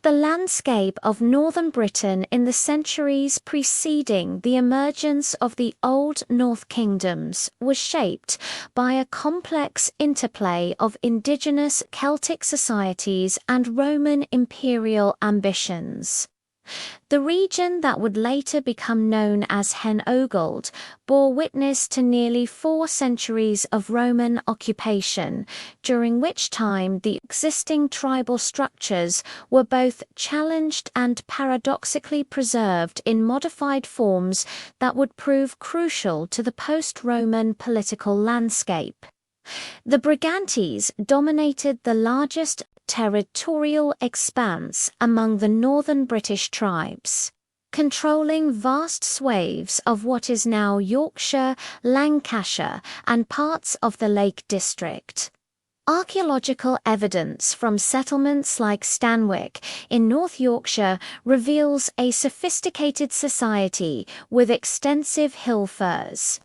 The landscape of northern Britain in the centuries preceding the emergence of the Old North Kingdoms was shaped by a complex interplay of indigenous Celtic societies and Roman imperial ambitions. The region that would later become known as Hen Ogold bore witness to nearly 4 centuries of Roman occupation, during which time the existing tribal structures were both challenged and paradoxically preserved in modified forms that would prove crucial to the post-Roman political landscape. The Brigantes dominated the largest territorial expanse among the northern British tribes, controlling vast swathes of what is now Yorkshire, Lancashire, and parts of the Lake District. Archaeological evidence from settlements like Stanwick in North Yorkshire reveals a sophisticated society with extensive hill firs,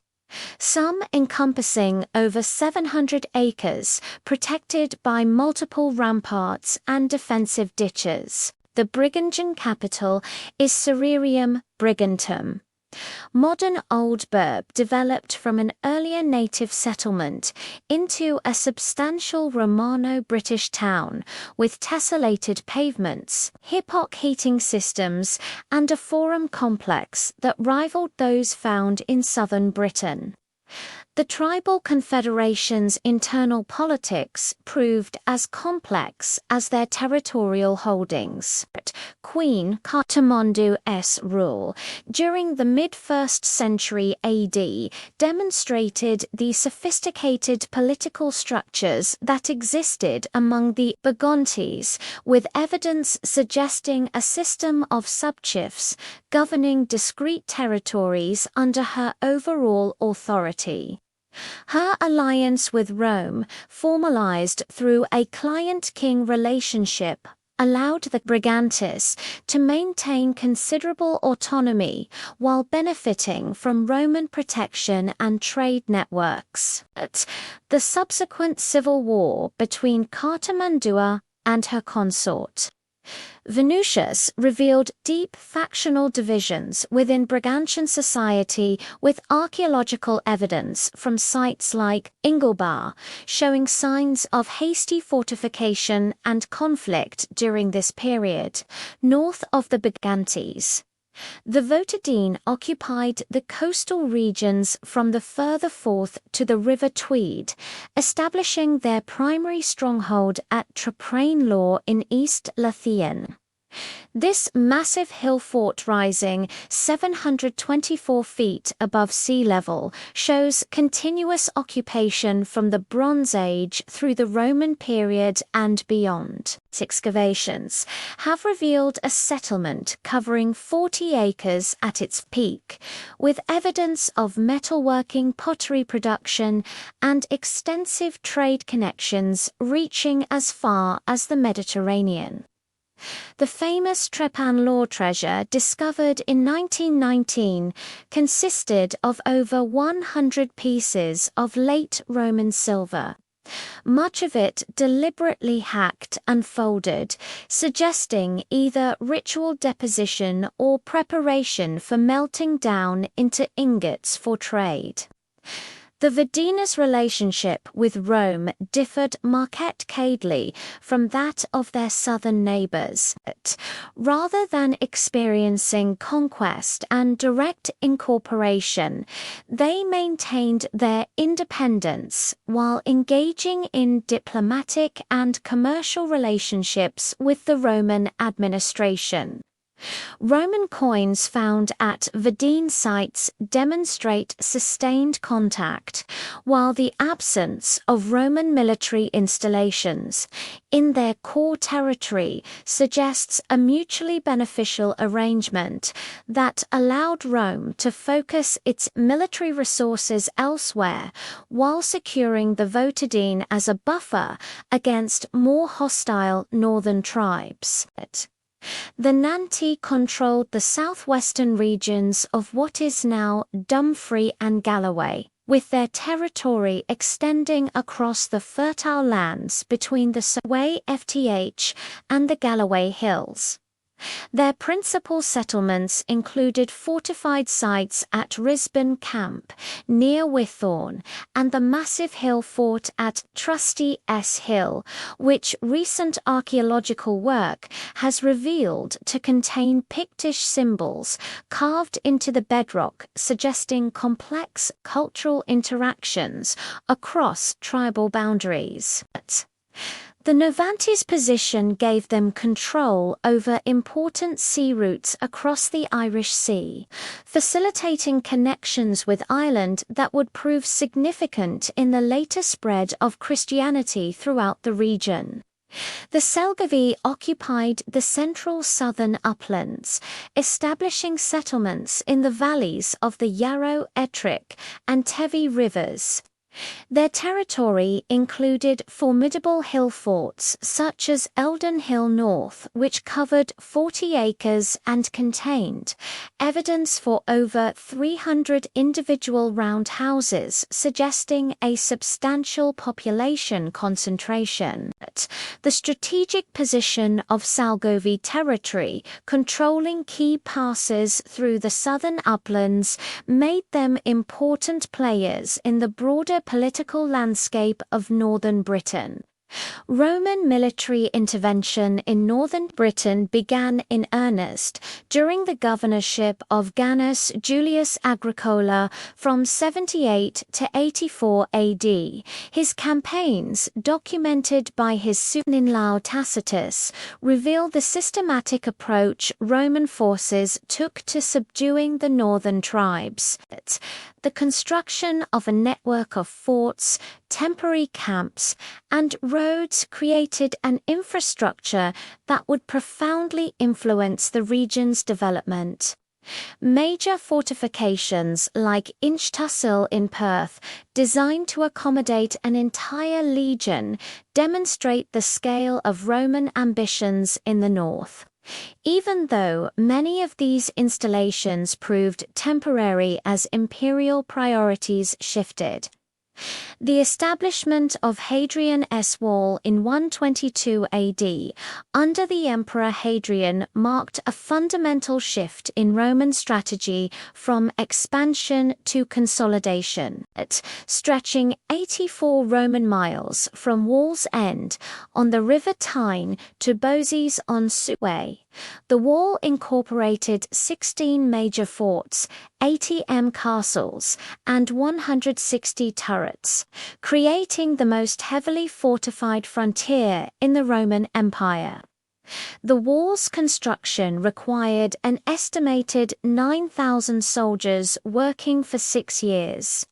some encompassing over 700 acres, protected by multiple ramparts and defensive ditches. The Brigantian capital is Cererium Brigantum. Modern Old Berb developed from an earlier native settlement into a substantial Romano-British town with tessellated pavements, hip-hop heating systems, and a forum complex that rivaled those found in southern Britain. The tribal confederation's internal politics proved as complex as their territorial holdings. Queen Cartamandu's rule during the mid-1st century AD demonstrated the sophisticated political structures that existed among the Brigantes, with evidence suggesting a system of subchiefs governing discrete territories under her overall authority. Her alliance with Rome, formalized through a client-king relationship, allowed the Brigantes to maintain considerable autonomy while benefiting from Roman protection and trade networks. The subsequent civil war between Cartamandua and her consort, Venusius, revealed deep factional divisions within Brigantian society, with archaeological evidence from sites like Inglebar showing signs of hasty fortification and conflict during this period. North of the Brigantes, the Votadine occupied the coastal regions from the Firth of Forth to the River Tweed, establishing their primary stronghold at Traprain-Law in East Lothian. This massive hill fort, rising 724 feet above sea level, shows continuous occupation from the Bronze Age through the Roman period and beyond. Excavations have revealed a settlement covering 40 acres at its peak, with evidence of metalworking, pottery production, and extensive trade connections reaching as far as the Mediterranean. The famous Trepan-Law treasure, discovered in 1919, consisted of over 100 pieces of late Roman silver, much of it deliberately hacked and folded, suggesting either ritual deposition or preparation for melting down into ingots for trade. The Vedanas' relationship with Rome differed markedly from that of their southern neighbors. Rather than experiencing conquest and direct incorporation, they maintained their independence while engaging in diplomatic and commercial relationships with the Roman administration. Roman coins found at Vedene sites demonstrate sustained contact, while the absence of Roman military installations in their core territory suggests a mutually beneficial arrangement that allowed Rome to focus its military resources elsewhere while securing the Votadine as a buffer against more hostile northern tribes. The Nanti controlled the southwestern regions of what is now Dumfries and Galloway. with their territory extending across the fertile lands between the Solway FTH and the Galloway Hills. Their principal settlements included fortified sites at Risbon Camp, near Withorn, and the massive hill fort at Trusty S Hill, which recent archaeological work has revealed to contain Pictish symbols carved into the bedrock, suggesting complex cultural interactions across tribal boundaries. The Novantes' position gave them control over important sea routes across the Irish Sea, facilitating connections with Ireland that would prove significant in the later spread of Christianity throughout the region. The Selgovae occupied the central southern uplands, establishing settlements in the valleys of the Yarrow, Ettrick, and Tevy rivers. Their territory included formidable hill forts such as Eldon Hill North, which covered 40 acres and contained evidence for over 300 individual round houses, suggesting a substantial population concentration. The strategic position of Salgovae territory, controlling key passes through the southern uplands, made them important players in the broader political landscape of northern Britain. Roman military intervention in northern Britain began in earnest during the governorship of Gaius Julius Agricola from 78 to 84 AD. His campaigns, documented by his son-in-law Tacitus, reveal the systematic approach Roman forces took to subduing the northern tribes. The construction of a network of forts, temporary camps, and roads created an infrastructure that would profoundly influence the region's development. Major fortifications like Inchtussil in Perth, designed to accommodate an entire legion, demonstrate the scale of Roman ambitions in the north. Even though many of these installations proved temporary as imperial priorities shifted. The establishment of Hadrian's Wall in 122 AD under the Emperor Hadrian marked a fundamental shift in Roman strategy from expansion to consolidation, stretching 84 Roman miles from Wall's End on the River Tyne to Beausies-on-Souay. The wall incorporated 16 major forts, 80 castles, and 160 turrets, creating the most heavily fortified frontier in the Roman Empire. The wall's construction required an estimated 9,000 soldiers working for 6 years,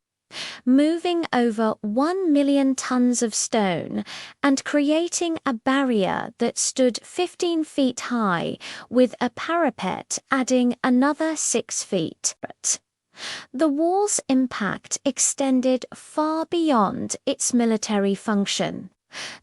moving over 1 million tons of stone and creating a barrier that stood 15 feet high, with a parapet adding another 6 feet. The wall's impact extended far beyond its military function.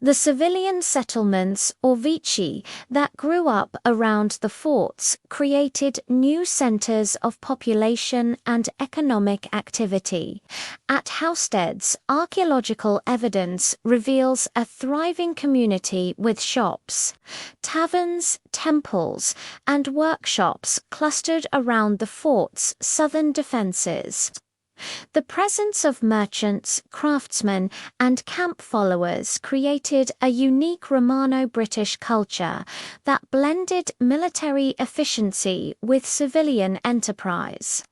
The civilian settlements, or vici, that grew up around the forts created new centers of population and economic activity. At Housesteads, archaeological evidence reveals a thriving community with shops, taverns, temples, and workshops clustered around the fort's southern defenses. The presence of merchants, craftsmen, and camp followers created a unique Romano-British culture that blended military efficiency with civilian enterprise.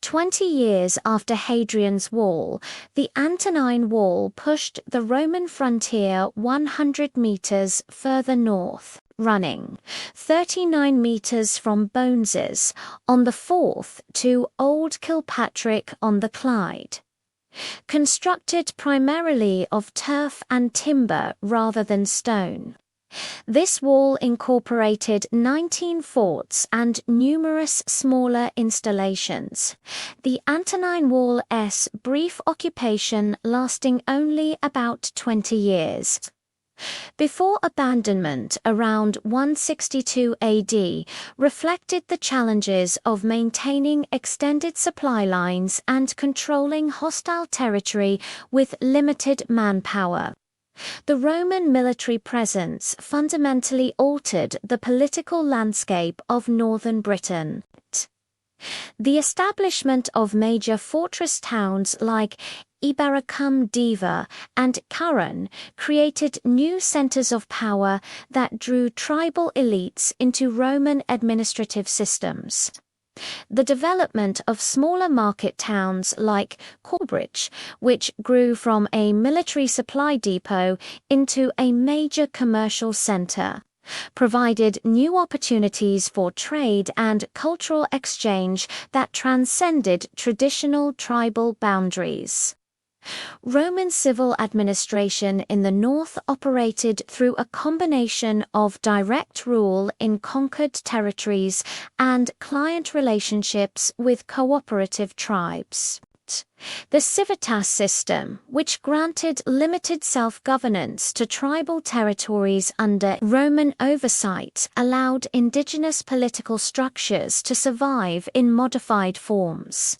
20 years after Hadrian's Wall, the Antonine Wall pushed the Roman frontier 100 meters further north, running 39 meters from Boneses on the Forth to Old Kilpatrick on the Clyde. Constructed primarily of turf and timber rather than stone, this wall incorporated 19 forts and numerous smaller installations, the Antonine Wall's brief occupation lasting only about 20 years. Before abandonment around 162 AD reflected the challenges of maintaining extended supply lines and controlling hostile territory with limited manpower. The Roman military presence fundamentally altered the political landscape of northern Britain. The establishment of major fortress towns like Ibericum Diva and Caron created new centers of power that drew tribal elites into Roman administrative systems. The development of smaller market towns like Corbridge, which grew from a military supply depot into a major commercial center, provided new opportunities for trade and cultural exchange that transcended traditional tribal boundaries. Roman civil administration in the north operated through a combination of direct rule in conquered territories and client relationships with cooperative tribes. The civitas system, which granted limited self-governance to tribal territories under Roman oversight, allowed indigenous political structures to survive in modified forms.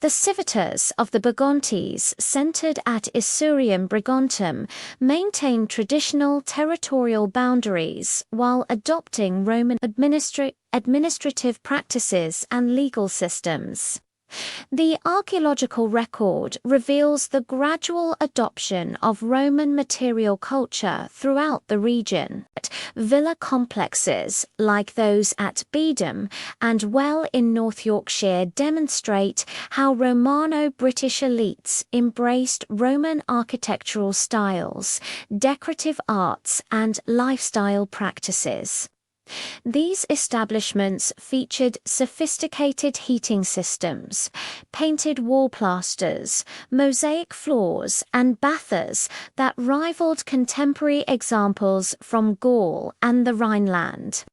The civitas of the Brigontes, centered at Isurium Brigontum, maintained traditional territorial boundaries while adopting Roman administrative practices and legal systems. The archaeological record reveals the gradual adoption of Roman material culture throughout the region. Villa complexes, like those at Beedham and Well in North Yorkshire, demonstrate how Romano-British elites embraced Roman architectural styles, decorative arts, and lifestyle practices. These establishments featured sophisticated heating systems, painted wall plasters, mosaic floors, and baths that rivaled contemporary examples from Gaul and the Rhineland.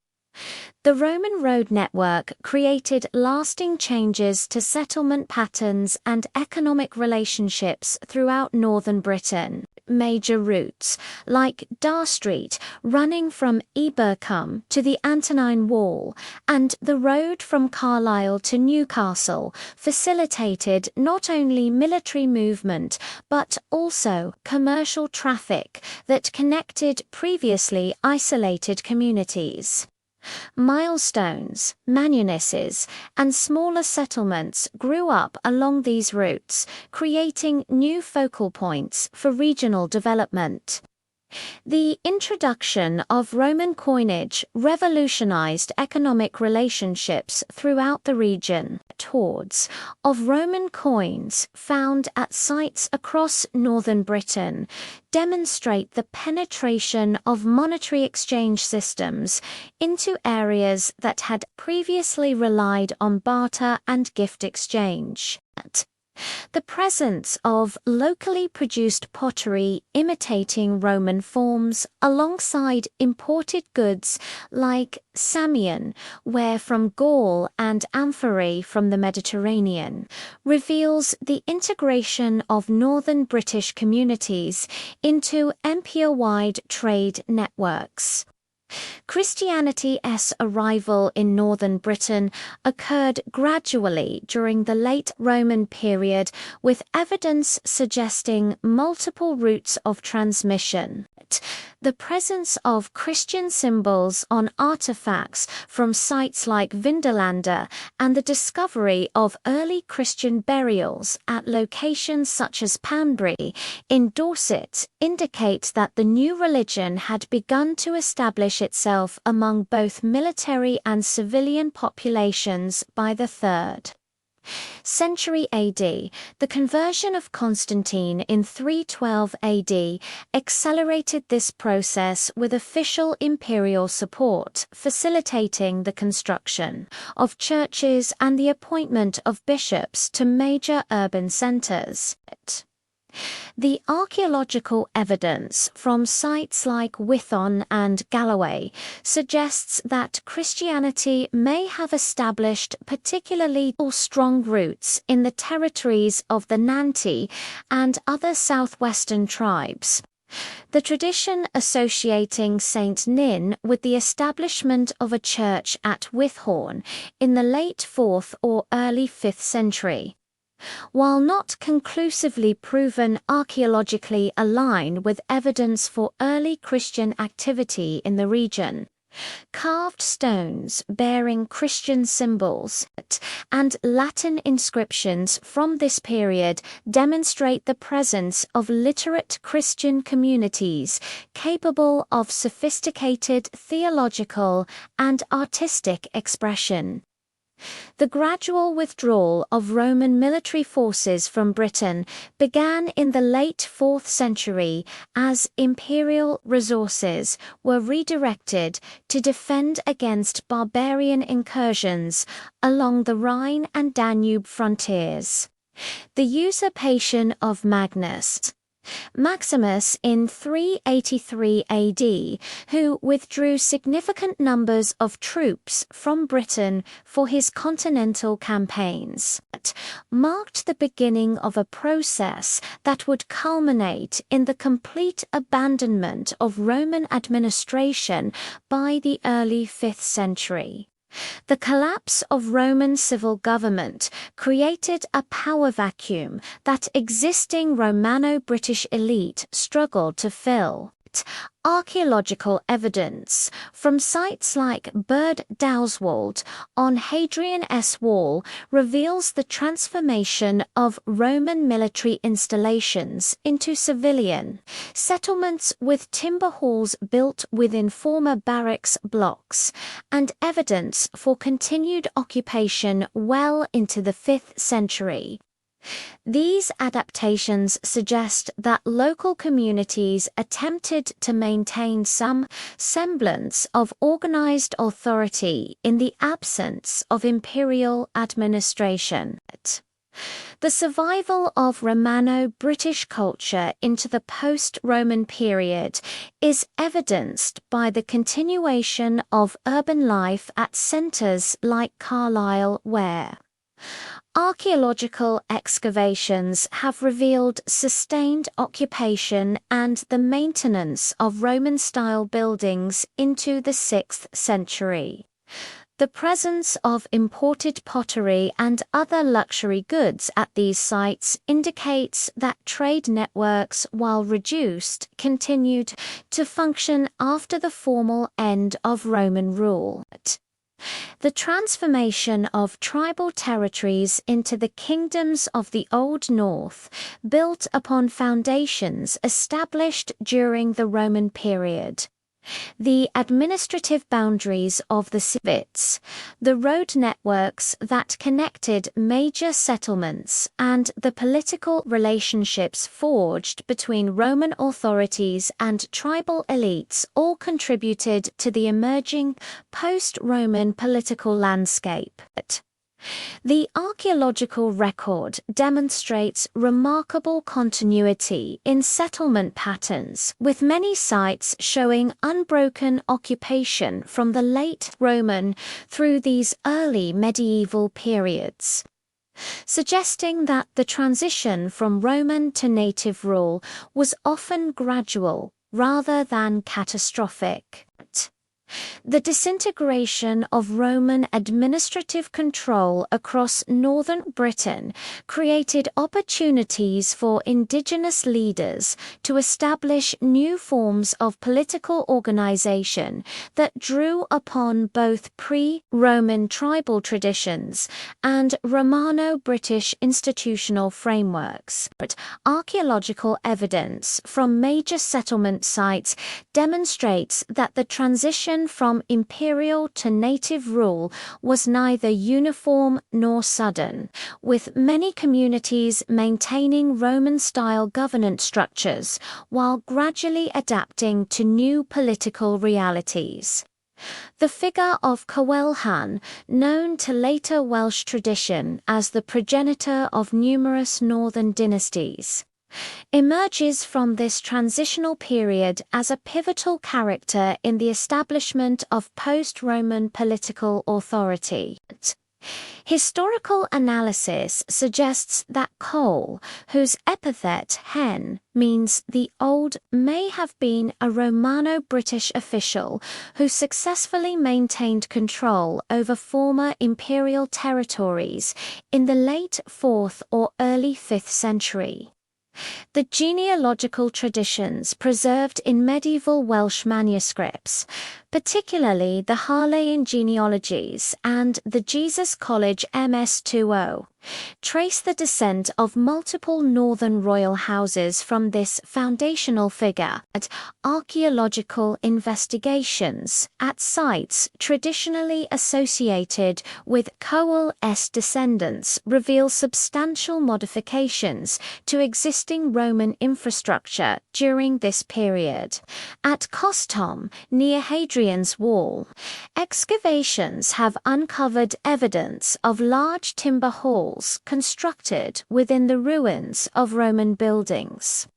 The Roman road network created lasting changes to settlement patterns and economic relationships throughout northern Britain. Major routes, like Dar Street running from Ibercum to the Antonine Wall, and the road from Carlisle to Newcastle, facilitated not only military movement but also commercial traffic that connected previously isolated communities. Milestones, manunisses, and smaller settlements grew up along these routes, creating new focal points for regional development. The introduction of Roman coinage revolutionized economic relationships throughout the region. Hoards of Roman coins found at sites across northern Britain demonstrate the penetration of monetary exchange systems into areas that had previously relied on barter and gift exchange. The presence of locally produced pottery imitating Roman forms alongside imported goods like Samian, ware from Gaul, and amphorae from the Mediterranean, reveals the integration of northern British communities into empire-wide trade networks. Christianity's arrival in northern Britain occurred gradually during the late Roman period, with evidence suggesting multiple routes of transmission. The presence of Christian symbols on artifacts from sites like Vindolanda and the discovery of early Christian burials at locations such as Panbury in Dorset indicates that the new religion had begun to establish itself among both military and civilian populations by the 3rd century AD. The conversion of Constantine in 312 AD accelerated this process with official imperial support, facilitating the construction of churches and the appointment of bishops to major urban centers. The archaeological evidence from sites like Withon and Galloway suggests that Christianity may have established particularly strong roots in the territories of the Nanti and other southwestern tribes. The tradition associating Saint Nin with the establishment of a church at Wythorn in the late 4th or early 5th century. While not conclusively proven archaeologically aligned with evidence for early Christian activity in the region, carved stones bearing Christian symbols and Latin inscriptions from this period demonstrate the presence of literate Christian communities capable of sophisticated theological and artistic expression. The gradual withdrawal of Roman military forces from Britain began in the late 4th century as imperial resources were redirected to defend against barbarian incursions along the Rhine and Danube frontiers. The usurpation of Maximus in 383 AD, who withdrew significant numbers of troops from Britain for his continental campaigns, marked the beginning of a process that would culminate in the complete abandonment of Roman administration by the early 5th century. The collapse of Roman civil government created a power vacuum that existing Romano-British elite struggled to fill. Archaeological evidence from sites like Bird Dowswald on Hadrian-S Wall reveals the transformation of Roman military installations into civilian settlements with timber halls built within former barracks blocks, and evidence for continued occupation well into the 5th century. These adaptations suggest that local communities attempted to maintain some semblance of organized authority in the absence of imperial administration. The survival of Romano-British culture into the post-Roman period is evidenced by the continuation of urban life at centres like Carlisle, where archaeological excavations have revealed sustained occupation and the maintenance of Roman-style buildings into the 6th century. The presence of imported pottery and other luxury goods at these sites indicates that trade networks, while reduced, continued to function after the formal end of Roman rule. The transformation of tribal territories into the kingdoms of the Old North built upon foundations established during the Roman period. The administrative boundaries of the civits, the road networks that connected major settlements, and the political relationships forged between Roman authorities and tribal elites all contributed to the emerging post-Roman political landscape. The archaeological record demonstrates remarkable continuity in settlement patterns, with many sites showing unbroken occupation from the late Roman through these early medieval periods, suggesting that the transition from Roman to native rule was often gradual rather than catastrophic. The disintegration of Roman administrative control across northern Britain created opportunities for indigenous leaders to establish new forms of political organization that drew upon both pre-Roman tribal traditions and Romano-British institutional frameworks. But archaeological evidence from major settlement sites demonstrates that the transition from imperial to native rule was neither uniform nor sudden, with many communities maintaining Roman-style governance structures while gradually adapting to new political realities. The figure of Cawelhan, known to later Welsh tradition as the progenitor of numerous northern dynasties, emerges from this transitional period as a pivotal character in the establishment of post-Roman political authority. Historical analysis suggests that Cole, whose epithet hen means the old, may have been a Romano-British official who successfully maintained control over former imperial territories in the late 4th or early 5th century. The genealogical traditions preserved in medieval Welsh manuscripts, particularly the Harleian genealogies and the Jesus College MS-20, trace the descent of multiple northern royal houses from this foundational figure. Archaeological investigations at sites traditionally associated with Cole's descendants reveal substantial modifications to existing Roman infrastructure during this period. At Costom, near Hadrian's Wall, excavations have uncovered evidence of large timber halls constructed within the ruins of Roman buildings,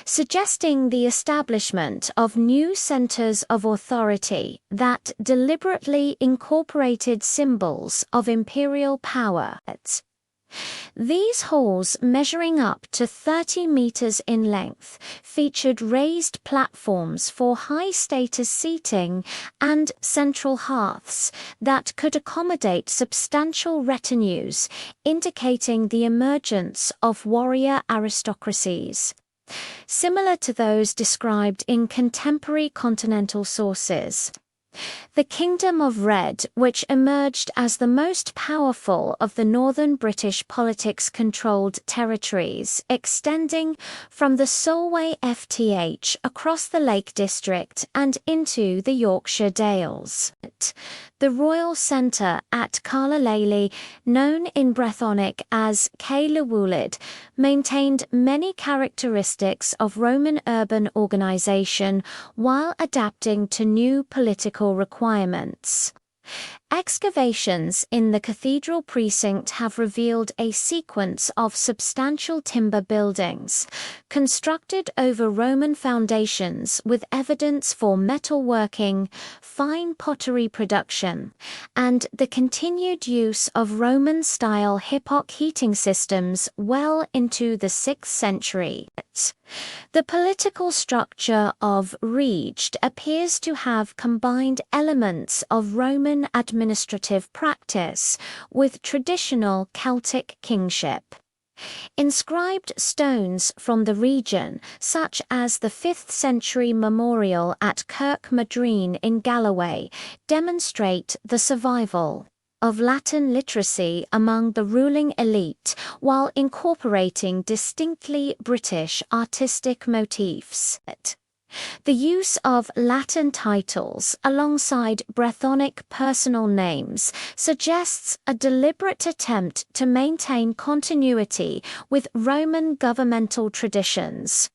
suggesting the establishment of new centers of authority that deliberately incorporated symbols of imperial power. These halls, measuring up to 30 meters in length, featured raised platforms for high-status seating and central hearths that could accommodate substantial retinues, indicating the emergence of warrior aristocracies, similar to those described in contemporary continental sources. The Kingdom of Red, which emerged as the most powerful of the northern British politics-controlled territories, extending from the Solway FTH across the Lake District and into the Yorkshire Dales. The Royal Centre at Carlalally, known in Brythonic as Cae Lwyd, maintained many characteristics of Roman urban organisation while adapting to new political requirements. Excavations in the cathedral precinct have revealed a sequence of substantial timber buildings, constructed over Roman foundations with evidence for metalworking, fine pottery production, and the continued use of Roman-style hypox heating systems well into the 6th century. The political structure of Reged appears to have combined elements of Roman administrative practice with traditional Celtic kingship. Inscribed stones from the region, such as the 5th century memorial at Kirk Madryn in Galloway, demonstrate the survival of Latin literacy among the ruling elite while incorporating distinctly British artistic motifs. The use of Latin titles alongside Brythonic personal names suggests a deliberate attempt to maintain continuity with Roman governmental traditions,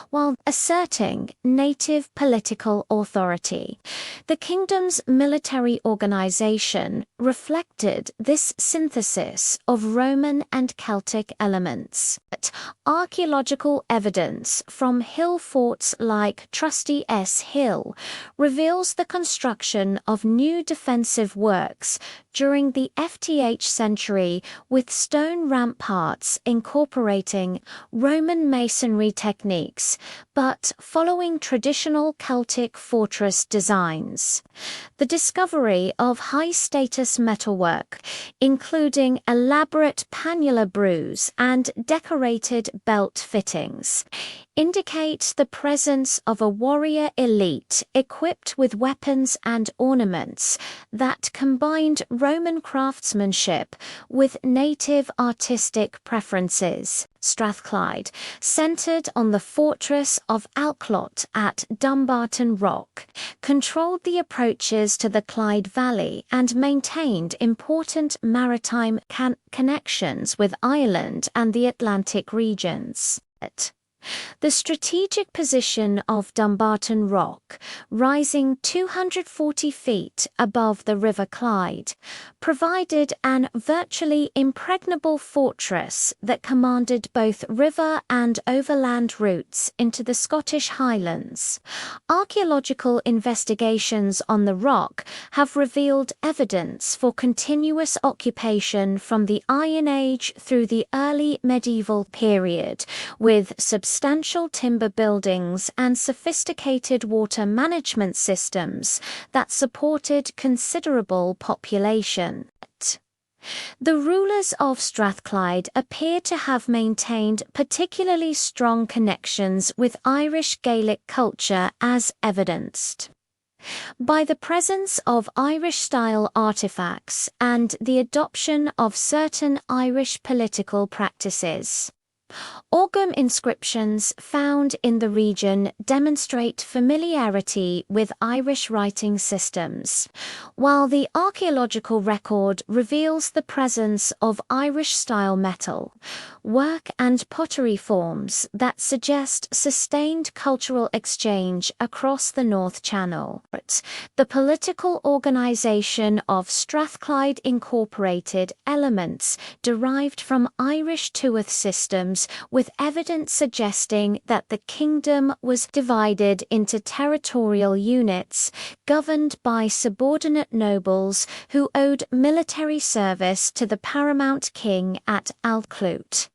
while asserting native political authority. The kingdom's military organization reflected this synthesis of Roman and Celtic elements. Archaeological evidence from hill forts like Trusty S Hill reveals the construction of new defensive works during the FTH century with stone ramparts incorporating Roman masonry techniques, but following traditional Celtic fortress designs. The discovery of high-status metalwork, including elaborate pannular brews and decorated belt fittings, indicates the presence of a warrior elite equipped with weapons and ornaments that combined Roman craftsmanship with native artistic preferences. Strathclyde, centred on the fortress of Alclot at Dumbarton Rock, controlled the approaches to the Clyde Valley and maintained important maritime connections with Ireland and the Atlantic regions. The strategic position of Dumbarton Rock, rising 240 feet above the River Clyde, provided an virtually impregnable fortress that commanded both river and overland routes into the Scottish Highlands. Archaeological investigations on the rock have revealed evidence for continuous occupation from the Iron Age through the early medieval period, with substantial timber buildings and sophisticated water management systems that supported considerable population. The rulers of Strathclyde appear to have maintained particularly strong connections with Irish Gaelic culture, as evidenced by the presence of Irish-style artifacts and the adoption of certain Irish political practices. Ogham inscriptions found in the region demonstrate familiarity with Irish writing systems, while the archaeological record reveals the presence of Irish-style metal, work and pottery forms that suggest sustained cultural exchange across the North Channel. The political organisation of Strathclyde incorporated elements derived from Irish Tuath systems, with evidence suggesting that the kingdom was divided into territorial units governed by subordinate nobles who owed military service to the paramount king at Alclute.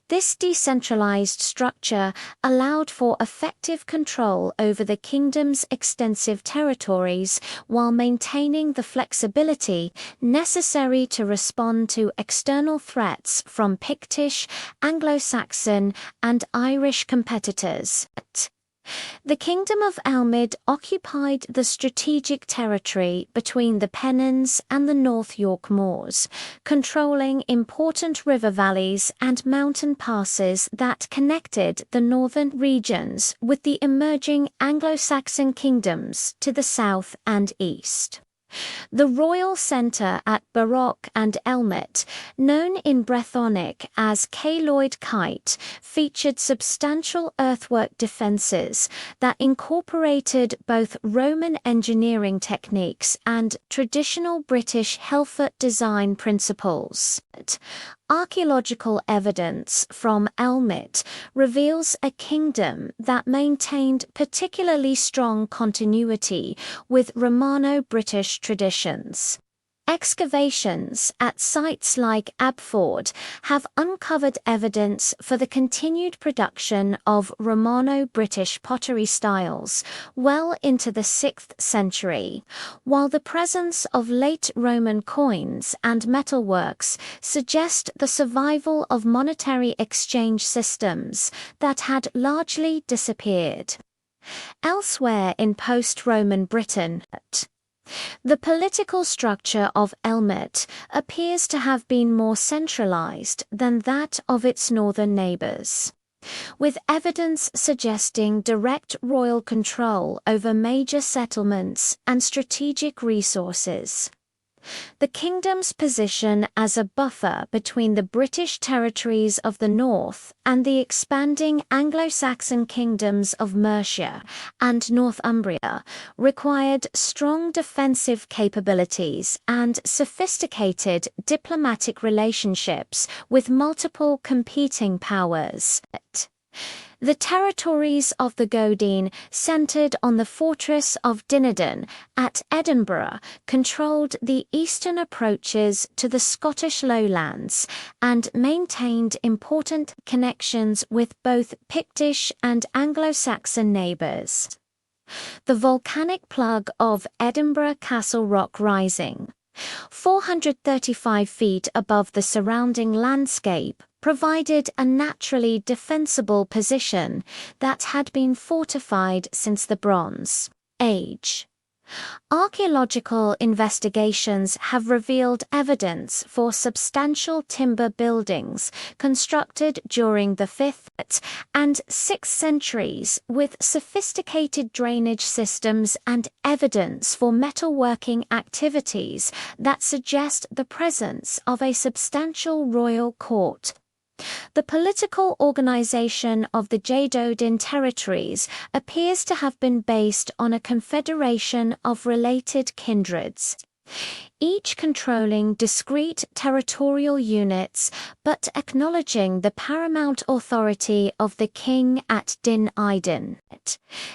This decentralized structure allowed for effective control over the kingdom's extensive territories while maintaining the flexibility necessary to respond to external threats from Pictish, Anglo-Saxon, and Irish competitors. The Kingdom of Elmid occupied the strategic territory between the Pennines and the North York Moors, controlling important river valleys and mountain passes that connected the northern regions with the emerging Anglo-Saxon kingdoms to the south and east. The royal centre at Barrock and Elmet, known in Brythonic as Caeloid Kite, featured substantial earthwork defences that incorporated both Roman engineering techniques and traditional British Helfort design principles. Archaeological evidence from Elmet reveals a kingdom that maintained particularly strong continuity with Romano-British traditions. Excavations at sites like Abford have uncovered evidence for the continued production of Romano-British pottery styles well into the 6th century, while the presence of late Roman coins and metalworks suggest the survival of monetary exchange systems that had largely disappeared. Elsewhere in post-Roman Britain, the political structure of Elmet appears to have been more centralized than that of its northern neighbors, with evidence suggesting direct royal control over major settlements and strategic resources. The kingdom's position as a buffer between the British territories of the north and the expanding Anglo-Saxon kingdoms of Mercia and Northumbria required strong defensive capabilities and sophisticated diplomatic relationships with multiple competing powers. The territories of the Godine, centred on the fortress of Dinadon at Edinburgh, controlled the eastern approaches to the Scottish lowlands and maintained important connections with both Pictish and Anglo-Saxon neighbours. The volcanic plug of Edinburgh Castle Rock Rising, 435 feet above the surrounding landscape, provided a naturally defensible position that had been fortified since the Bronze Age. Archaeological investigations have revealed evidence for substantial timber buildings constructed during the 5th and 6th centuries with sophisticated drainage systems and evidence for metalworking activities that suggest the presence of a substantial royal court. The political organization of the Jadoddin territories appears to have been based on a confederation of related kindreds, each controlling discrete territorial units but acknowledging the paramount authority of the king at Din Aydin.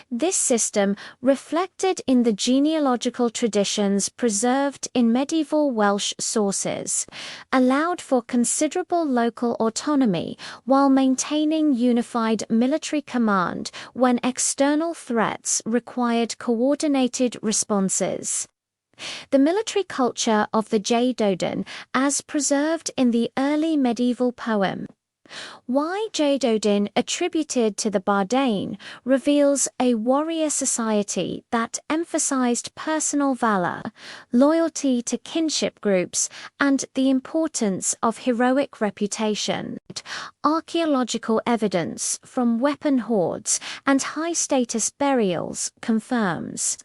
This system, reflected in the genealogical traditions preserved in medieval Welsh sources, allowed for considerable local autonomy while maintaining unified military command when external threats required coordinated responses. The military culture of the Jadoddin, as preserved in the early medieval poem, Why Jadoddin attributed to the Bardain, reveals a warrior society that emphasized personal valor, loyalty to kinship groups, and the importance of heroic reputation. Archaeological evidence from weapon hoards and high-status burials confirms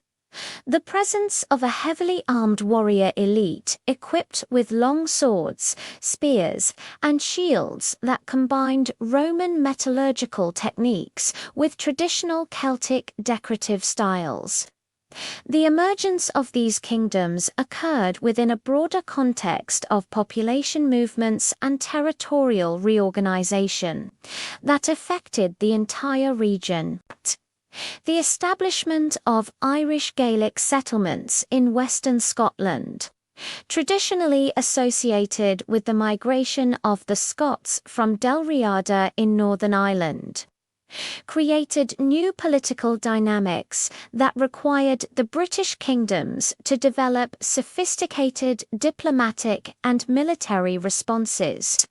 the presence of a heavily armed warrior elite equipped with long swords, spears, and shields that combined Roman metallurgical techniques with traditional Celtic decorative styles. The emergence of these kingdoms occurred within a broader context of population movements and territorial reorganization that affected the entire region. The establishment of Irish Gaelic settlements in western Scotland, traditionally associated with the migration of the Scots from Dalriada in Northern Ireland, created new political dynamics that required the British kingdoms to develop sophisticated diplomatic and military responses.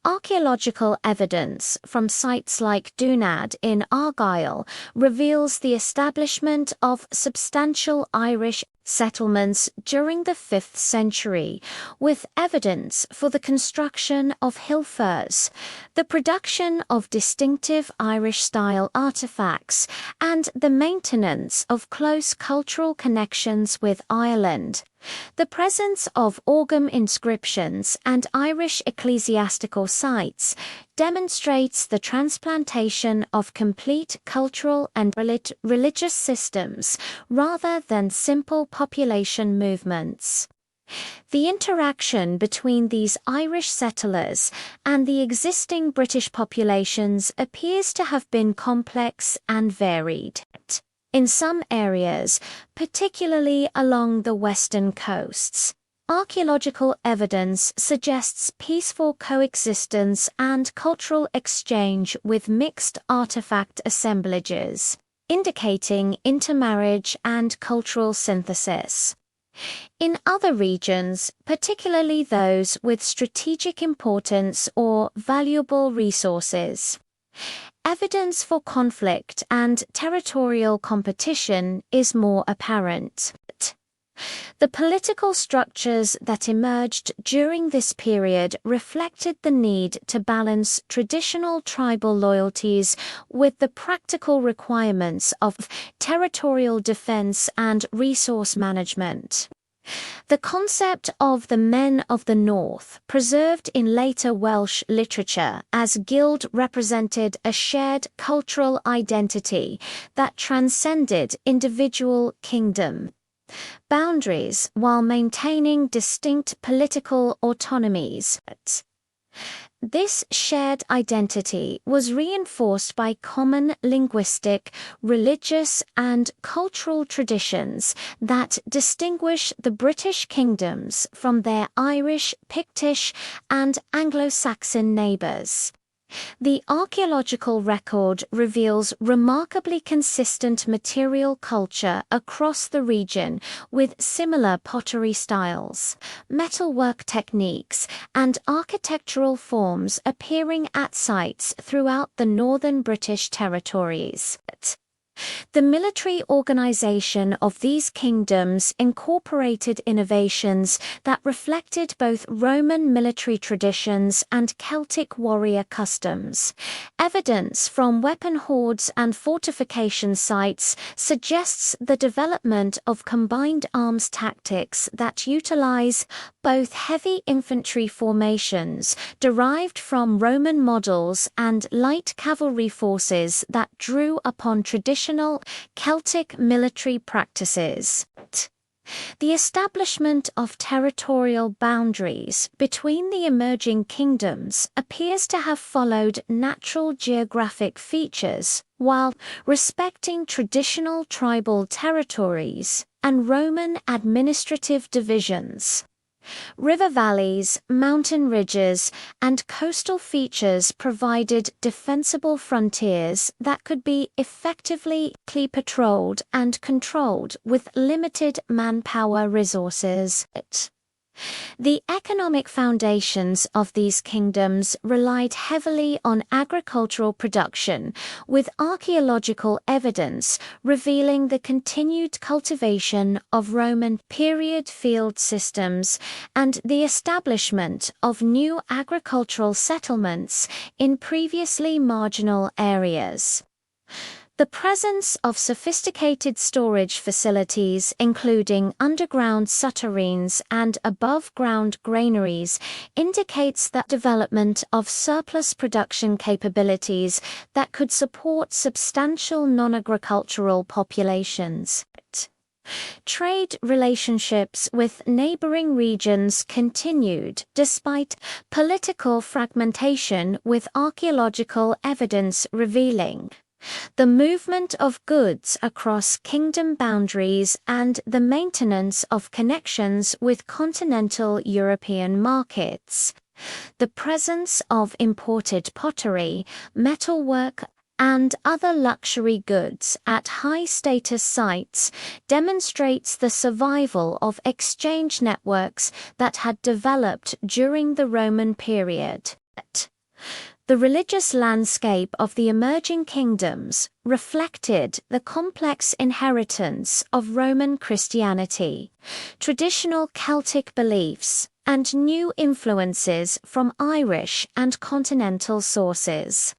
Archaeological evidence from sites like Dunad in Argyll reveals the establishment of substantial Irish settlements during the 5th century, with evidence for the construction of hill forts, the production of distinctive Irish-style artifacts, and the maintenance of close cultural connections with Ireland. The presence of Orgum inscriptions and Irish ecclesiastical sites demonstrates the transplantation of complete cultural and religious systems rather than simple population movements. The interaction between these Irish settlers and the existing British populations appears to have been complex and varied. In some areas, particularly along the western coasts, archaeological evidence suggests peaceful coexistence and cultural exchange with mixed artifact assemblages, indicating intermarriage and cultural synthesis. In other regions, particularly those with strategic importance or valuable resources, evidence for conflict and territorial competition is more apparent. The political structures that emerged during this period reflected the need to balance traditional tribal loyalties with the practical requirements of territorial defense and resource management. The concept of the Men of the North, preserved in later Welsh literature as guild, represented a shared cultural identity that transcended individual kingdom boundaries while maintaining distinct political autonomies. This shared identity was reinforced by common linguistic, religious, and cultural traditions that distinguish the British kingdoms from their Irish, Pictish, and Anglo-Saxon neighbours. The archaeological record reveals remarkably consistent material culture across the region, with similar pottery styles, metalwork techniques, and architectural forms appearing at sites throughout the northern British territories. The military organization of these kingdoms incorporated innovations that reflected both Roman military traditions and Celtic warrior customs. Evidence from weapon hoards and fortification sites suggests the development of combined arms tactics that utilize Both heavy infantry formations derived from Roman models and light cavalry forces that drew upon traditional Celtic military practices. The establishment of territorial boundaries between the emerging kingdoms appears to have followed natural geographic features, while respecting traditional tribal territories and Roman administrative divisions. River valleys, mountain ridges, and coastal features provided defensible frontiers that could be effectively patrolled and controlled with limited manpower resources. The economic foundations of these kingdoms relied heavily on agricultural production, with archaeological evidence revealing the continued cultivation of Roman period field systems and the establishment of new agricultural settlements in previously marginal areas. The presence of sophisticated storage facilities, including underground souterrains and above-ground granaries, indicates the development of surplus production capabilities that could support substantial non-agricultural populations. Trade relationships with neighboring regions continued despite political fragmentation, with archaeological evidence revealing the movement of goods across kingdom boundaries and the maintenance of connections with continental European markets. The presence of imported pottery, metalwork, and other luxury goods at high-status sites demonstrates the survival of exchange networks that had developed during the Roman period. The religious landscape of the emerging kingdoms reflected the complex inheritance of Roman Christianity, traditional Celtic beliefs, and new influences from Irish and continental sources.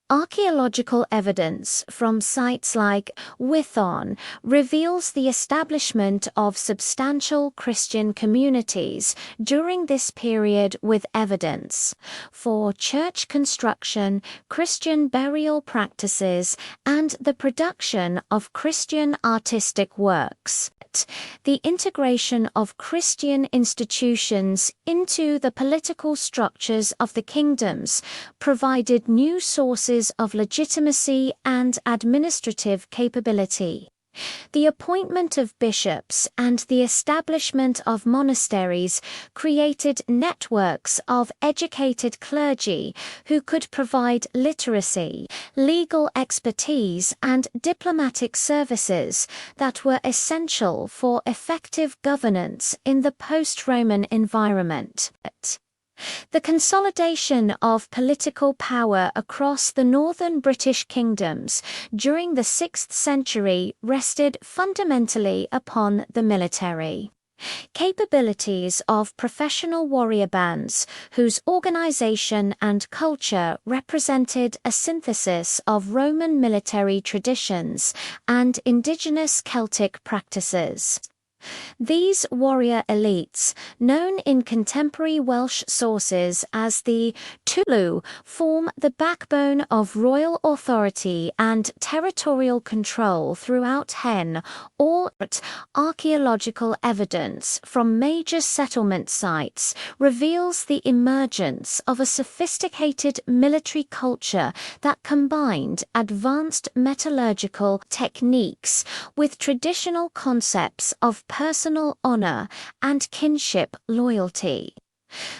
Archaeological evidence from sites like Wython reveals the establishment of substantial Christian communities during this period, with evidence for church construction, Christian burial practices, and the production of Christian artistic works. The integration of Christian institutions into the political structures of the kingdoms provided new sources of legitimacy and administrative capability. The appointment of bishops and the establishment of monasteries created networks of educated clergy who could provide literacy, legal expertise, and diplomatic services that were essential for effective governance in the post-Roman environment. The consolidation of political power across the northern British kingdoms during the 6th century rested fundamentally upon the military capabilities of professional warrior bands, whose organization and culture represented a synthesis of Roman military traditions and indigenous Celtic practices. These warrior elites, known in contemporary Welsh sources as the Tulu, form the backbone of royal authority and territorial control throughout Hen. All archaeological evidence from major settlement sites reveals the emergence of a sophisticated military culture that combined advanced metallurgical techniques with traditional concepts of personal honor and kinship loyalty.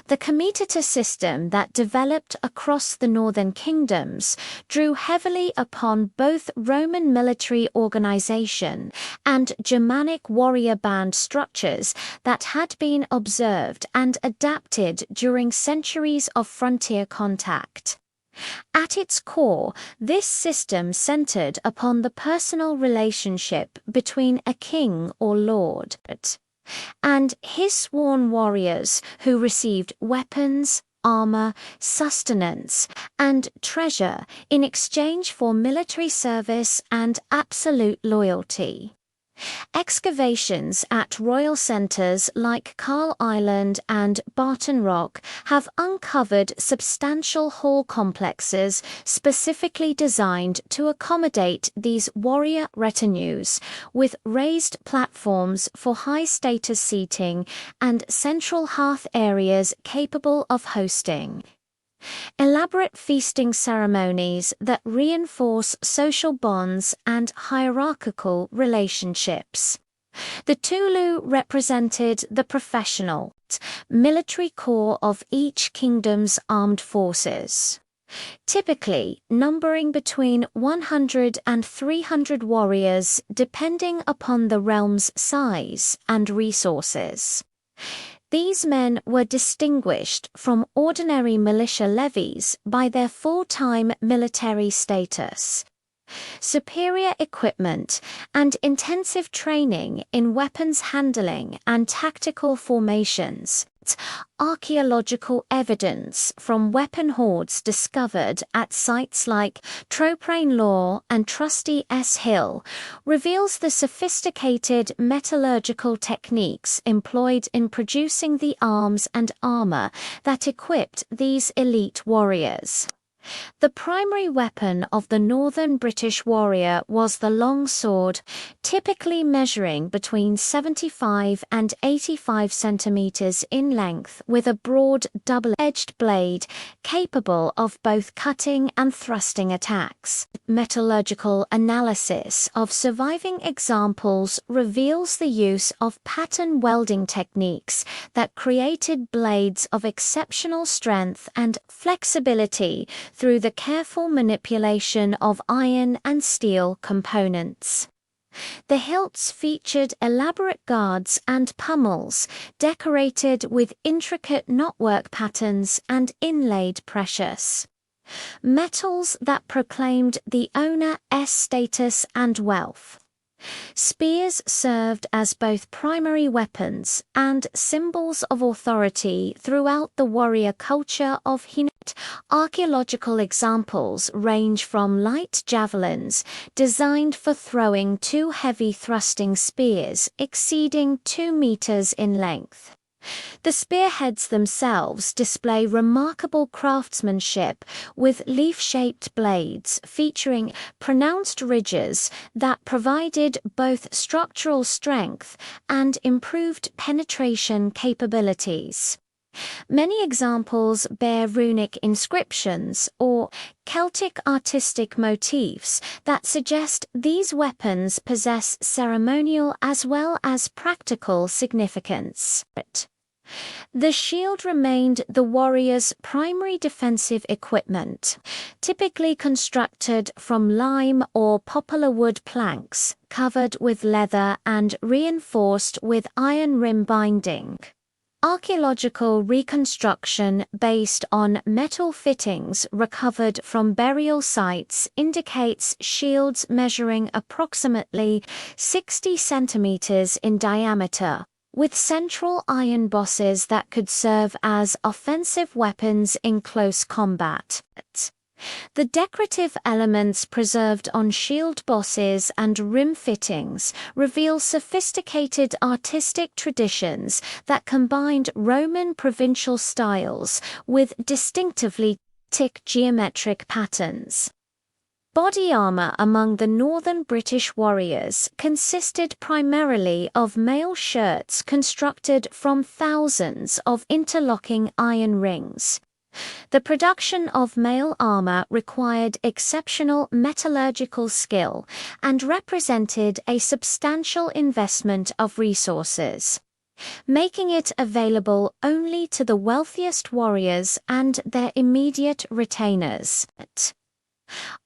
The commitator system that developed across the northern kingdoms drew heavily upon both Roman military organization and Germanic warrior band structures that had been observed and adapted during centuries of frontier contact. At its core, this system centered upon the personal relationship between a king or lord and his sworn warriors, who received weapons, armor, sustenance, and treasure in exchange for military service and absolute loyalty. Excavations at royal centres like Carl Island and Barton Rock have uncovered substantial hall complexes specifically designed to accommodate these warrior retinues, with raised platforms for high-status seating and central hearth areas capable of hosting elaborate feasting ceremonies that reinforce social bonds and hierarchical relationships. The Tulu represented the professional, military core of each kingdom's armed forces, typically numbering between 100 and 300 warriors depending upon the realm's size and resources. These men were distinguished from ordinary militia levies by their full-time military status, superior equipment, and intensive training in weapons handling and tactical formations. Archaeological evidence from weapon hoards discovered at sites like Troprane Law and Trusty S. Hill reveals the sophisticated metallurgical techniques employed in producing the arms and armor that equipped these elite warriors. The primary weapon of the northern British warrior was the long sword, typically measuring between 75 and 85 centimeters in length with a broad double-edged blade capable of both cutting and thrusting attacks. Metallurgical analysis of surviving examples reveals the use of pattern welding techniques that created blades of exceptional strength and flexibility through the careful manipulation of iron and steel components. The hilts featured elaborate guards and pummels decorated with intricate knotwork patterns and inlaid precious metals that proclaimed the owner's status and wealth. Spears served as both primary weapons and symbols of authority throughout the warrior culture of Hinut. Archaeological examples range from light javelins designed for throwing two heavy thrusting spears exceeding 2 meters in length. The spearheads themselves display remarkable craftsmanship with leaf-shaped blades featuring pronounced ridges that provided both structural strength and improved penetration capabilities. Many examples bear runic inscriptions or Celtic artistic motifs that suggest these weapons possess ceremonial as well as practical significance. The shield remained the warrior's primary defensive equipment, typically constructed from lime or poplar wood planks, covered with leather and reinforced with iron rim binding. Archaeological reconstruction based on metal fittings recovered from burial sites indicates shields measuring approximately 60 centimeters in diameter, with central iron bosses that could serve as offensive weapons in close combat. The decorative elements preserved on shield bosses and rim fittings reveal sophisticated artistic traditions that combined Roman provincial styles with distinctively geometric patterns. Body armor among the northern British warriors consisted primarily of mail shirts constructed from thousands of interlocking iron rings. The production of mail armor required exceptional metallurgical skill and represented a substantial investment of resources, making it available only to the wealthiest warriors and their immediate retainers.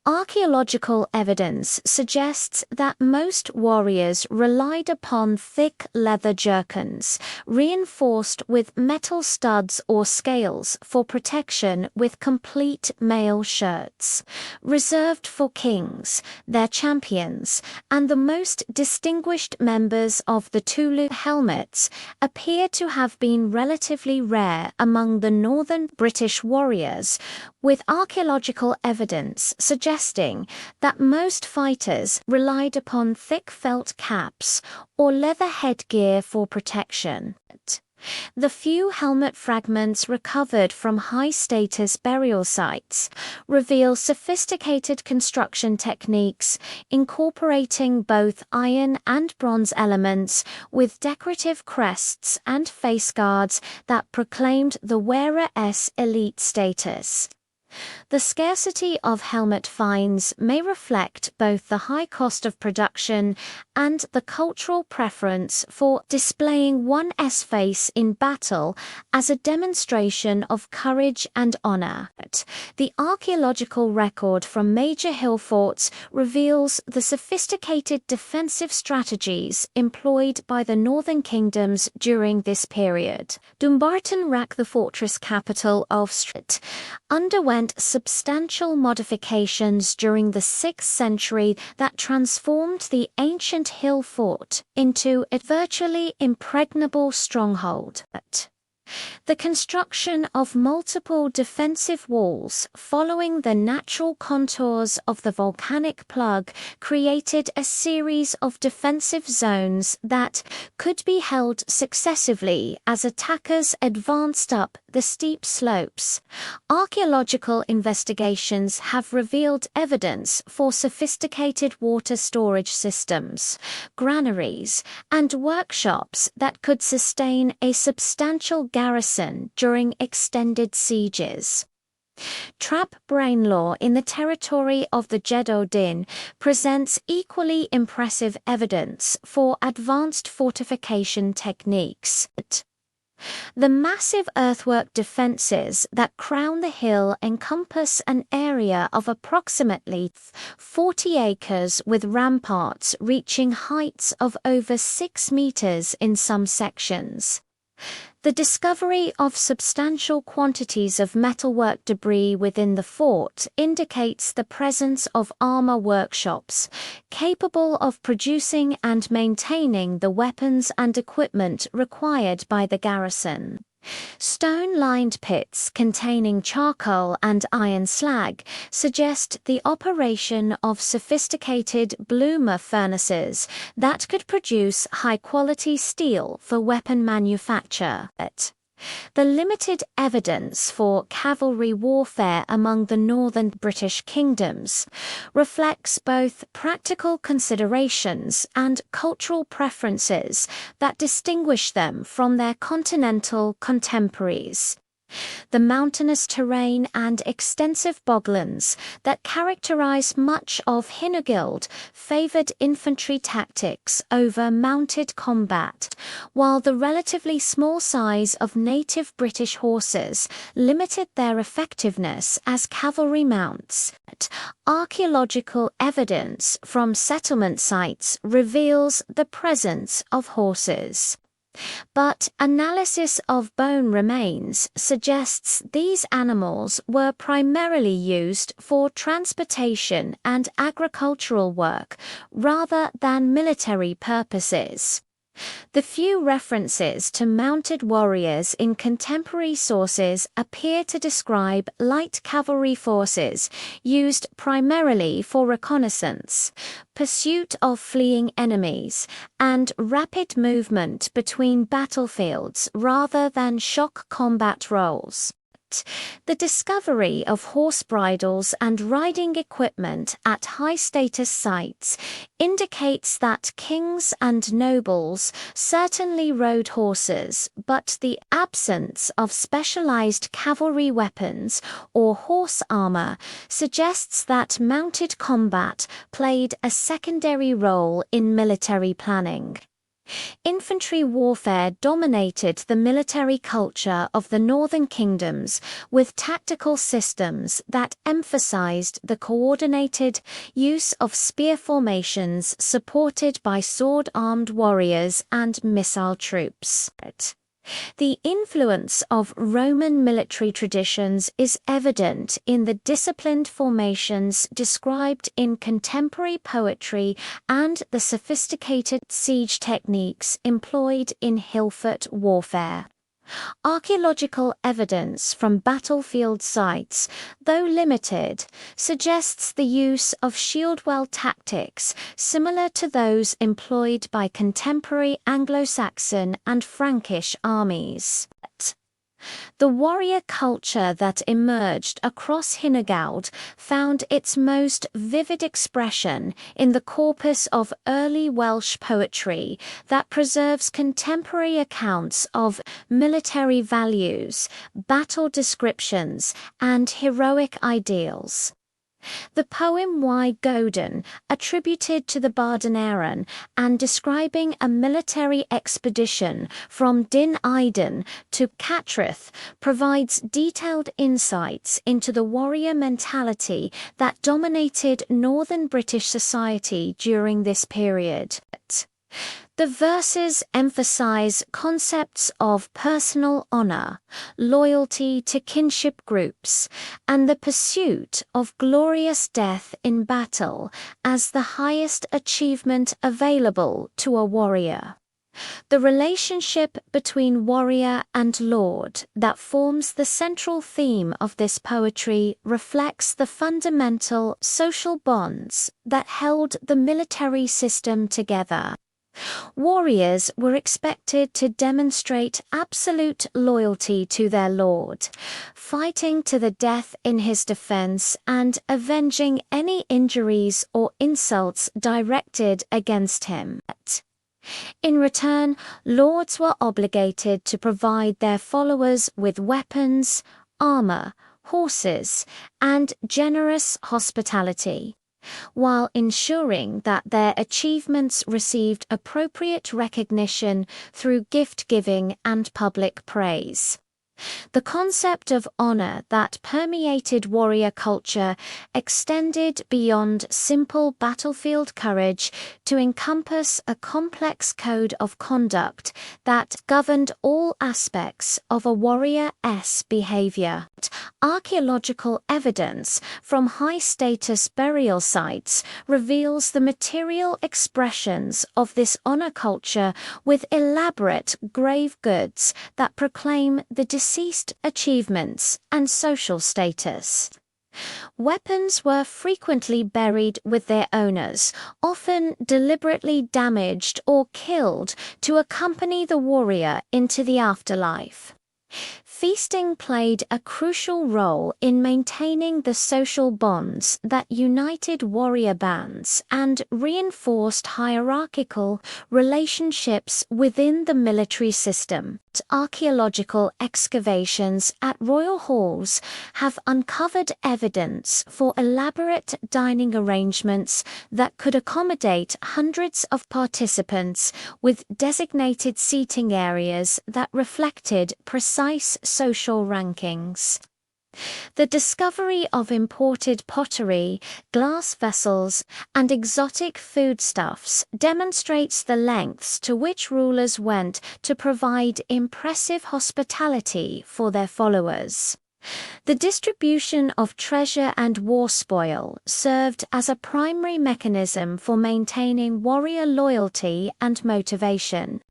Archaeological evidence suggests that most warriors relied upon thick leather jerkins, reinforced with metal studs or scales for protection, with complete mail shirts, reserved for kings, their champions, and the most distinguished members of the Tulu. Helmets appear to have been relatively rare among the northern British warriors, with archaeological evidence suggesting suggesting that most fighters relied upon thick felt caps or leather headgear for protection. The few helmet fragments recovered from high-status burial sites reveal sophisticated construction techniques incorporating both iron and bronze elements with decorative crests and face guards that proclaimed the wearer's elite status. The scarcity of helmet finds may reflect both the high cost of production and the cultural preference for displaying one's face in battle as a demonstration of courage and honor. The archaeological record from major hill forts reveals the sophisticated defensive strategies employed by the northern kingdoms during this period. Dumbarton Rack, the fortress capital of Strt, underwent substantial modifications during the 6th century that transformed the ancient hill fort into a virtually impregnable stronghold. The construction of multiple defensive walls following the natural contours of the volcanic plug created a series of defensive zones that could be held successively as attackers advanced up the steep slopes. Archaeological investigations have revealed evidence for sophisticated water storage systems, granaries, and workshops that could sustain a substantial garrison during extended sieges. Trap Brainlaw in the territory of the Jeddo Din presents equally impressive evidence for advanced fortification techniques. The massive earthwork defenses that crown the hill encompass an area of approximately 40 acres with ramparts reaching heights of over 6 meters in some sections. The discovery of substantial quantities of metalwork debris within the fort indicates the presence of armor workshops, capable of producing and maintaining the weapons and equipment required by the garrison. Stone-lined pits containing charcoal and iron slag suggest the operation of sophisticated bloomer furnaces that could produce high-quality steel for weapon manufacture. The limited evidence for cavalry warfare among the northern British kingdoms reflects both practical considerations and cultural preferences that distinguish them from their continental contemporaries. The mountainous terrain and extensive boglands that characterize much of Hinnogild favored infantry tactics over mounted combat, while the relatively small size of native British horses limited their effectiveness as cavalry mounts. Archaeological evidence from settlement sites reveals the presence of horses. But analysis of bone remains suggests these animals were primarily used for transportation and agricultural work rather than military purposes. The few references to mounted warriors in contemporary sources appear to describe light cavalry forces used primarily for reconnaissance, pursuit of fleeing enemies, and rapid movement between battlefields rather than shock combat roles. The discovery of horse bridles and riding equipment at high-status sites indicates that kings and nobles certainly rode horses, but the absence of specialized cavalry weapons or horse armor suggests that mounted combat played a secondary role in military planning. Infantry warfare dominated the military culture of the northern kingdoms, with tactical systems that emphasized the coordinated use of spear formations supported by sword-armed warriors and missile troops. The influence of Roman military traditions is evident in the disciplined formations described in contemporary poetry and the sophisticated siege techniques employed in hill foot warfare. Archaeological evidence from battlefield sites, though limited, suggests the use of shield-well tactics similar to those employed by contemporary Anglo-Saxon and Frankish armies. The warrior culture that emerged across Hintergald found its most vivid expression in the corpus of early Welsh poetry that preserves contemporary accounts of military values, battle descriptions, and heroic ideals. The poem Y Goden, attributed to the Barden Aaron and describing a military expedition from Dyn Eidan to Cattraeth, provides detailed insights into the warrior mentality that dominated northern British society during this period. The verses emphasize concepts of personal honor, loyalty to kinship groups, and the pursuit of glorious death in battle as the highest achievement available to a warrior. The relationship between warrior and lord that forms the central theme of this poetry reflects the fundamental social bonds that held the military system together. Warriors were expected to demonstrate absolute loyalty to their lord, fighting to the death in his defense and avenging any injuries or insults directed against him. In return, lords were obligated to provide their followers with weapons, armor, horses, and generous hospitality, while ensuring that their achievements received appropriate recognition through gift-giving and public praise. The concept of honor that permeated warrior culture extended beyond simple battlefield courage to encompass a complex code of conduct that governed all aspects of a warrior's behavior. Archaeological evidence from high-status burial sites reveals the material expressions of this honor culture with elaborate grave goods that proclaim the deceased achievements and social status. Weapons were frequently buried with their owners, often deliberately damaged or killed to accompany the warrior into the afterlife. Feasting played a crucial role in maintaining the social bonds that united warrior bands and reinforced hierarchical relationships within the military system. Archaeological excavations at royal halls have uncovered evidence for elaborate dining arrangements that could accommodate hundreds of participants with designated seating areas that reflected precise social rankings. The discovery of imported pottery, glass vessels, and exotic foodstuffs demonstrates the lengths to which rulers went to provide impressive hospitality for their followers. The distribution of treasure and war spoil served as a primary mechanism for maintaining warrior loyalty and motivation.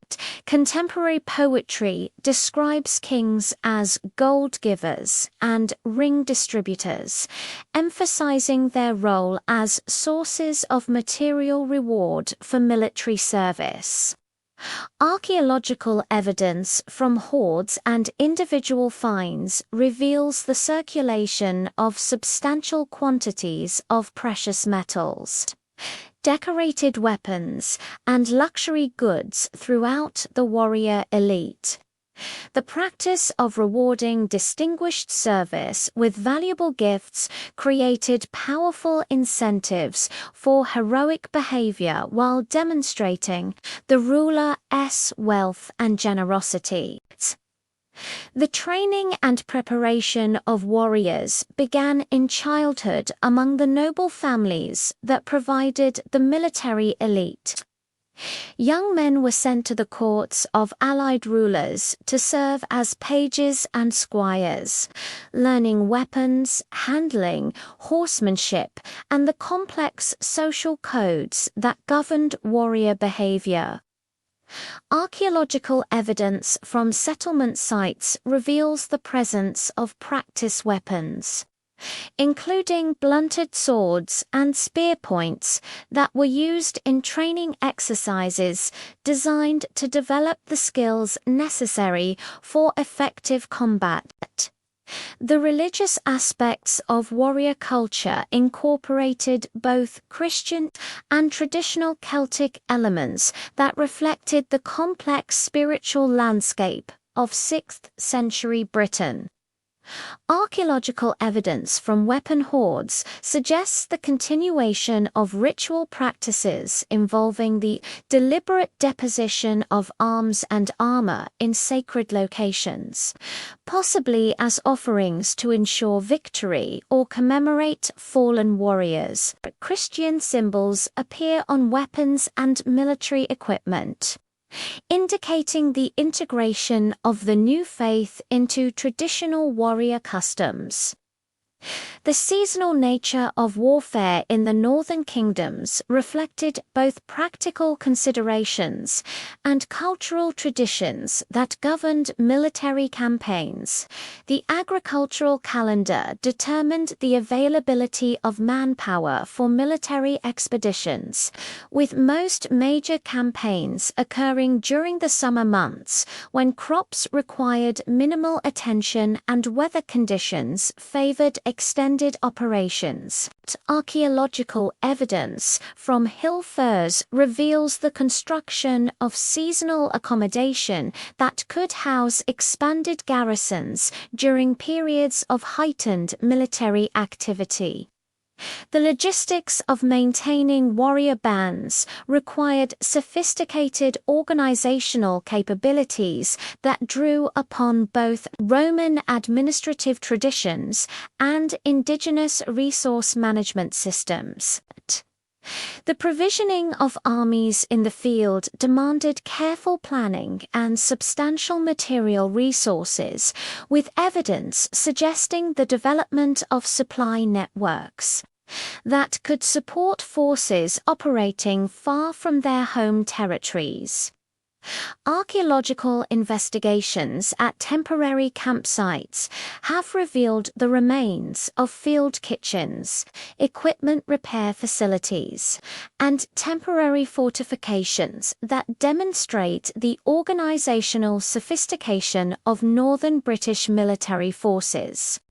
Contemporary poetry describes kings as gold givers and ring distributors, emphasizing their role as sources of material reward for military service. Archaeological evidence from hoards and individual finds reveals the circulation of substantial quantities of precious metals, decorated weapons, and luxury goods throughout the warrior elite. The practice of rewarding distinguished service with valuable gifts created powerful incentives for heroic behavior while demonstrating the ruler's wealth and generosity. The training and preparation of warriors began in childhood among the noble families that provided the military elite. Young men were sent to the courts of allied rulers to serve as pages and squires, learning weapons, handling, horsemanship, and the complex social codes that governed warrior behavior. Archaeological evidence from settlement sites reveals the presence of practice weapons, including blunted swords and spear points that were used in training exercises designed to develop the skills necessary for effective combat. The religious aspects of warrior culture incorporated both Christian and traditional Celtic elements that reflected the complex spiritual landscape of 6th century Britain. Archaeological evidence from weapon hoards suggests the continuation of ritual practices involving the deliberate deposition of arms and armor in sacred locations, possibly as offerings to ensure victory or commemorate fallen warriors. Christian symbols appear on weapons and military equipment, indicating the integration of the new faith into traditional warrior customs. The seasonal nature of warfare in the northern kingdoms reflected both practical considerations and cultural traditions that governed military campaigns. The agricultural calendar determined the availability of manpower for military expeditions, with most major campaigns occurring during the summer months when crops required minimal attention and weather conditions favored extended operations. Archaeological evidence from hill furs reveals the construction of seasonal accommodation that could house expanded garrisons during periods of heightened military activity. The logistics of maintaining warrior bands required sophisticated organizational capabilities that drew upon both Roman administrative traditions and indigenous resource management systems. The provisioning of armies in the field demanded careful planning and substantial material resources, with evidence suggesting the development of supply networks that could support forces operating far from their home territories. Archaeological investigations at temporary campsites have revealed the remains of field kitchens, equipment repair facilities, and temporary fortifications that demonstrate the organizational sophistication of northern British military forces.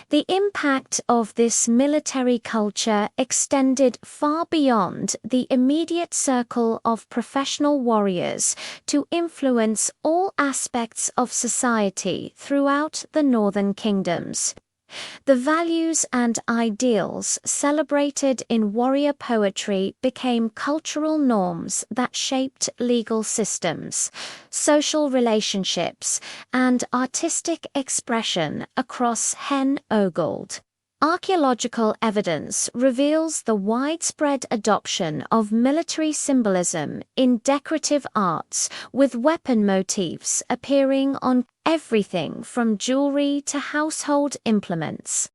The impact of this military culture extended far beyond the immediate circle of professional warriors to influence all aspects of society throughout the northern kingdoms. The values and ideals celebrated in warrior poetry became cultural norms that shaped legal systems, social relationships, and artistic expression across Hen Ogold. Archaeological evidence reveals the widespread adoption of military symbolism in decorative arts, with weapon motifs appearing on everything from jewelry to household implements.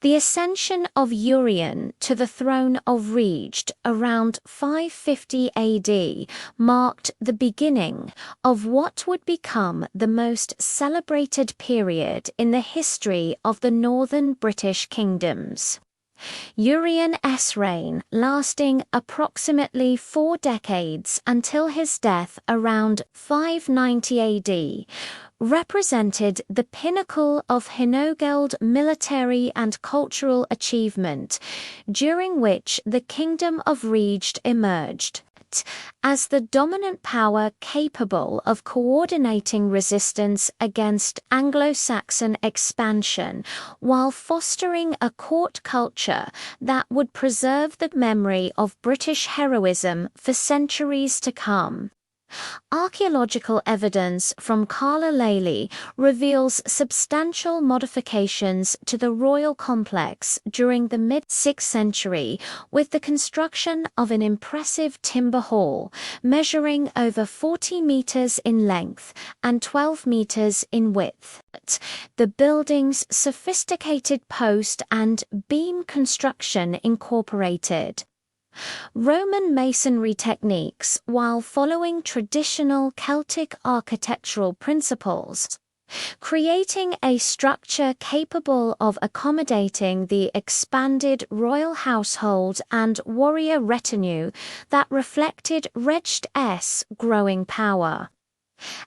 The ascension of Urien to the throne of Reged around 550 AD marked the beginning of what would become the most celebrated period in the history of the northern British kingdoms. Urien's reign, lasting approximately 4 decades until his death around 590 AD, represented the pinnacle of Hinogeld military and cultural achievement, during which the Kingdom of Reged emerged as the dominant power capable of coordinating resistance against Anglo-Saxon expansion while fostering a court culture that would preserve the memory of British heroism for centuries to come. Archaeological evidence from Carlalally reveals substantial modifications to the royal complex during the mid-6th century, with the construction of an impressive timber hall measuring over 40 meters in length and 12 meters in width. The building's sophisticated post and beam construction incorporated Roman masonry techniques, while following traditional Celtic architectural principles, creating a structure capable of accommodating the expanded royal household and warrior retinue that reflected Reg's growing power.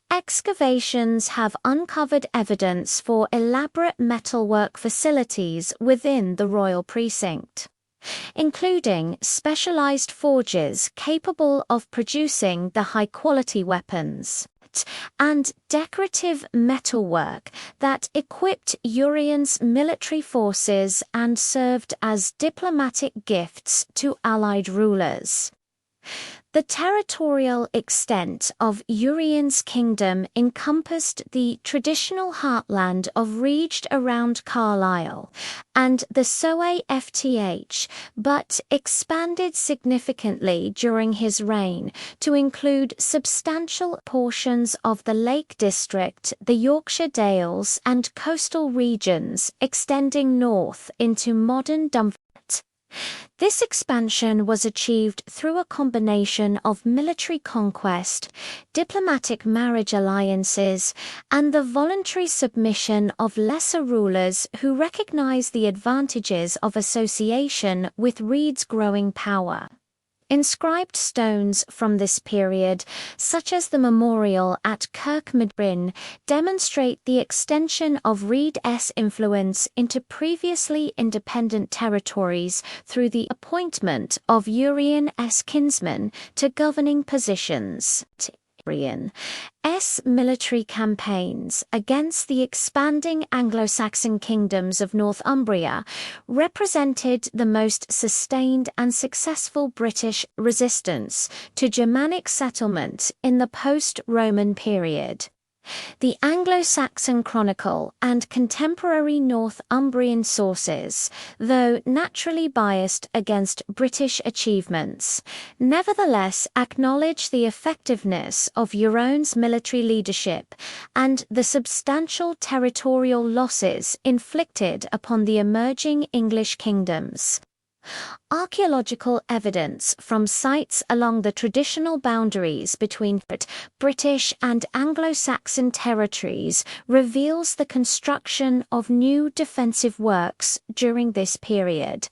Excavations have uncovered evidence for elaborate metalwork facilities within the royal precinct, including specialized forges capable of producing the high-quality weapons, and decorative metalwork that equipped Urian's military forces and served as diplomatic gifts to allied rulers. The territorial extent of Urian's kingdom encompassed the traditional heartland of Reged around Carlisle and the Soay FTH, but expanded significantly during his reign to include substantial portions of the Lake District, the Yorkshire Dales, and coastal regions extending north into modern Dumfries. This expansion was achieved through a combination of military conquest, diplomatic marriage alliances, and the voluntary submission of lesser rulers who recognized the advantages of association with Reed's growing power. Inscribed stones from this period, such as the memorial at Kirkmadbryn, demonstrate the extension of Reed's influence into previously independent territories through the appointment of Urian's kinsmen to governing positions. Urian's military campaigns against the expanding Anglo-Saxon kingdoms of Northumbria represented the most sustained and successful British resistance to Germanic settlement in the post-Roman period. The Anglo-Saxon Chronicle and contemporary Northumbrian sources, though naturally biased against British achievements, nevertheless acknowledge the effectiveness of Urian's military leadership and the substantial territorial losses inflicted upon the emerging English kingdoms. Archaeological evidence from sites along the traditional boundaries between British and Anglo-Saxon territories reveals the construction of new defensive works during this period,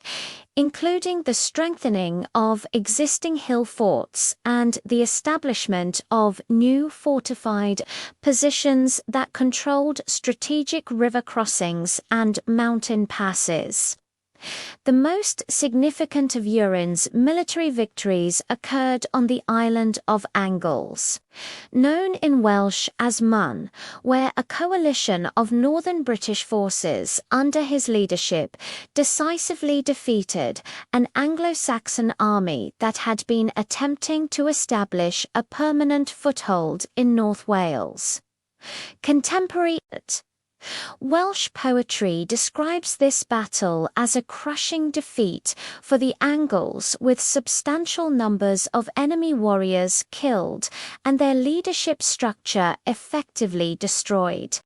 including the strengthening of existing hill forts and the establishment of new fortified positions that controlled strategic river crossings and mountain passes. The most significant of Urian's military victories occurred on the island of Angles, known in Welsh as Mun, where a coalition of northern British forces under his leadership decisively defeated an Anglo-Saxon army that had been attempting to establish a permanent foothold in North Wales. Contemporary Welsh poetry describes this battle as a crushing defeat for the Angles, with substantial numbers of enemy warriors killed and their leadership structure effectively destroyed.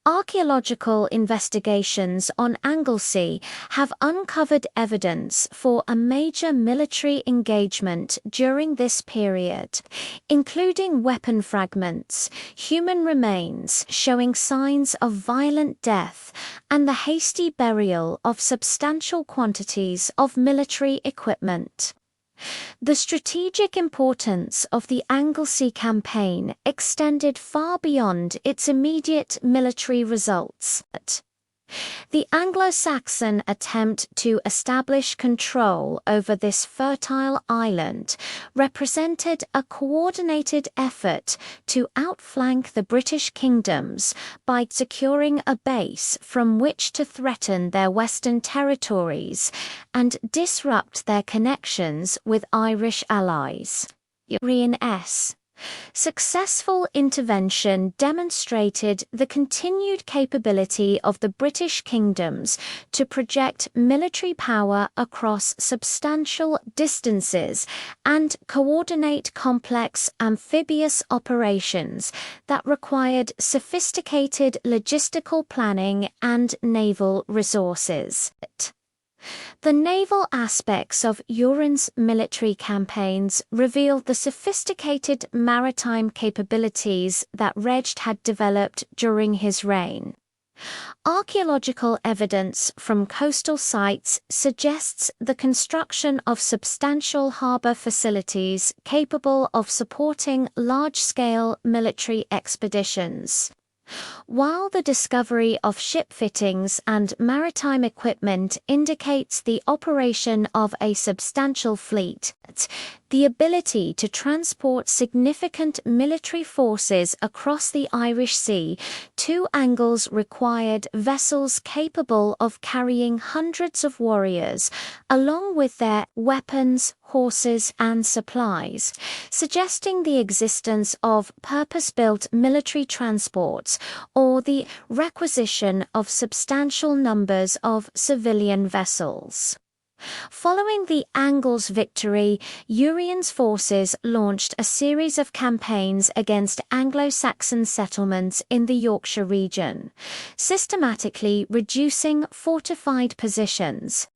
Archaeological investigations on Anglesey have uncovered evidence for a major military engagement during this period, including weapon fragments, human remains showing signs of violent death, and the hasty burial of substantial quantities of military equipment. The strategic importance of the Anglesey campaign extended far beyond its immediate military results. The Anglo-Saxon attempt to establish control over this fertile island represented a coordinated effort to outflank the British kingdoms by securing a base from which to threaten their western territories and disrupt their connections with Irish allies. Urian's successful intervention demonstrated the continued capability of the British kingdoms to project military power across substantial distances and coordinate complex amphibious operations that required sophisticated logistical planning and naval resources. The naval aspects of Urian's military campaigns revealed the sophisticated maritime capabilities that Reged had developed during his reign. Archaeological evidence from coastal sites suggests the construction of substantial harbor facilities capable of supporting large-scale military expeditions. While the discovery of ship fittings and maritime equipment indicates the operation of a substantial fleet, the ability to transport significant military forces across the Irish Sea to angles required vessels capable of carrying hundreds of warriors, along with their weapons, horses, and supplies, suggesting the existence of purpose-built military transports or the requisition of substantial numbers of civilian vessels. Following the Angles' victory, Urian's forces launched a series of campaigns against Anglo-Saxon settlements in the Yorkshire region, systematically reducing fortified positions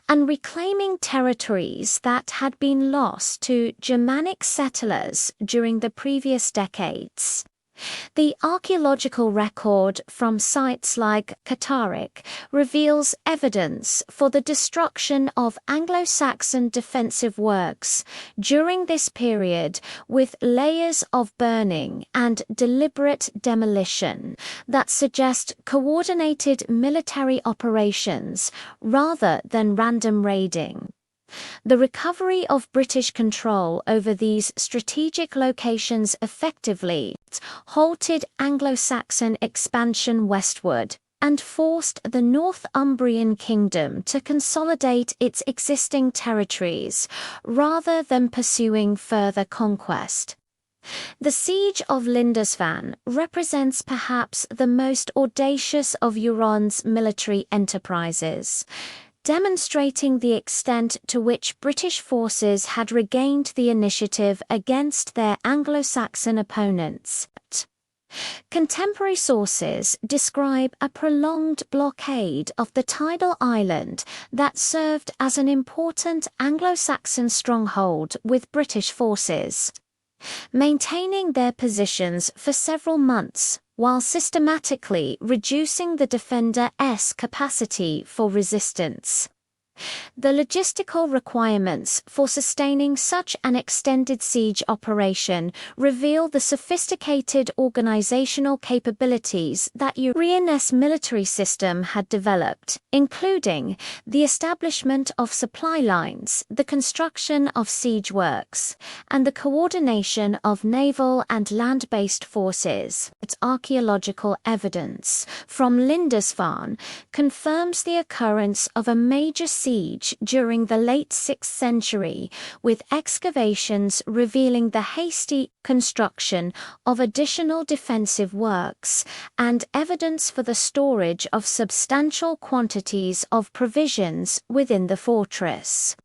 and reclaiming territories that had been lost to Germanic settlers during the previous decades. The archaeological record from sites like Catterick reveals evidence for the destruction of Anglo-Saxon defensive works during this period, with layers of burning and deliberate demolition that suggest coordinated military operations rather than random raiding. The recovery of British control over these strategic locations effectively halted Anglo-Saxon expansion westward and forced the Northumbrian kingdom to consolidate its existing territories rather than pursuing further conquest. The siege of Lindisfarne represents perhaps the most audacious of Urian's military enterprises, demonstrating the extent to which British forces had regained the initiative against their Anglo-Saxon opponents. Contemporary sources describe a prolonged blockade of the tidal island that served as an important Anglo-Saxon stronghold with British forces, maintaining their positions for several months while systematically reducing the defender's capacity for resistance. The logistical requirements for sustaining such an extended siege operation reveal the sophisticated organizational capabilities that Urian's military system had developed, including the establishment of supply lines, the construction of siege works, and the coordination of naval and land-based forces. Its archaeological evidence from Lindisfarne confirms the occurrence of a major siege during the late 6th century, with excavations revealing the hasty construction of additional defensive works and evidence for the storage of substantial quantities of provisions within the fortress.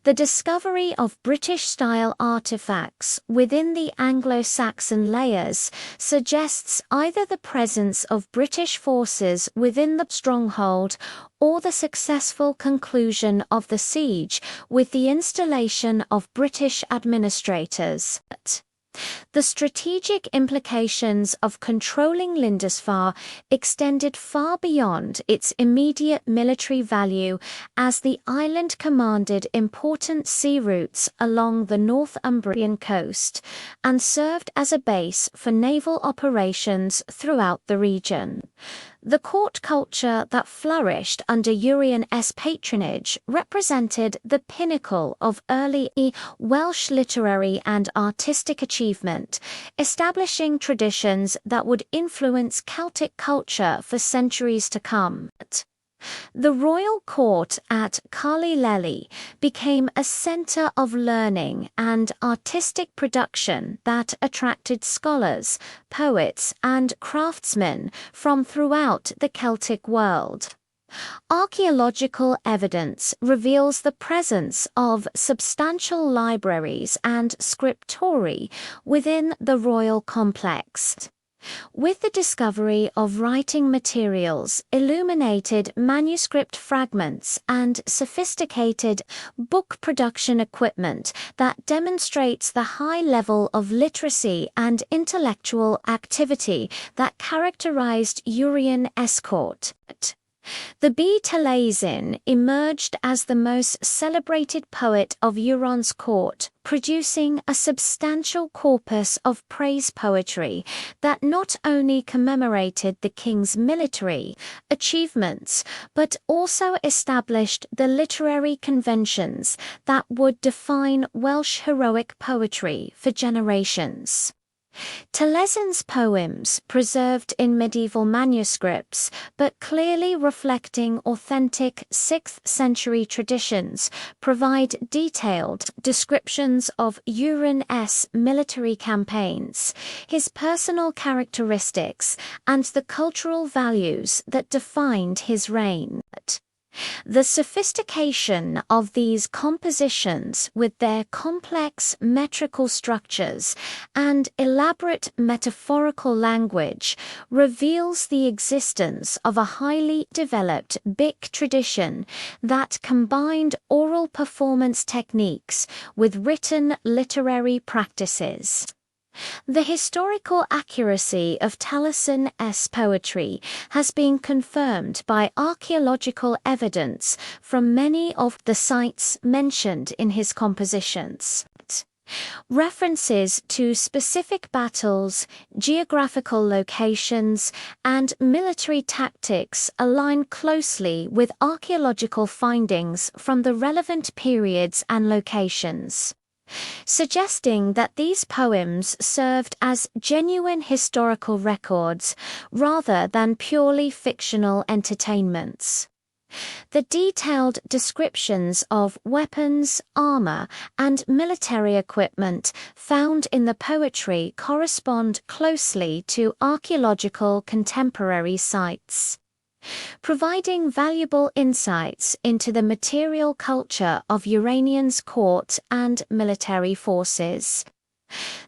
The discovery of British-style artifacts within the Anglo-Saxon layers suggests either the presence of British forces within the stronghold or the successful conclusion of the siege with the installation of British administrators. The strategic implications of controlling Lindisfarne extended far beyond its immediate military value, as the island commanded important sea routes along the Northumbrian coast and served as a base for naval operations throughout the region. The court culture that flourished under Urian's patronage represented the pinnacle of early Welsh literary and artistic achievement, establishing traditions that would influence Celtic culture for centuries to come. The royal court at Carlylely became a centre of learning and artistic production that attracted scholars, poets, and craftsmen from throughout the Celtic world. Archaeological evidence reveals the presence of substantial libraries and scriptori within the royal complex. With the discovery of writing materials, illuminated manuscript fragments, and sophisticated book production equipment that demonstrates the high level of literacy and intellectual activity that characterized Urian-'s court, the Bey Taliesin emerged as the most celebrated poet of Euron's court, producing a substantial corpus of praise poetry that not only commemorated the king's military achievements, but also established the literary conventions that would define Welsh heroic poetry for generations. Taliesin's poems, preserved in medieval manuscripts but clearly reflecting authentic 6th century traditions, provide detailed descriptions of Euron's military campaigns, his personal characteristics, and the cultural values that defined his reign. The sophistication of these compositions, with their complex metrical structures and elaborate metaphorical language, reveals the existence of a highly developed Bic tradition that combined oral performance techniques with written literary practices. The historical accuracy of Taliesin's poetry has been confirmed by archaeological evidence from many of the sites mentioned in his compositions. References to specific battles, geographical locations, and military tactics align closely with archaeological findings from the relevant periods and locations, suggesting that these poems served as genuine historical records rather than purely fictional entertainments. The detailed descriptions of weapons, armor, and military equipment found in the poetry correspond closely to archaeological contemporary sites, providing valuable insights into the material culture of Urian's court and military forces.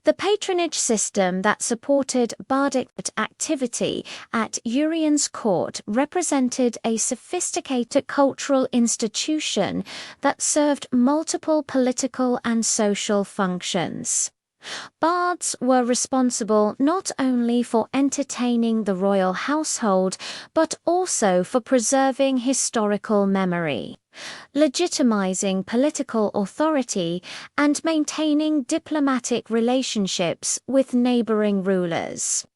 The patronage system that supported bardic activity at Urian's court represented a sophisticated cultural institution that served multiple political and social functions. Bards were responsible not only for entertaining the royal household, but also for preserving historical memory, legitimizing political authority, and maintaining diplomatic relationships with neighboring rulers.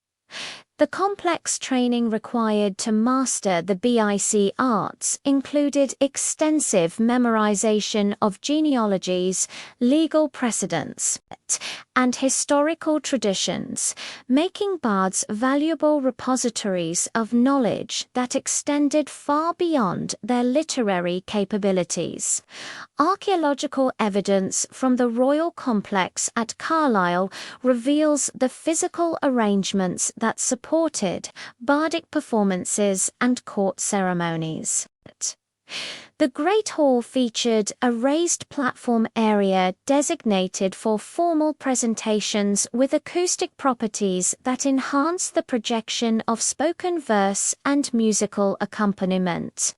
The complex training required to master the BIC arts included extensive memorization of genealogies, legal precedents, and historical traditions, making bards valuable repositories of knowledge that extended far beyond their literary capabilities. Archaeological evidence from the royal complex at Carlisle reveals the physical arrangements that supported bardic performances and court ceremonies. The Great Hall featured a raised platform area designated for formal presentations with acoustic properties that enhance the projection of spoken verse and musical accompaniment.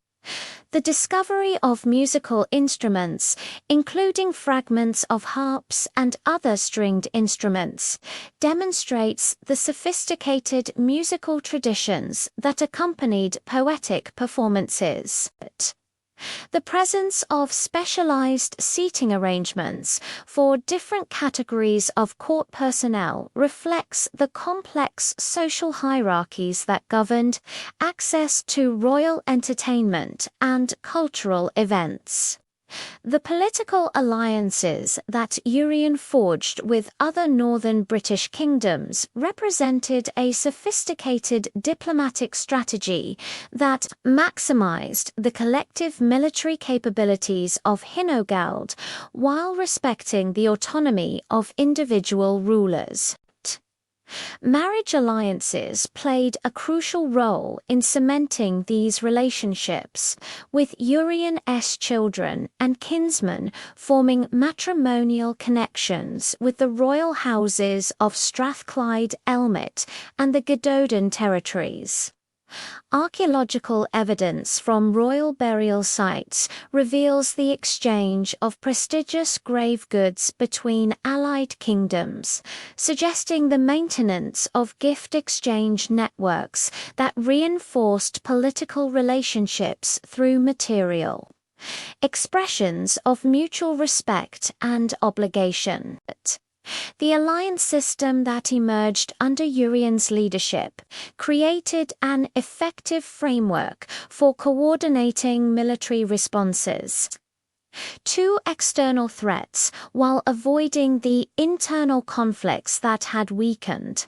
The discovery of musical instruments, including fragments of harps and other stringed instruments, demonstrates the sophisticated musical traditions that accompanied poetic performances. The presence of specialized seating arrangements for different categories of court personnel reflects the complex social hierarchies that governed access to royal entertainment and cultural events. The political alliances that Urian forged with other northern British kingdoms represented a sophisticated diplomatic strategy that maximized the collective military capabilities of Hinogald while respecting the autonomy of individual rulers. Marriage alliances played a crucial role in cementing these relationships, with Urian's children and kinsmen forming matrimonial connections with the royal houses of Strathclyde, Elmet, and the Gododdin territories. Archaeological evidence from royal burial sites reveals the exchange of prestigious grave goods between allied kingdoms, suggesting the maintenance of gift exchange networks that reinforced political relationships through material expressions of mutual respect and obligation. The alliance system that emerged under Urian's leadership created an effective framework for coordinating military responses to external threats while avoiding the internal conflicts that had weakened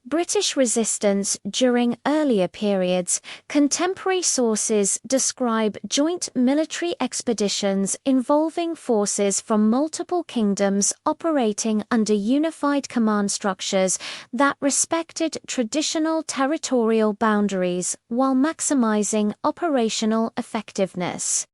British resistance during earlier periods. Contemporary sources describe joint military expeditions involving forces from multiple kingdoms operating under unified command structures that respected traditional territorial boundaries while maximizing operational effectiveness.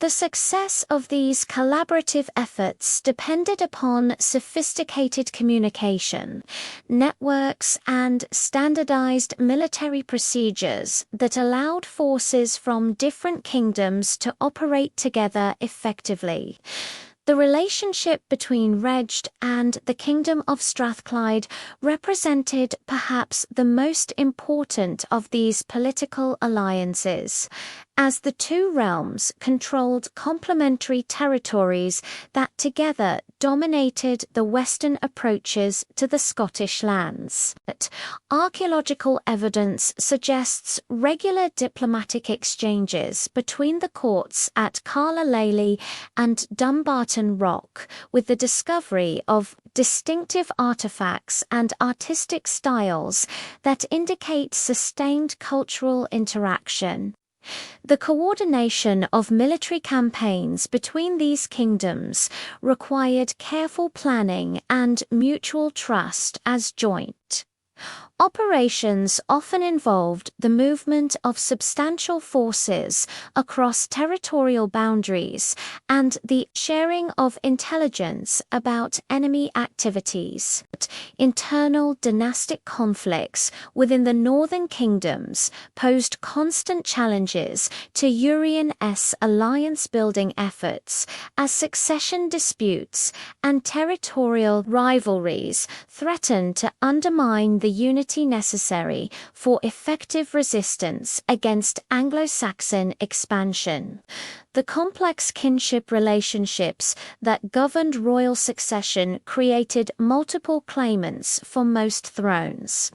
The success of these collaborative efforts depended upon sophisticated communication, networks, and standardized military procedures that allowed forces from different kingdoms to operate together effectively. The relationship between Reged and the Kingdom of Strathclyde represented perhaps the most important of these political alliances, as the two realms controlled complementary territories that together dominated the western approaches to the Scottish lands. Archaeological evidence suggests regular diplomatic exchanges between the courts at Carlalally and Dumbarton Rock, with the discovery of distinctive artifacts and artistic styles that indicate sustained cultural interaction. The coordination of military campaigns between these kingdoms required careful planning and mutual trust as joint operations often involved the movement of substantial forces across territorial boundaries and the sharing of intelligence about enemy activities. Internal dynastic conflicts within the northern kingdoms posed constant challenges to Urian's alliance-building efforts, as succession disputes and territorial rivalries threatened to undermine the unity necessary for effective resistance against Anglo-Saxon expansion. The complex kinship relationships that governed royal succession created multiple claimants for most thrones,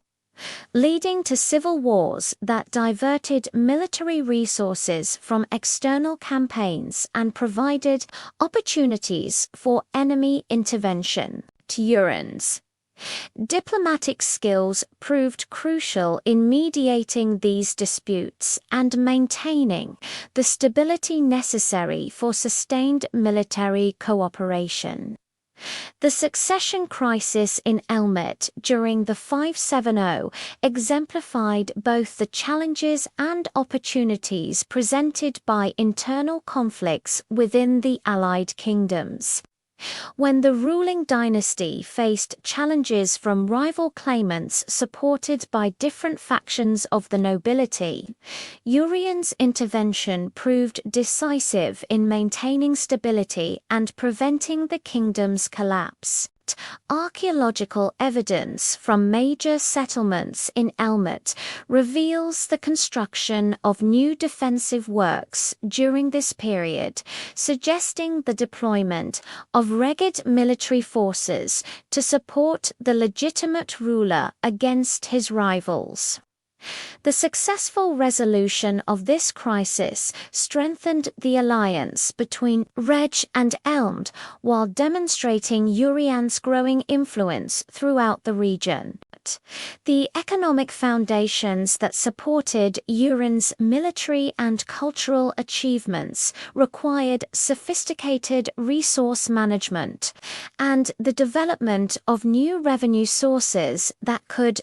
leading to civil wars that diverted military resources from external campaigns and provided opportunities for enemy intervention. Urian's diplomatic skills proved crucial in mediating these disputes and maintaining the stability necessary for sustained military cooperation. The succession crisis in Elmet during the 570 exemplified both the challenges and opportunities presented by internal conflicts within the allied kingdoms. When the ruling dynasty faced challenges from rival claimants supported by different factions of the nobility, Urian's intervention proved decisive in maintaining stability and preventing the kingdom's collapse. Archaeological evidence from major settlements in Elmet reveals the construction of new defensive works during this period, suggesting the deployment of rugged military forces to support the legitimate ruler against his rivals. The successful resolution of this crisis strengthened the alliance between Reg and Elmd while demonstrating Urian's growing influence throughout the region. The economic foundations that supported Urian's military and cultural achievements required sophisticated resource management and the development of new revenue sources that could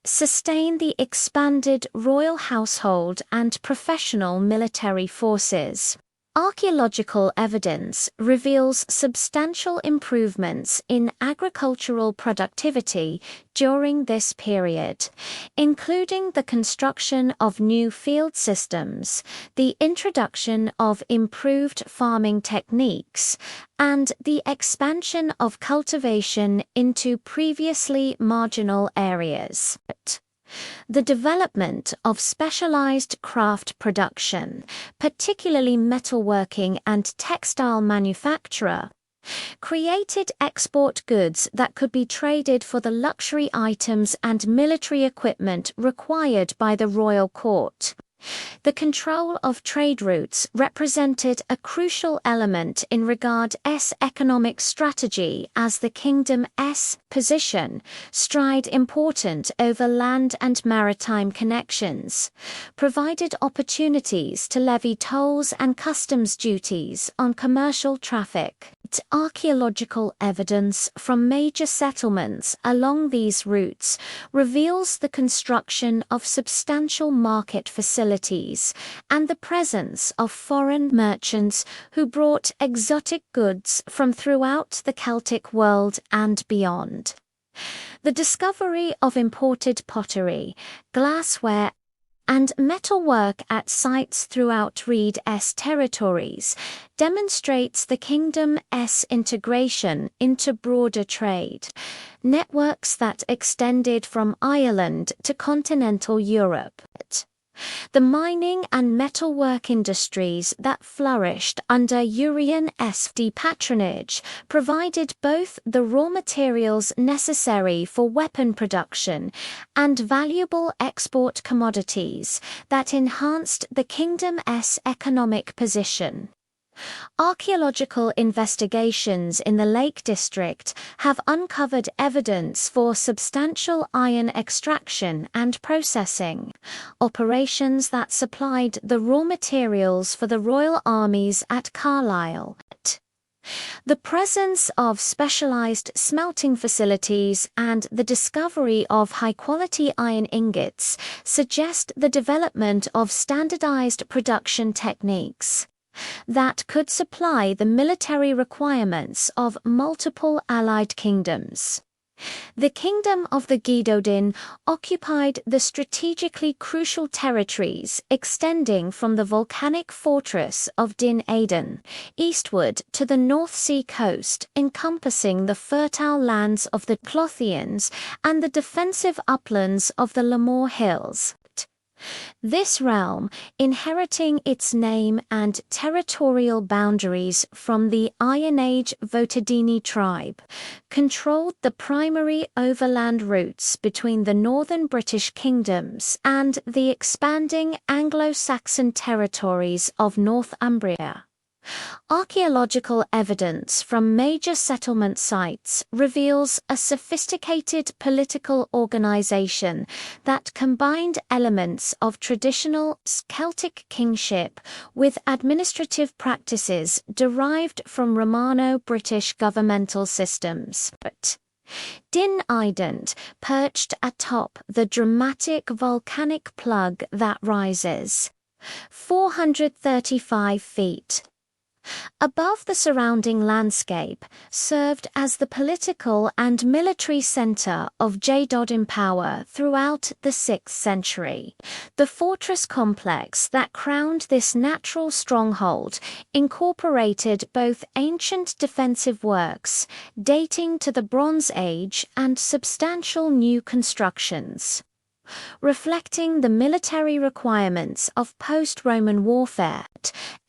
sustain the expanded royal household and professional military forces. Archaeological evidence reveals substantial improvements in agricultural productivity during this period, including the construction of new field systems, the introduction of improved farming techniques, and the expansion of cultivation into previously marginal areas. The development of specialized craft production, particularly metalworking and textile manufacture, created export goods that could be traded for the luxury items and military equipment required by the royal court. The control of trade routes represented a crucial element in regard's economic strategy as the kingdom's position stride important over land and maritime connections, provided opportunities to levy tolls and customs duties on commercial traffic. Archaeological evidence from major settlements along these routes reveals the construction of substantial market facilities and the presence of foreign merchants who brought exotic goods from throughout the Celtic world and beyond. The discovery of imported pottery, glassware, and metalwork at sites throughout Reed's territories demonstrates the kingdom's integration into broader trade networks that extended from Ireland to continental Europe. The mining and metalwork industries that flourished under Urian's patronage provided both the raw materials necessary for weapon production and valuable export commodities that enhanced the kingdom's economic position. Archaeological investigations in the Lake District have uncovered evidence for substantial iron extraction and processing, operations that supplied the raw materials for the royal armies at Carlisle. The presence of specialized smelting facilities and the discovery of high-quality iron ingots suggest the development of standardized production techniques that could supply the military requirements of multiple allied kingdoms. The kingdom of the Geedodin occupied the strategically crucial territories extending from the volcanic fortress of Din Aden eastward to the North Sea coast, encompassing the fertile lands of the Clothians and the defensive uplands of the Lamore Hills. This realm, inheriting its name and territorial boundaries from the Iron Age Votadini tribe, controlled the primary overland routes between the northern British kingdoms and the expanding Anglo-Saxon territories of Northumbria. Archaeological evidence from major settlement sites reveals a sophisticated political organization that combined elements of traditional Celtic kingship with administrative practices derived from Romano-British governmental systems. Din Ident perched atop the dramatic volcanic plug that rises 435 feet above the surrounding landscape, served as the political and military center of Geedodin power throughout the 6th century. The fortress complex that crowned this natural stronghold incorporated both ancient defensive works, dating to the Bronze Age, and substantial new constructions. reflecting the military requirements of post-Roman warfare.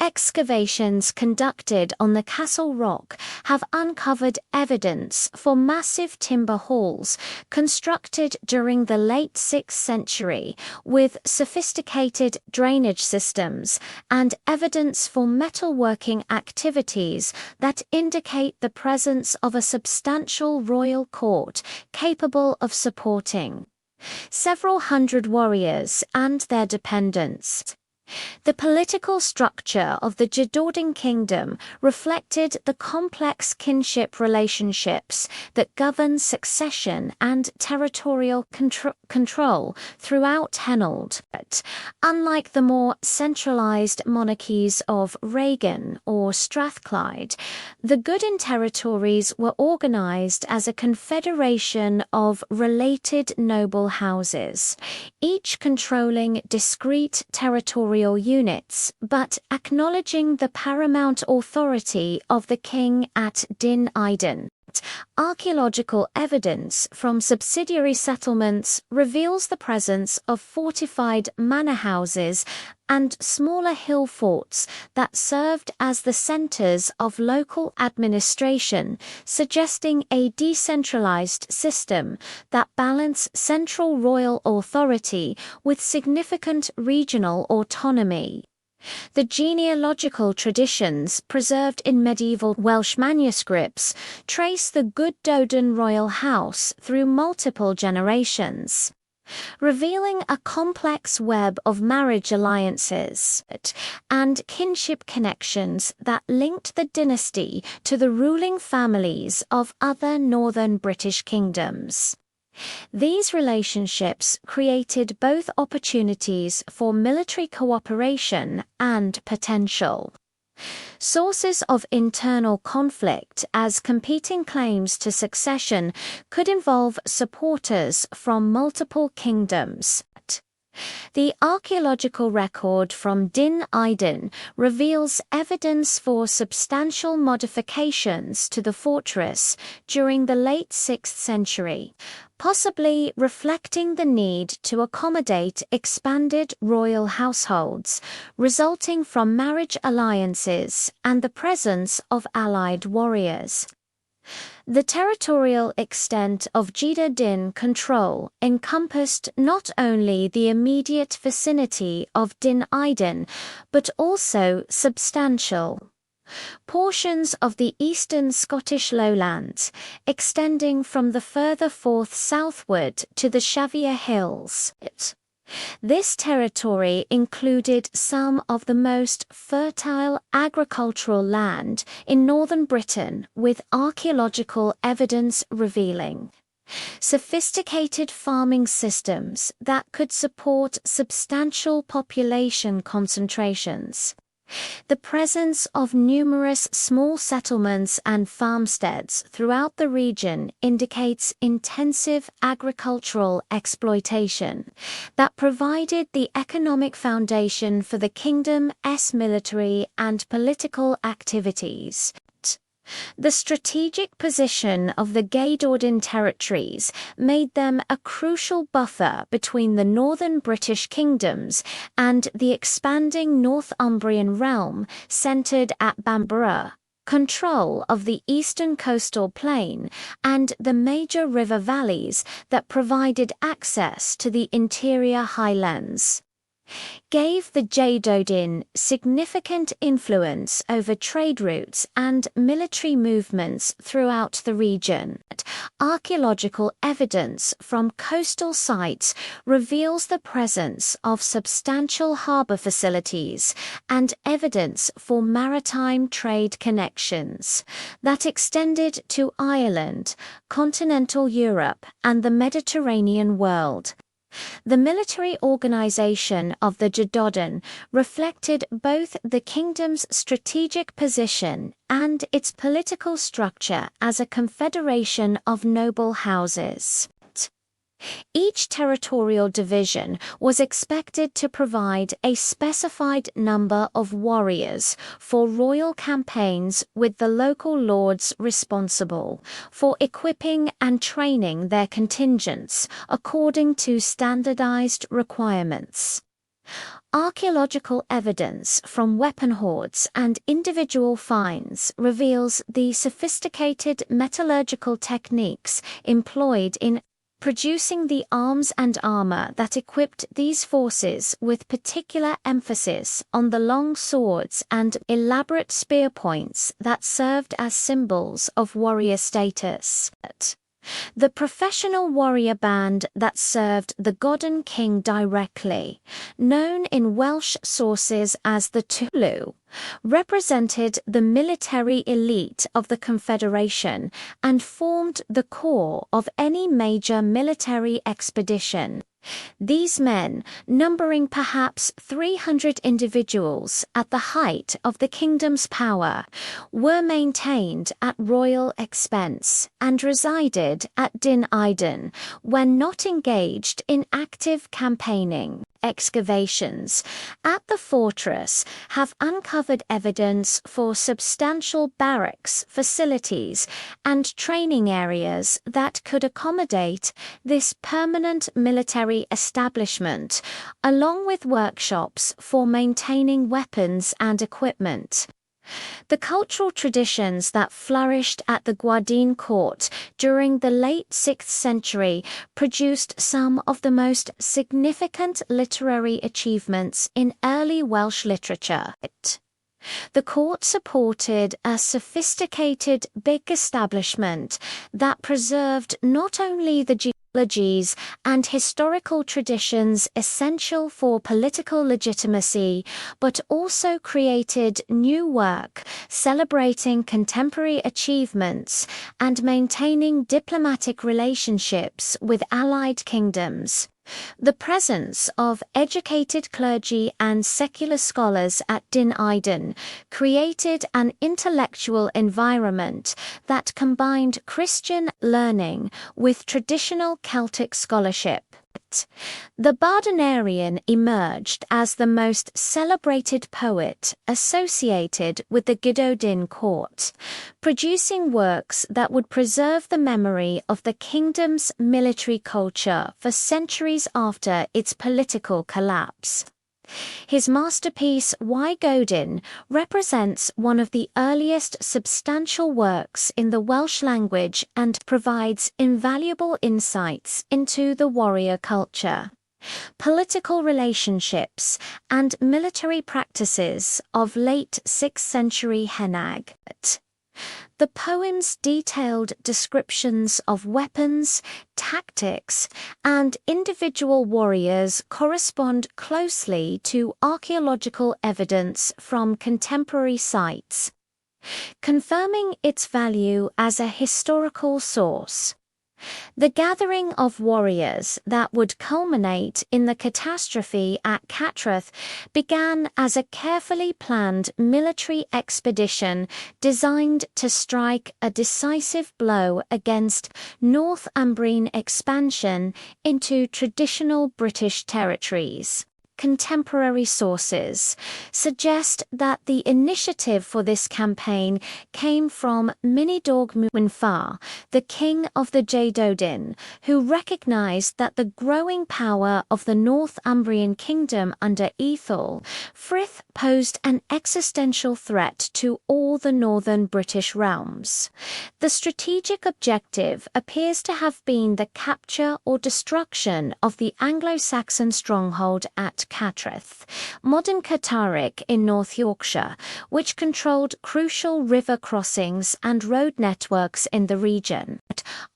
Excavations conducted on the Castle Rock have uncovered evidence for massive timber halls constructed during the late 6th century with sophisticated drainage systems and evidence for metalworking activities that indicate the presence of a substantial royal court capable of supporting several hundred warriors and their dependents. The political structure of the Georgian kingdom reflected the complex kinship relationships that govern succession and territorial control throughout Hainault. Unlike the more centralized monarchies of Reagan or Strathclyde, the Georgian territories were organized as a confederation of related noble houses, each controlling discrete territorial units, but acknowledging the paramount authority of the king at Din Iden. Archaeological evidence from subsidiary settlements reveals the presence of fortified manor houses and smaller hill forts that served as the centers of local administration, suggesting a decentralized system that balanced central royal authority with significant regional autonomy. The genealogical traditions preserved in medieval Welsh manuscripts trace the Georgian royal house through multiple generations, revealing a complex web of marriage alliances and kinship connections that linked the dynasty to the ruling families of other northern British kingdoms. These relationships created both opportunities for military cooperation and potential sources of internal conflict, as competing claims to succession could involve supporters from multiple kingdoms. The archaeological record from Din Iden reveals evidence for substantial modifications to the fortress during the late 6th century, possibly reflecting the need to accommodate expanded royal households, resulting from marriage alliances and the presence of allied warriors. The territorial extent of Georgian control encompassed not only the immediate vicinity of Din Iden, but also substantial portions of the eastern Scottish lowlands, extending from the further Forth southward to the Shavier Hills. This territory included some of the most fertile agricultural land in northern Britain, with archaeological evidence revealing sophisticated farming systems that could support substantial population concentrations. The presence of numerous small settlements and farmsteads throughout the region indicates intensive agricultural exploitation that provided the economic foundation for the kingdom's military and political activities. The strategic position of the Georgian territories made them a crucial buffer between the northern British kingdoms and the expanding Northumbrian realm centred at Bamborough, control of the eastern coastal plain and the major river valleys that provided access to the interior highlands, gave the Georgian significant influence over trade routes and military movements throughout the region. Archaeological evidence from coastal sites reveals the presence of substantial harbour facilities and evidence for maritime trade connections that extended to Ireland, continental Europe, and the Mediterranean world. The military organization of the Georgian reflected both the kingdom's strategic position and its political structure as a confederation of noble houses. Each territorial division was expected to provide a specified number of warriors for royal campaigns, with the local lords responsible for equipping and training their contingents according to standardized requirements. Archaeological evidence from weapon hoards and individual finds reveals the sophisticated metallurgical techniques employed in producing the arms and armor that equipped these forces, with particular emphasis on the long swords and elaborate spear points that served as symbols of warrior status. The professional warrior band that served the Godden king directly, known in Welsh sources as the Tulu, represented the military elite of the Confederation and formed the core of any major military expedition. These men, numbering perhaps 300 individuals at the height of the kingdom's power, were maintained at royal expense and resided at Dyn Eden when not engaged in active campaigning. Excavations at the fortress have uncovered evidence for substantial barracks, facilities, and training areas that could accommodate this permanent military establishment, along with workshops for maintaining weapons and equipment. The cultural traditions that flourished at the Gwadyn court during the late 6th century produced some of the most significant literary achievements in early Welsh literature. The court supported a sophisticated big establishment that preserved not only the genealogies and historical traditions essential for political legitimacy, but also created new work celebrating contemporary achievements and maintaining diplomatic relationships with allied kingdoms. The presence of educated clergy and secular scholars at Dyn Eden created an intellectual environment that combined Christian learning with traditional Celtic scholarship. The Bardonarian emerged as the most celebrated poet associated with the Gydodin court, producing works that would preserve the memory of the kingdom's military culture for centuries after its political collapse. His masterpiece Y Godin represents one of the earliest substantial works in the Welsh language and provides invaluable insights into the warrior culture, political relationships, and military practices of late 6th century Henag. The poem's detailed descriptions of weapons, tactics, and individual warriors correspond closely to archaeological evidence from contemporary sites, confirming its value as a historical source. The gathering of warriors that would culminate in the catastrophe at Catreth began as a carefully planned military expedition designed to strike a decisive blow against Northumbrian expansion into traditional British territories. Contemporary sources suggest that the initiative for this campaign came from Mynydog Mwynfa, the king of the Jadodin, who recognized that the growing power of the Northumbrian kingdom under Ethel Frith posed an existential threat to all the northern British realms. The strategic objective appears to have been the capture or destruction of the Anglo-Saxon stronghold at Catreth, modern Catterick in North Yorkshire, which controlled crucial river crossings and road networks in the region.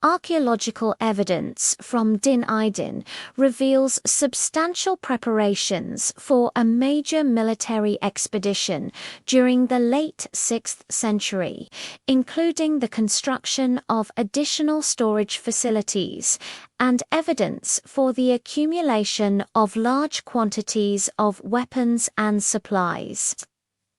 Archaeological evidence from Dyn Eden reveals substantial preparations for a major military expedition during the late 6th century, including the construction of additional storage facilities and evidence for the accumulation of large quantities of weapons and supplies.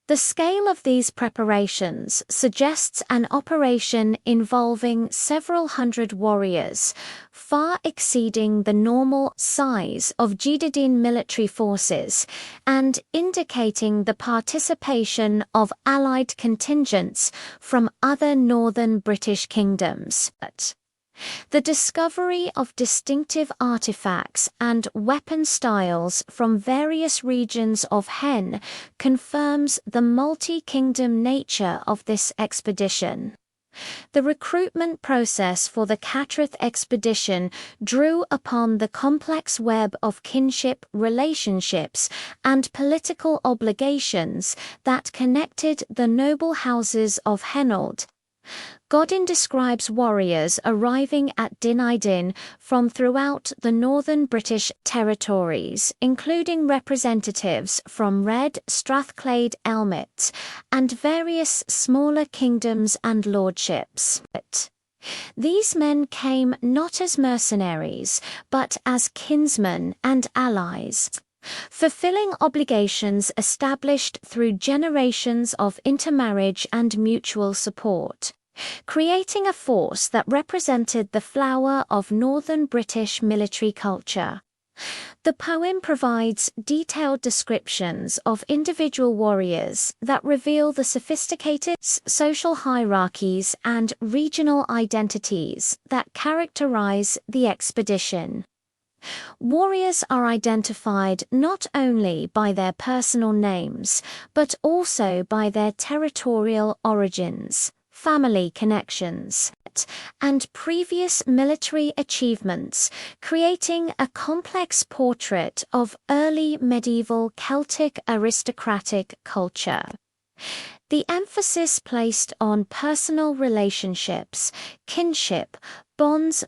The scale of these preparations suggests an operation involving several hundred warriors, far exceeding the normal size of Jidadin military forces, and indicating the participation of Allied contingents from other northern British kingdoms. The discovery of distinctive artifacts and weapon styles from various regions of Hen confirms the multi-kingdom nature of this expedition. The recruitment process for the Cattrath expedition drew upon the complex web of kinship relationships and political obligations that connected the noble houses of Henold. Godin describes warriors arriving at Dinaidin from throughout the northern British territories, including representatives from Red Strathclyde Elmet and various smaller kingdoms and lordships. These men came not as mercenaries, but as kinsmen and allies, fulfilling obligations established through generations of intermarriage and mutual support, creating a force that represented the flower of northern British military culture. The poem provides detailed descriptions of individual warriors that reveal the sophisticated social hierarchies and regional identities that characterize the expedition. Warriors are identified not only by their personal names, but also by their territorial origins, family connections, and previous military achievements, creating a complex portrait of early medieval Celtic aristocratic culture. The emphasis placed on personal relationships, kinship, bonds,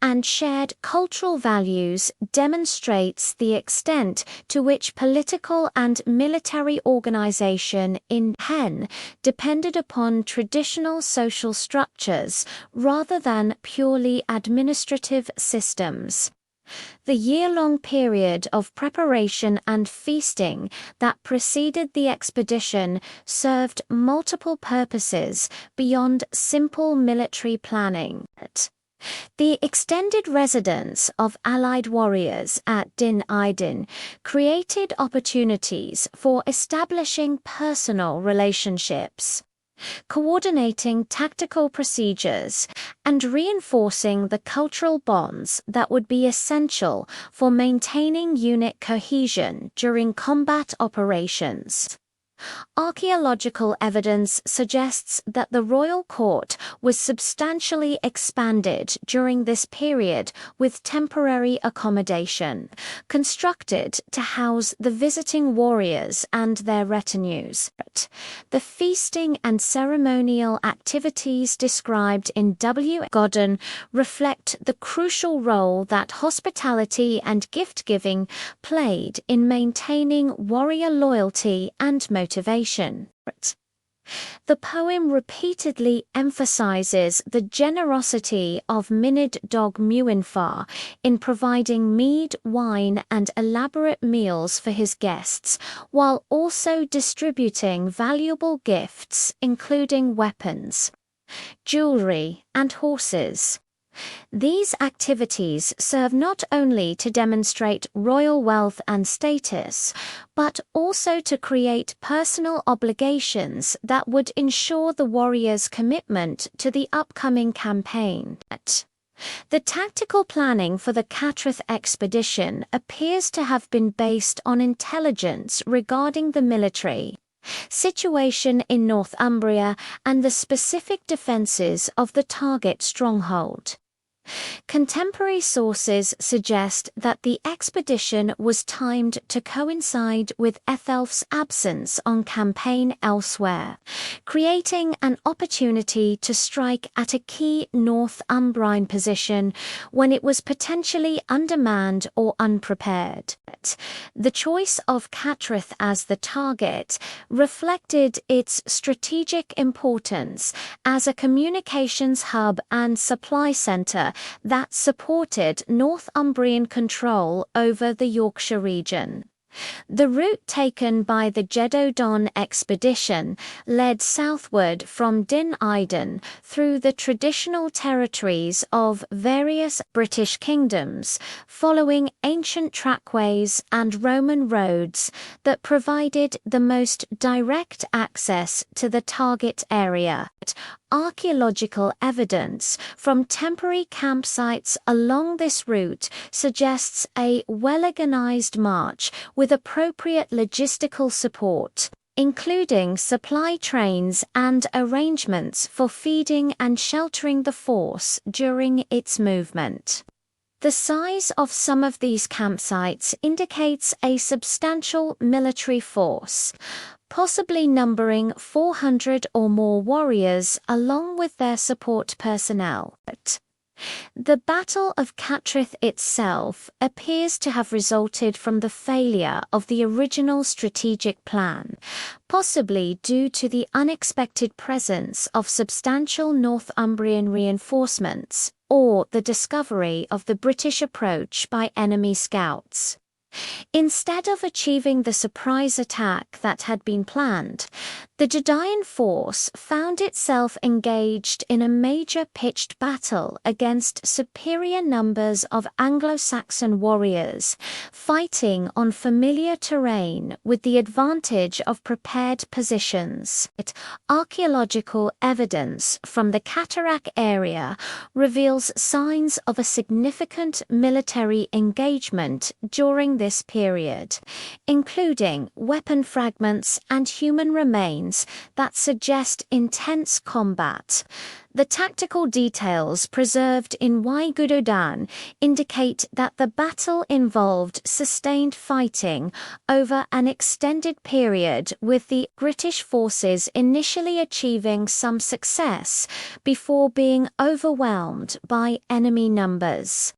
and shared cultural values demonstrates the extent to which political and military organization in Hen depended upon traditional social structures rather than purely administrative systems. The year-long period of preparation and feasting that preceded the expedition served multiple purposes beyond simple military planning. The extended residence of Allied warriors at Din Idin created opportunities for establishing personal relationships, coordinating tactical procedures, and reinforcing the cultural bonds that would be essential for maintaining unit cohesion during combat operations. Archaeological evidence suggests that the royal court was substantially expanded during this period with temporary accommodation, constructed to house the visiting warriors and their retinues. The feasting and ceremonial activities described in W. Godden reflect the crucial role that hospitality and gift-giving played in maintaining warrior loyalty and motivation. The poem repeatedly emphasizes the generosity of Mynyd Dog Muinfar in providing mead, wine, and elaborate meals for his guests, while also distributing valuable gifts, including weapons, jewelry, and horses. These activities serve not only to demonstrate royal wealth and status, but also to create personal obligations that would ensure the warriors' commitment to the upcoming campaign. The tactical planning for the Cattrath expedition appears to have been based on intelligence regarding the military situation in Northumbria and the specific defences of the target stronghold. Contemporary sources suggest that the expedition was timed to coincide with Ethelf's absence on campaign elsewhere, creating an opportunity to strike at a key Northumbrian position when it was potentially undermanned or unprepared. The choice of Cattrath as the target reflected its strategic importance as a communications hub and supply centre that supported Northumbrian control over the Yorkshire region. The route taken by the Jeddah expedition led southward from Din Aden through the traditional territories of various British kingdoms, following ancient trackways and Roman roads that provided the most direct access to the target area. Archaeological evidence from temporary campsites along this route suggests a well-organized march with appropriate logistical support, including supply trains and arrangements for feeding and sheltering the force during its movement. The size of some of these campsites indicates a substantial military force, possibly numbering 400 or more warriors along with their support personnel. The Battle of Cattrath itself appears to have resulted from the failure of the original strategic plan, possibly due to the unexpected presence of substantial Northumbrian reinforcements, or the discovery of the British approach by enemy scouts. Instead of achieving the surprise attack that had been planned, the Judean force found itself engaged in a major pitched battle against superior numbers of Anglo-Saxon warriors, fighting on familiar terrain with the advantage of prepared positions. Archaeological evidence from the Cataract area reveals signs of a significant military engagement during this period, including weapon fragments and human remains that suggest intense combat. The tactical details preserved in Gudodan indicate that the battle involved sustained fighting over an extended period, with the British forces initially achieving some success before being overwhelmed by enemy numbers.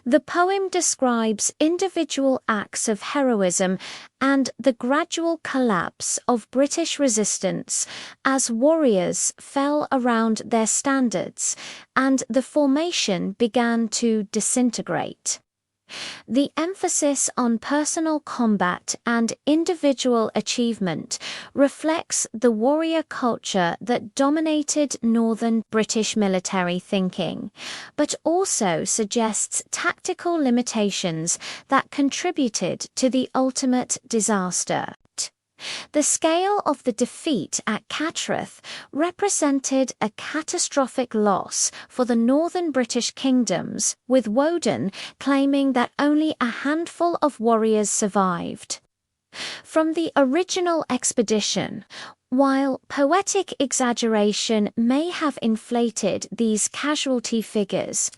The poem describes individual acts of heroism and the gradual collapse of British resistance as warriors fell around their standards and the formation began to disintegrate. The emphasis on personal combat and individual achievement reflects the warrior culture that dominated northern British military thinking, but also suggests tactical limitations that contributed to the ultimate disaster. The scale of the defeat at Cattrath represented a catastrophic loss for the northern British kingdoms, with Woden claiming that only a handful of warriors survived. From the original expedition, while poetic exaggeration may have inflated these casualty figures,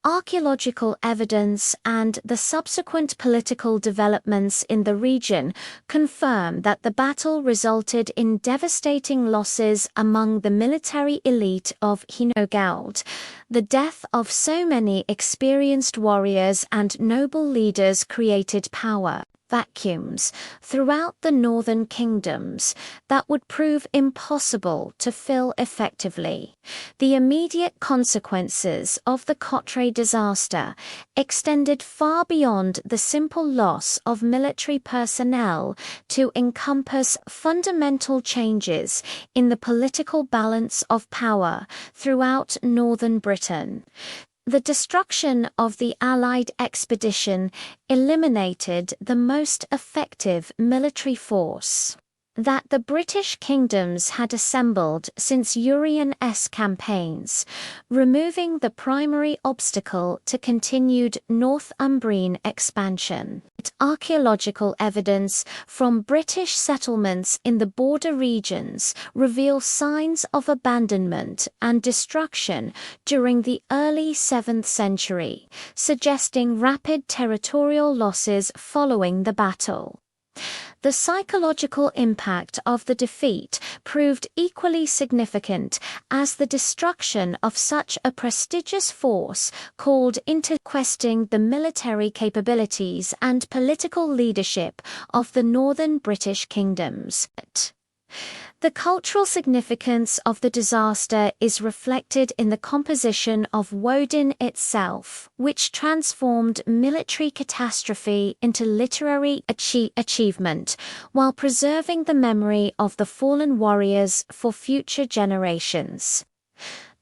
archaeological evidence and the subsequent political developments in the region confirm that the battle resulted in devastating losses among the military elite of Hinogald. The death of so many experienced warriors and noble leaders created power vacuums throughout the northern kingdoms that would prove impossible to fill effectively. The immediate consequences of the Cottray disaster extended far beyond the simple loss of military personnel to encompass fundamental changes in the political balance of power throughout northern Britain. The destruction of the Allied expedition eliminated the most effective military force that the British kingdoms had assembled since Urien's campaigns, removing the primary obstacle to continued Northumbrian expansion. Archaeological evidence from British settlements in the border regions reveal signs of abandonment and destruction during the early 7th century, suggesting rapid territorial losses following the battle. The psychological impact of the defeat proved equally significant, as the destruction of such a prestigious force called into question the military capabilities and political leadership of the northern British kingdoms. The cultural significance of the disaster is reflected in the composition of Woden itself, which transformed military catastrophe into literary achievement, while preserving the memory of the fallen warriors for future generations.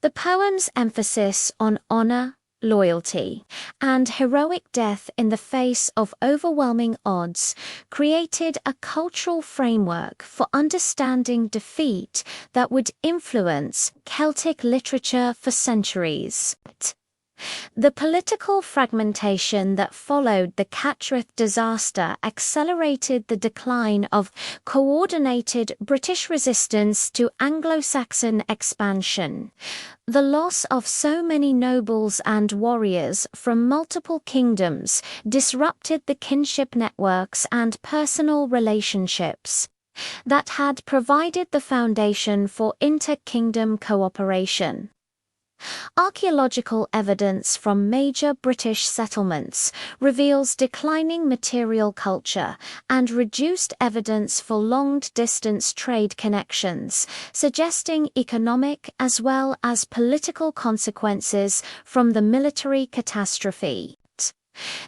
The poem's emphasis on honor, loyalty, and heroic death in the face of overwhelming odds created a cultural framework for understanding defeat that would influence Celtic literature for centuries. The political fragmentation that followed the Cattraeth disaster accelerated the decline of coordinated British resistance to Anglo-Saxon expansion. The loss of so many nobles and warriors from multiple kingdoms disrupted the kinship networks and personal relationships that had provided the foundation for inter-kingdom cooperation. Archaeological evidence from major British settlements reveals declining material culture and reduced evidence for long-distance trade connections, suggesting economic as well as political consequences from the military catastrophe.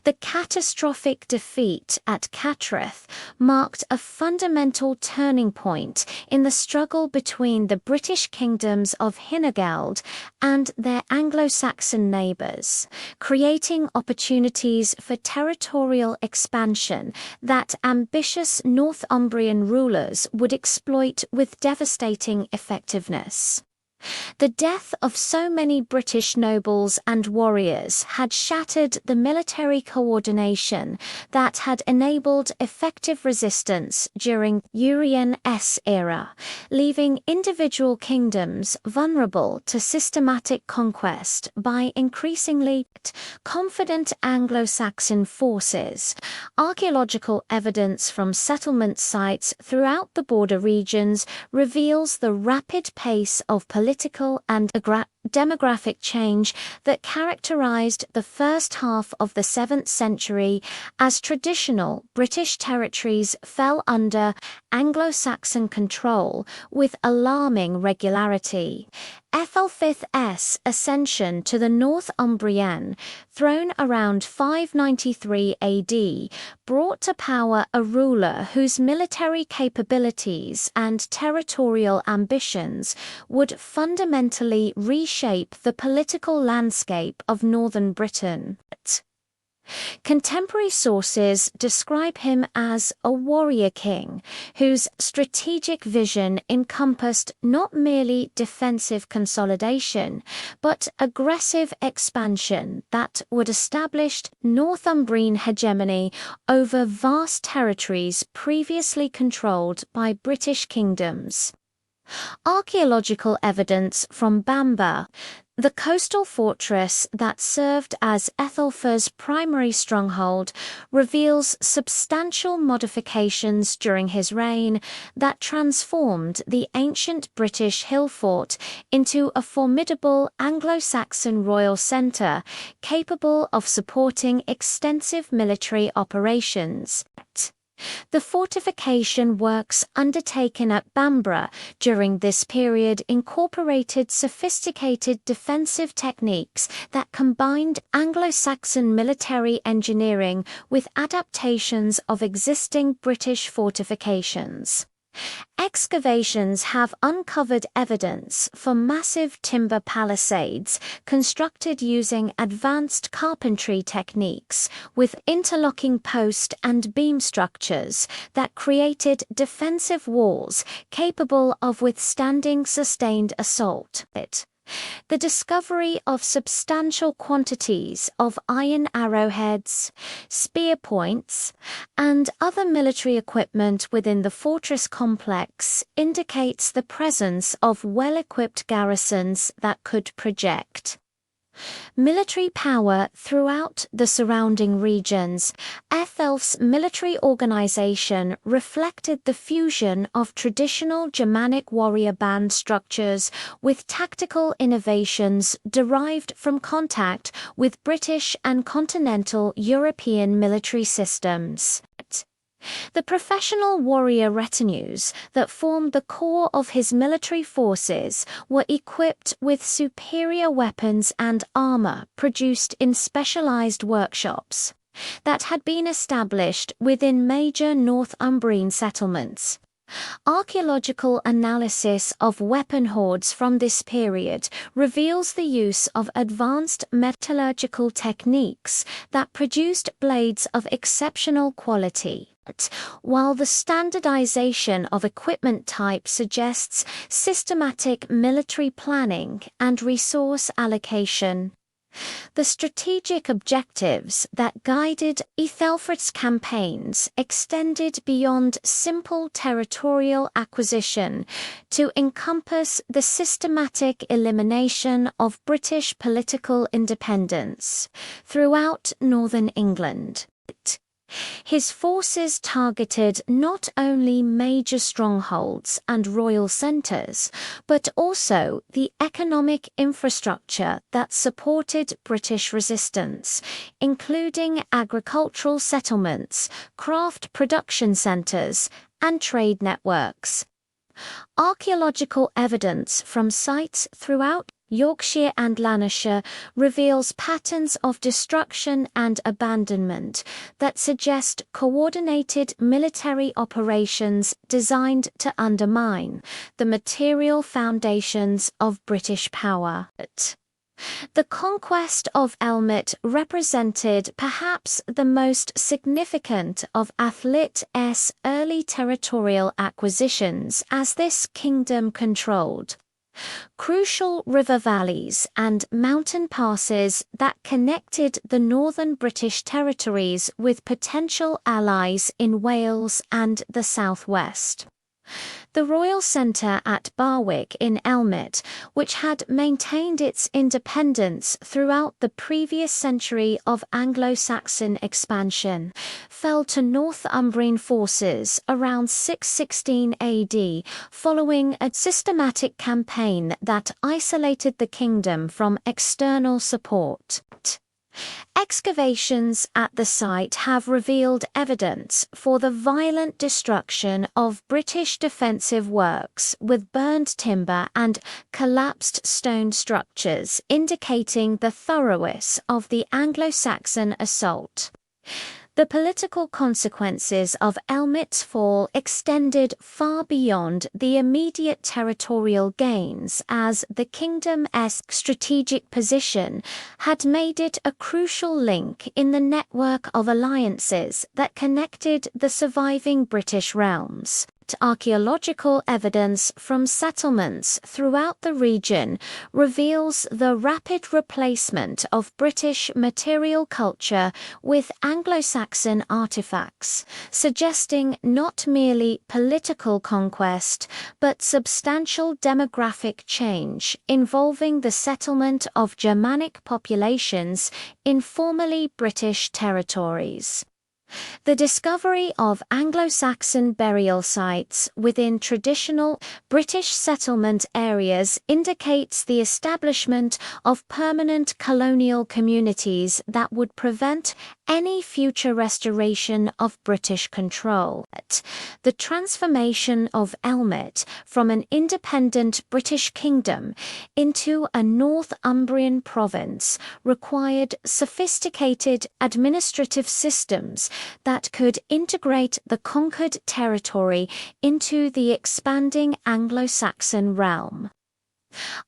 The catastrophic defeat at Cattraeth marked a fundamental turning point in the struggle between the British kingdoms of Hinegeld and their Anglo-Saxon neighbours, creating opportunities for territorial expansion that ambitious Northumbrian rulers would exploit with devastating effectiveness. The death of so many British nobles and warriors had shattered the military coordination that had enabled effective resistance during Urien's era, leaving individual kingdoms vulnerable to systematic conquest by increasingly confident Anglo-Saxon forces. Archaeological evidence from settlement sites throughout the border regions reveals the rapid pace of political and demographic change that characterized the first half of the 7th century as traditional British territories fell under Anglo-Saxon control with alarming regularity. Ethelfith's ascension to the Northumbrian throne around 593 AD brought to power a ruler whose military capabilities and territorial ambitions would fundamentally reshape the political landscape of northern Britain. Contemporary sources describe him as a warrior king whose strategic vision encompassed not merely defensive consolidation, but aggressive expansion that would establish Northumbrian hegemony over vast territories previously controlled by British kingdoms. Archaeological evidence from Bamburgh, the coastal fortress that served as Ethelfur's primary stronghold, reveals substantial modifications during his reign that transformed the ancient British hill fort into a formidable Anglo-Saxon royal centre capable of supporting extensive military operations. The fortification works undertaken at Bamburgh during this period incorporated sophisticated defensive techniques that combined Anglo-Saxon military engineering with adaptations of existing British fortifications. Excavations have uncovered evidence for massive timber palisades constructed using advanced carpentry techniques with interlocking post and beam structures that created defensive walls capable of withstanding sustained assault. The discovery of substantial quantities of iron arrowheads, spear points, and other military equipment within the fortress complex indicates the presence of well-equipped garrisons that could project military power throughout the surrounding regions. Ethelf's military organization reflected the fusion of traditional Germanic warrior band structures with tactical innovations derived from contact with British and continental European military systems. The professional warrior retinues that formed the core of his military forces were equipped with superior weapons and armor produced in specialized workshops that had been established within major Northumbrian settlements. Archaeological analysis of weapon hoards from this period reveals the use of advanced metallurgical techniques that produced blades of exceptional quality, while the standardization of equipment type suggests systematic military planning and resource allocation. The strategic objectives that guided Ethelfrith's campaigns extended beyond simple territorial acquisition to encompass the systematic elimination of British political independence throughout northern England. His forces targeted not only major strongholds and royal centres, but also the economic infrastructure that supported British resistance, including agricultural settlements, craft production centres, and trade networks. Archaeological evidence from sites throughout Yorkshire and Lanarkshire reveals patterns of destruction and abandonment that suggest coordinated military operations designed to undermine the material foundations of British power. The conquest of Elmet represented perhaps the most significant of Athlit's early territorial acquisitions, as this kingdom controlled crucial river valleys and mountain passes that connected the northern British territories with potential allies in Wales and the southwest. The royal centre at Barwick in Elmet, which had maintained its independence throughout the previous century of Anglo-Saxon expansion, fell to Northumbrian forces around 616 AD following a systematic campaign that isolated the kingdom from external support. Excavations at the site have revealed evidence for the violent destruction of British defensive works with burned timber and collapsed stone structures, indicating the thoroughness of the Anglo-Saxon assault. The political consequences of Elmet's fall extended far beyond the immediate territorial gains, as the kingdom's strategic position had made it a crucial link in the network of alliances that connected the surviving British realms. Archaeological evidence from settlements throughout the region reveals the rapid replacement of British material culture with Anglo-Saxon artifacts, suggesting not merely political conquest, but substantial demographic change involving the settlement of Germanic populations in formerly British territories. The discovery of Anglo-Saxon burial sites within traditional British settlement areas indicates the establishment of permanent colonial communities that would prevent any future restoration of British control. The transformation of Elmet from an independent British kingdom into a Northumbrian province required sophisticated administrative systems that could integrate the conquered territory into the expanding Anglo-Saxon realm.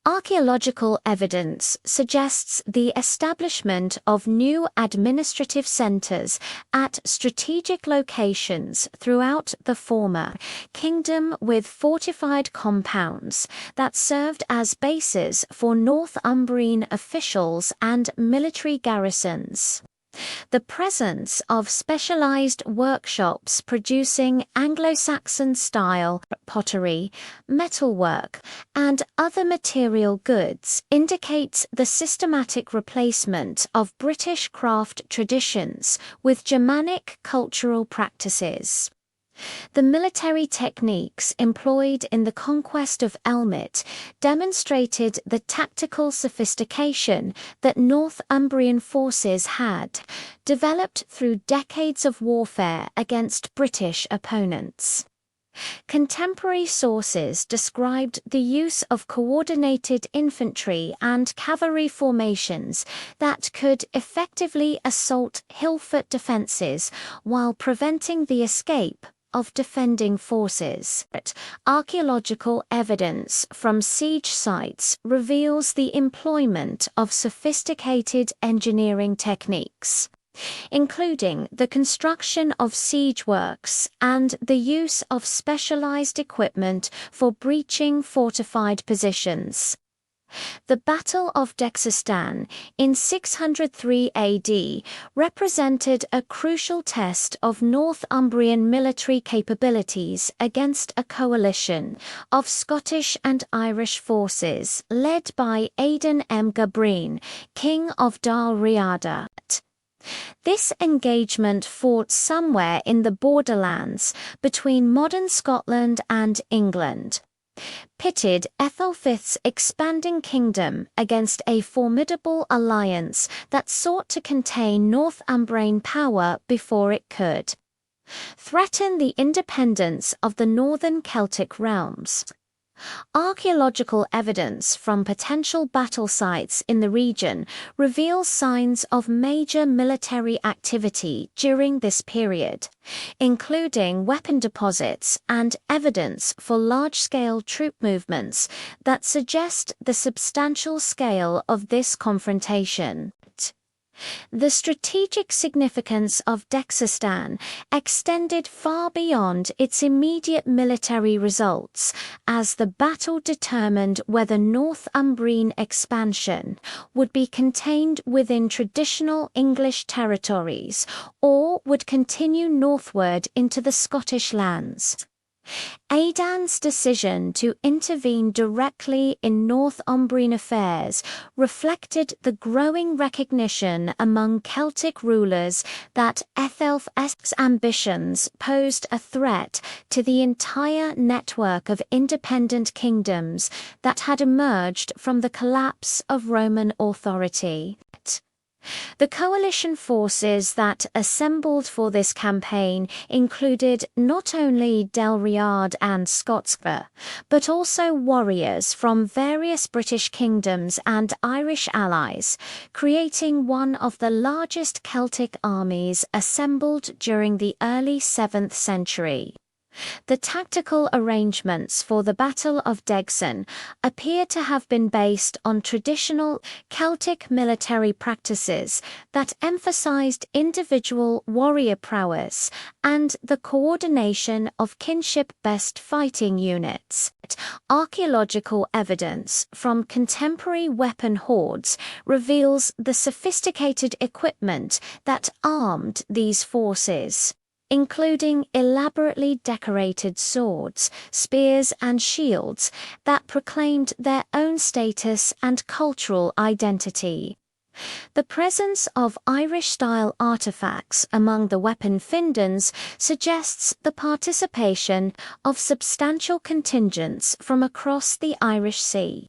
Archaeological evidence suggests the establishment of new administrative centers at strategic locations throughout the former kingdom, with fortified compounds that served as bases for Northumbrian officials and military garrisons. The presence of specialized workshops producing Anglo-Saxon-style pottery, metalwork, and other material goods indicates the systematic replacement of British craft traditions with Germanic cultural practices. The military techniques employed in the conquest of Elmet demonstrated the tactical sophistication that Northumbrian forces had developed through decades of warfare against British opponents. Contemporary sources described the use of coordinated infantry and cavalry formations that could effectively assault hill-foot defenses while preventing the escape of defending forces. Archaeological evidence from siege sites reveals the employment of sophisticated engineering techniques, including the construction of siege works and the use of specialized equipment for breaching fortified positions. The Battle of Dexistan in 603 AD represented a crucial test of Northumbrian military capabilities against a coalition of Scottish and Irish forces led by Aidan M. Gabrine, King of Dal Riada. This engagement fought somewhere in the borderlands between modern Scotland and England, pitted Ethelfrith's expanding kingdom against a formidable alliance that sought to contain Northumbrian power before it could threaten the independence of the northern Celtic realms. Archaeological evidence from potential battle sites in the region reveals signs of major military activity during this period, including weapon deposits and evidence for large-scale troop movements that suggest the substantial scale of this confrontation. The strategic significance of Dexistan extended far beyond its immediate military results, as the battle determined whether Northumbrian expansion would be contained within traditional English territories or would continue northward into the Scottish lands. Aidan's decision to intervene directly in Northumbrian affairs reflected the growing recognition among Celtic rulers that Ethelf's ambitions posed a threat to the entire network of independent kingdoms that had emerged from the collapse of Roman authority. The coalition forces that assembled for this campaign included not only Delriad and Scotscre, but also warriors from various British kingdoms and Irish allies, creating one of the largest Celtic armies assembled during the early 7th century. The tactical arrangements for the Battle of Degson appear to have been based on traditional Celtic military practices that emphasized individual warrior prowess and the coordination of kinship-based fighting units. Archaeological evidence from contemporary weapon hoards reveals the sophisticated equipment that armed these forces, including elaborately decorated swords, spears and shields that proclaimed their own status and cultural identity. The presence of Irish-style artifacts among the weapon findings suggests the participation of substantial contingents from across the Irish Sea,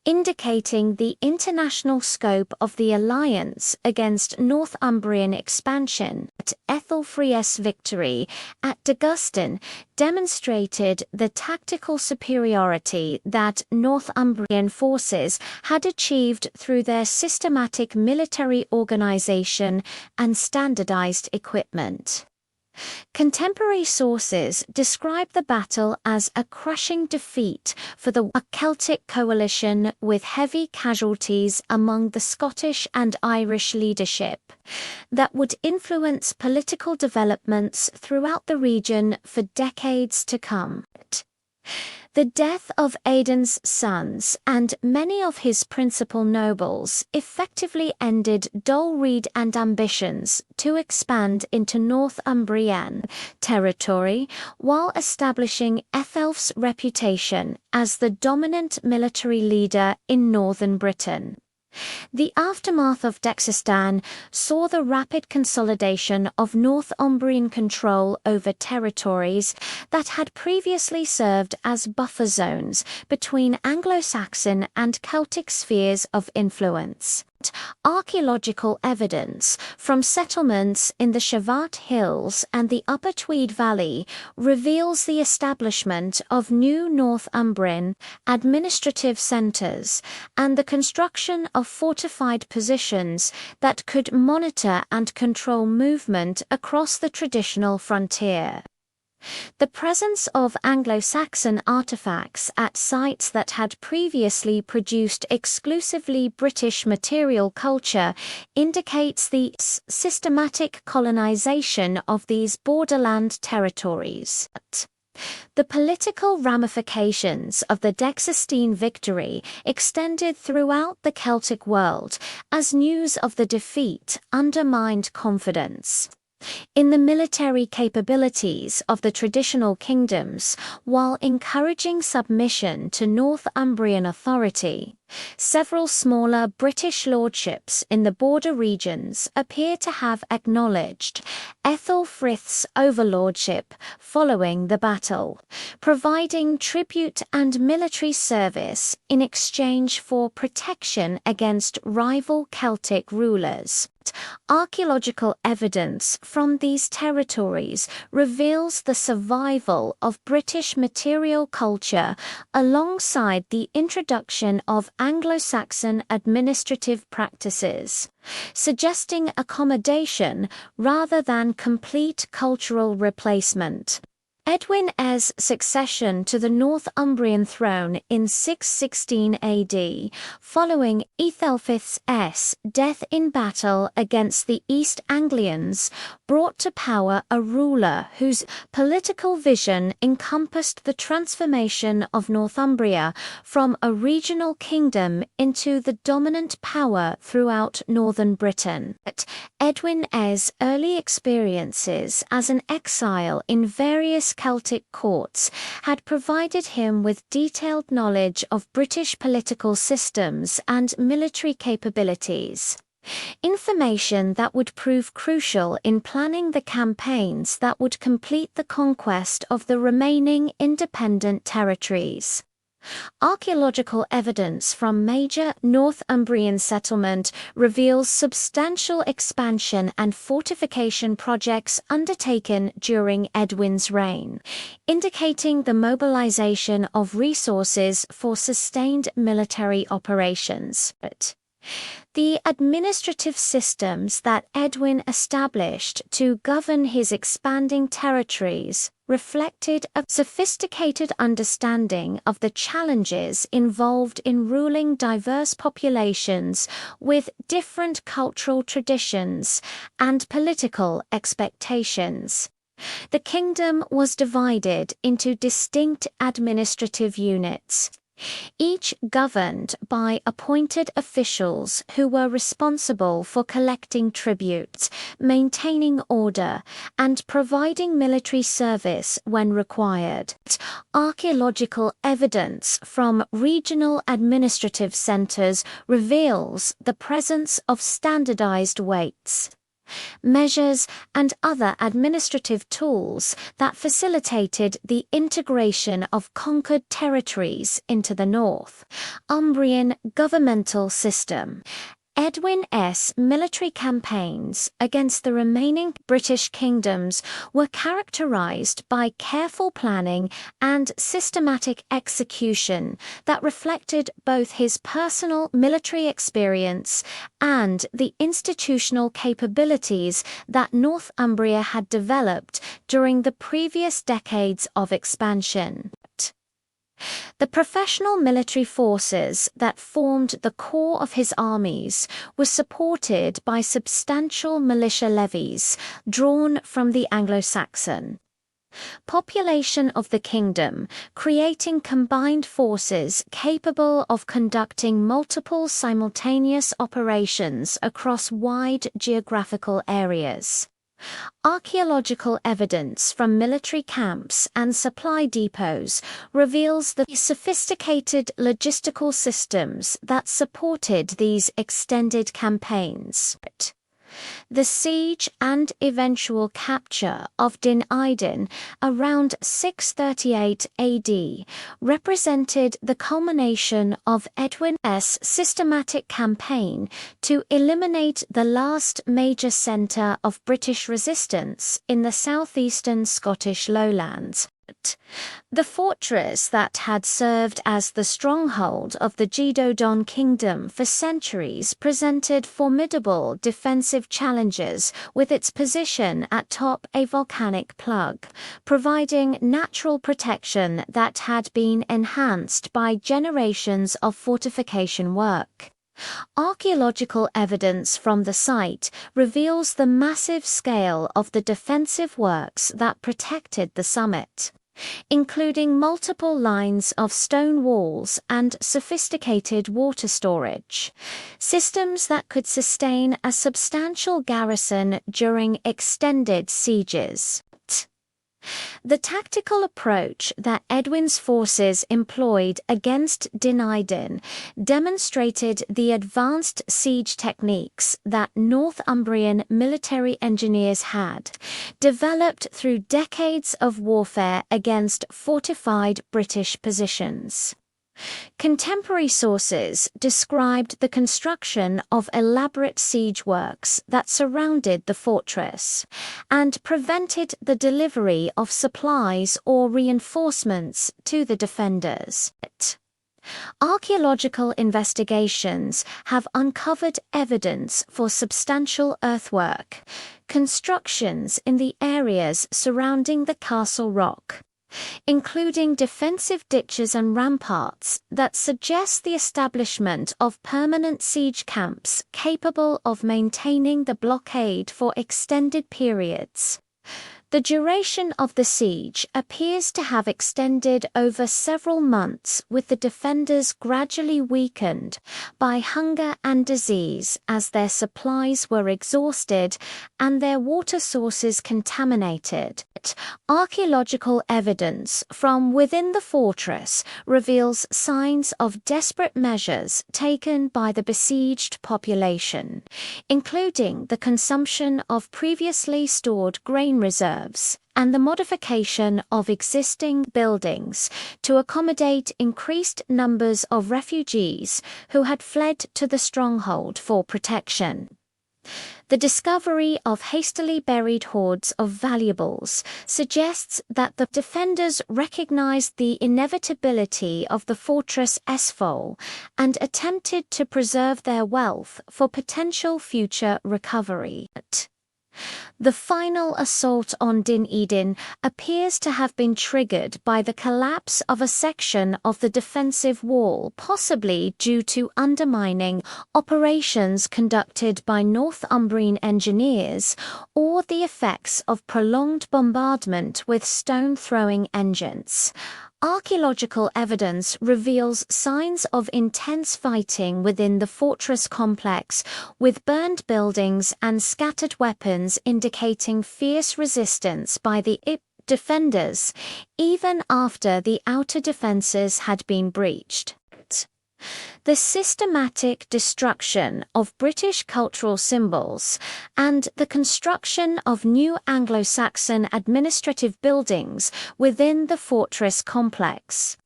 indicating the international scope of the alliance against Northumbrian expansion. Ethelfrith's victory at Degustan demonstrated the tactical superiority that Northumbrian forces had achieved through their systematic military organization and standardized equipment. Contemporary sources describe the battle as a crushing defeat for the Celtic coalition, with heavy casualties among the Scottish and Irish leadership that would influence political developments throughout the region for decades to come. The death of Aidan's sons and many of his principal nobles effectively ended Dulreed and ambitions to expand into Northumbrian territory, while establishing Ethelf's reputation as the dominant military leader in northern Britain. The aftermath of Dexistan saw the rapid consolidation of Northumbrian control over territories that had previously served as buffer zones between Anglo-Saxon and Celtic spheres of influence. Archaeological evidence from settlements in the Cheviot Hills and the Upper Tweed Valley reveals the establishment of new Northumbrian administrative centres and the construction of fortified positions that could monitor and control movement across the traditional frontier. The presence of Anglo-Saxon artifacts at sites that had previously produced exclusively British material culture indicates the systematic colonization of these borderland territories. The political ramifications of the Dexistine victory extended throughout the Celtic world as news of the defeat undermined confidence in the military capabilities of the traditional kingdoms, while encouraging submission to Northumbrian authority. Several smaller British lordships in the border regions appear to have acknowledged Ethelfrith's overlordship following the battle, providing tribute and military service in exchange for protection against rival Celtic rulers. Archaeological evidence from these territories reveals the survival of British material culture alongside the introduction of Anglo-Saxon administrative practices, suggesting accommodation rather than complete cultural replacement. Edwin Eyre's succession to the Northumbrian throne in 616 AD, following Ethelfrith's death in battle against the East Anglians, brought to power a ruler whose political vision encompassed the transformation of Northumbria from a regional kingdom into the dominant power throughout northern Britain. Edwin Eyre's early experiences as an exile in various Celtic courts had provided him with detailed knowledge of British political systems and military capabilities. Information that would prove crucial in planning the campaigns that would complete the conquest of the remaining independent territories. Archaeological evidence from major Northumbrian settlement reveals substantial expansion and fortification projects undertaken during Edwin's reign, indicating the mobilization of resources for sustained military operations. The administrative systems that Edwin established to govern his expanding territories reflected a sophisticated understanding of the challenges involved in ruling diverse populations with different cultural traditions and political expectations. The kingdom was divided into distinct administrative units, each governed by appointed officials who were responsible for collecting tributes, maintaining order, and providing military service when required. Archaeological evidence from regional administrative centers reveals the presence of standardized weights, measures, and other administrative tools that facilitated the integration of conquered territories into the Northumbrian governmental system. Edwin Eyre's military campaigns against the remaining British kingdoms were characterized by careful planning and systematic execution that reflected both his personal military experience and the institutional capabilities that Northumbria had developed during the previous decades of expansion. The professional military forces that formed the core of his armies were supported by substantial militia levies drawn from the Anglo-Saxon population of the kingdom, creating combined forces capable of conducting multiple simultaneous operations across wide geographical areas. Archaeological evidence from military camps and supply depots reveals the sophisticated logistical systems that supported these extended campaigns. The siege and eventual capture of Din Idin around 638 AD represented the culmination of Edwin's systematic campaign to eliminate the last major centre of British resistance in the southeastern Scottish lowlands. The fortress that had served as the stronghold of the Gedo-Don kingdom for centuries presented formidable defensive challenges with its position atop a volcanic plug, providing natural protection that had been enhanced by generations of fortification work. Archaeological evidence from the site reveals the massive scale of the defensive works that protected the summit, including multiple lines of stone walls and sophisticated water storage, systems that could sustain a substantial garrison during extended sieges. The tactical approach that Edwin's forces employed against Din Idin demonstrated the advanced siege techniques that Northumbrian military engineers had developed through decades of warfare against fortified British positions. Contemporary sources described the construction of elaborate siege works that surrounded the fortress and prevented the delivery of supplies or reinforcements to the defenders. Archaeological investigations have uncovered evidence for substantial earthwork constructions in the areas surrounding the castle rock, including defensive ditches and ramparts that suggest the establishment of permanent siege camps capable of maintaining the blockade for extended periods. The duration of the siege appears to have extended over several months, with the defenders gradually weakened by hunger and disease as their supplies were exhausted and their water sources contaminated. Archaeological evidence from within the fortress reveals signs of desperate measures taken by the besieged population, including the consumption of previously stored grain reserves and the modification of existing buildings to accommodate increased numbers of refugees who had fled to the stronghold for protection. The discovery of hastily buried hoards of valuables suggests that the defenders recognized the inevitability of the fortress's fall and attempted to preserve their wealth for potential future recovery. The final assault on Din Idin appears to have been triggered by the collapse of a section of the defensive wall, possibly due to undermining operations conducted by Northumbrian engineers or the effects of prolonged bombardment with stone-throwing engines. Archaeological evidence reveals signs of intense fighting within the fortress complex, with burned buildings and scattered weapons indicating fierce resistance by the defenders, even after the outer defences had been breached. The systematic destruction of British cultural symbols and the construction of new Anglo-Saxon administrative buildings within the fortress complex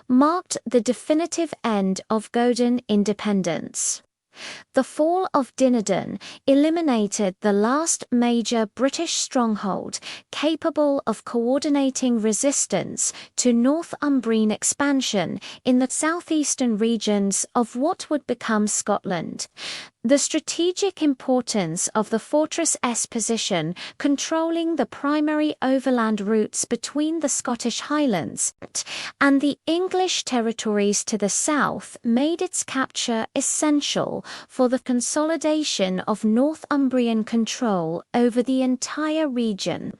marked the definitive end of Gowden independence. The fall of Dinadin eliminated the last major British stronghold capable of coordinating resistance to Northumbrian expansion in the southeastern regions of what would become Scotland. The strategic importance of the fortress's position, controlling the primary overland routes between the Scottish Highlands and the English territories to the south, made its capture essential for the consolidation of Northumbrian control over the entire region.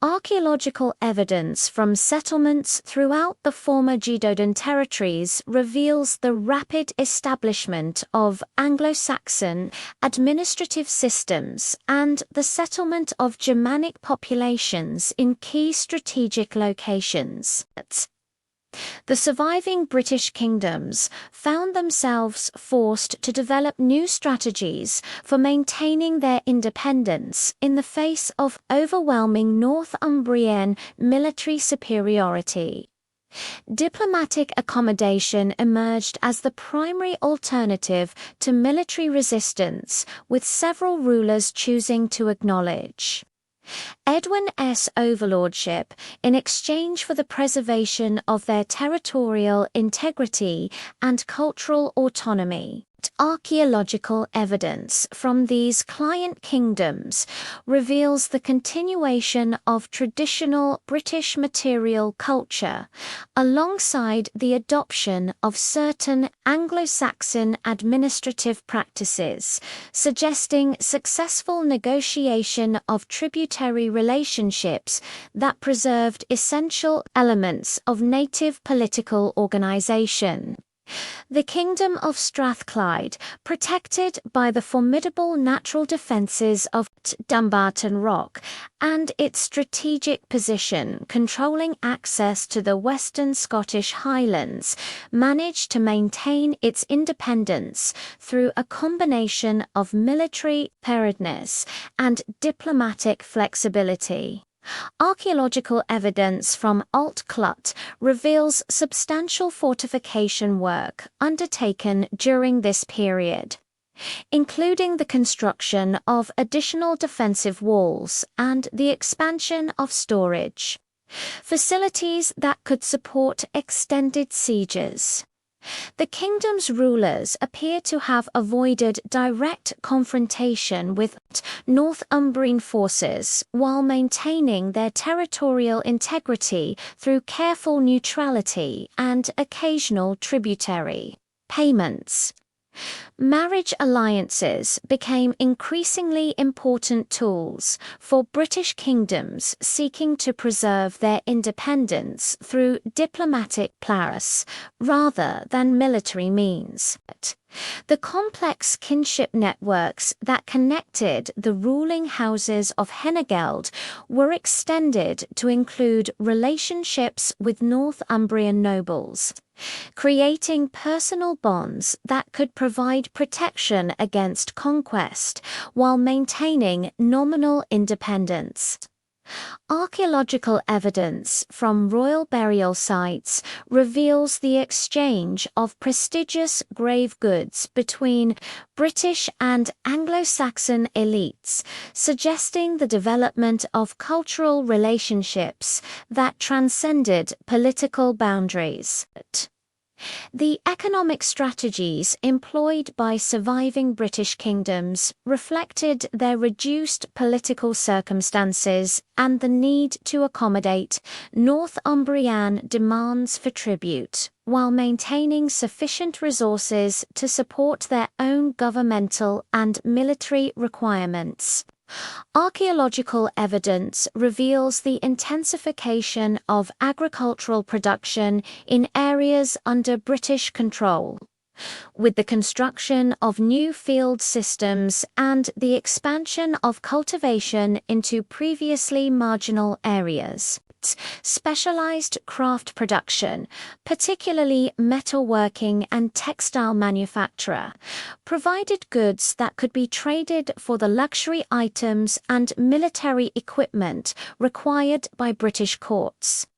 Archaeological evidence from settlements throughout the former Gedodan territories reveals the rapid establishment of Anglo-Saxon administrative systems and the settlement of Germanic populations in key strategic locations. The surviving British kingdoms found themselves forced to develop new strategies for maintaining their independence in the face of overwhelming Northumbrian military superiority. Diplomatic accommodation emerged as the primary alternative to military resistance, with several rulers choosing to acknowledge Edwin's overlordship in exchange for the preservation of their territorial integrity and cultural autonomy. Archaeological evidence from these client kingdoms reveals the continuation of traditional British material culture, alongside the adoption of certain Anglo-Saxon administrative practices, suggesting successful negotiation of tributary relationships that preserved essential elements of native political organization. The Kingdom of Strathclyde, protected by the formidable natural defences of Dumbarton Rock and its strategic position controlling access to the western Scottish Highlands, managed to maintain its independence through a combination of military preparedness and diplomatic flexibility. Archaeological evidence from Alt Clut reveals substantial fortification work undertaken during this period, including the construction of additional defensive walls and the expansion of storage facilities that could support extended sieges. The kingdom's rulers appear to have avoided direct confrontation with Northumbrian forces while maintaining their territorial integrity through careful neutrality and occasional tributary payments. Marriage alliances became increasingly important tools for British kingdoms seeking to preserve their independence through diplomatic prowess rather than military means. The complex kinship networks that connected the ruling houses of Henegeld were extended to include relationships with Northumbrian nobles, creating personal bonds that could provide protection against conquest while maintaining nominal independence. Archaeological evidence from royal burial sites reveals the exchange of prestigious grave goods between British and Anglo-Saxon elites, suggesting the development of cultural relationships that transcended political boundaries. The economic strategies employed by surviving British kingdoms reflected their reduced political circumstances and the need to accommodate Northumbrian demands for tribute, while maintaining sufficient resources to support their own governmental and military requirements. Archaeological evidence reveals the intensification of agricultural production in areas under British control, with the construction of new field systems and the expansion of cultivation into previously marginal areas. Specialized craft production, particularly metalworking and textile manufacture, provided goods that could be traded for the luxury items and military equipment required by British courts.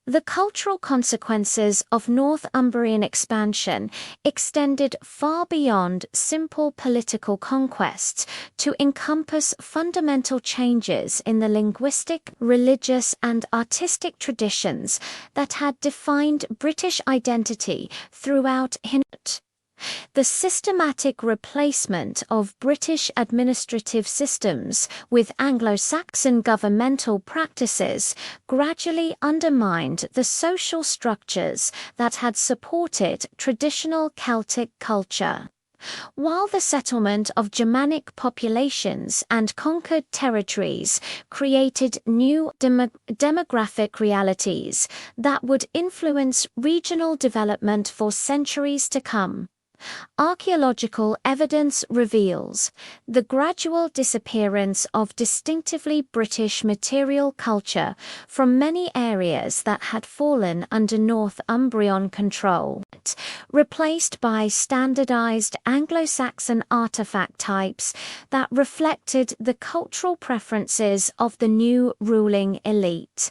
The cultural consequences of Northumbrian expansion extended far beyond simple political conquests to encompass fundamental changes in the linguistic, religious, and artistic traditions that had defined British identity throughout history. The systematic replacement of British administrative systems with Anglo-Saxon governmental practices gradually undermined the social structures that had supported traditional Celtic culture. While the settlement of Germanic populations and conquered territories created new demographic realities that would influence regional development for centuries to come, archaeological evidence reveals the gradual disappearance of distinctively British material culture from many areas that had fallen under Northumbrian control, replaced by standardized Anglo-Saxon artifact types that reflected the cultural preferences of the new ruling elite.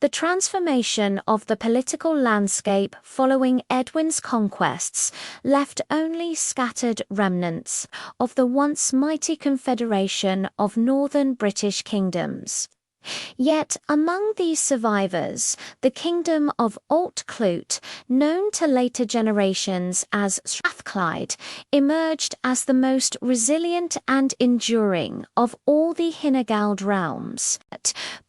The transformation of the political landscape following Edwin's conquests left only scattered remnants of the once mighty confederation of northern British kingdoms. Yet among these survivors, the kingdom of Alt-Clwyd, known to later generations as Strathclyde, emerged as the most resilient and enduring of all the Hinegald realms.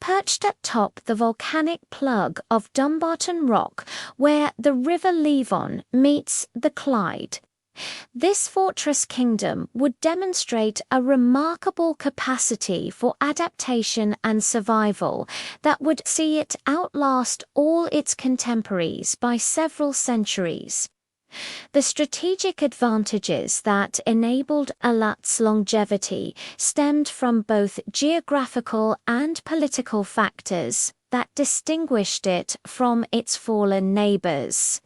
Perched atop the volcanic plug of Dumbarton Rock, where the River Levon meets the Clyde, this fortress kingdom would demonstrate a remarkable capacity for adaptation and survival that would see it outlast all its contemporaries by several centuries. The strategic advantages that enabled Alat's longevity stemmed from both geographical and political factors that distinguished it from its fallen neighbors.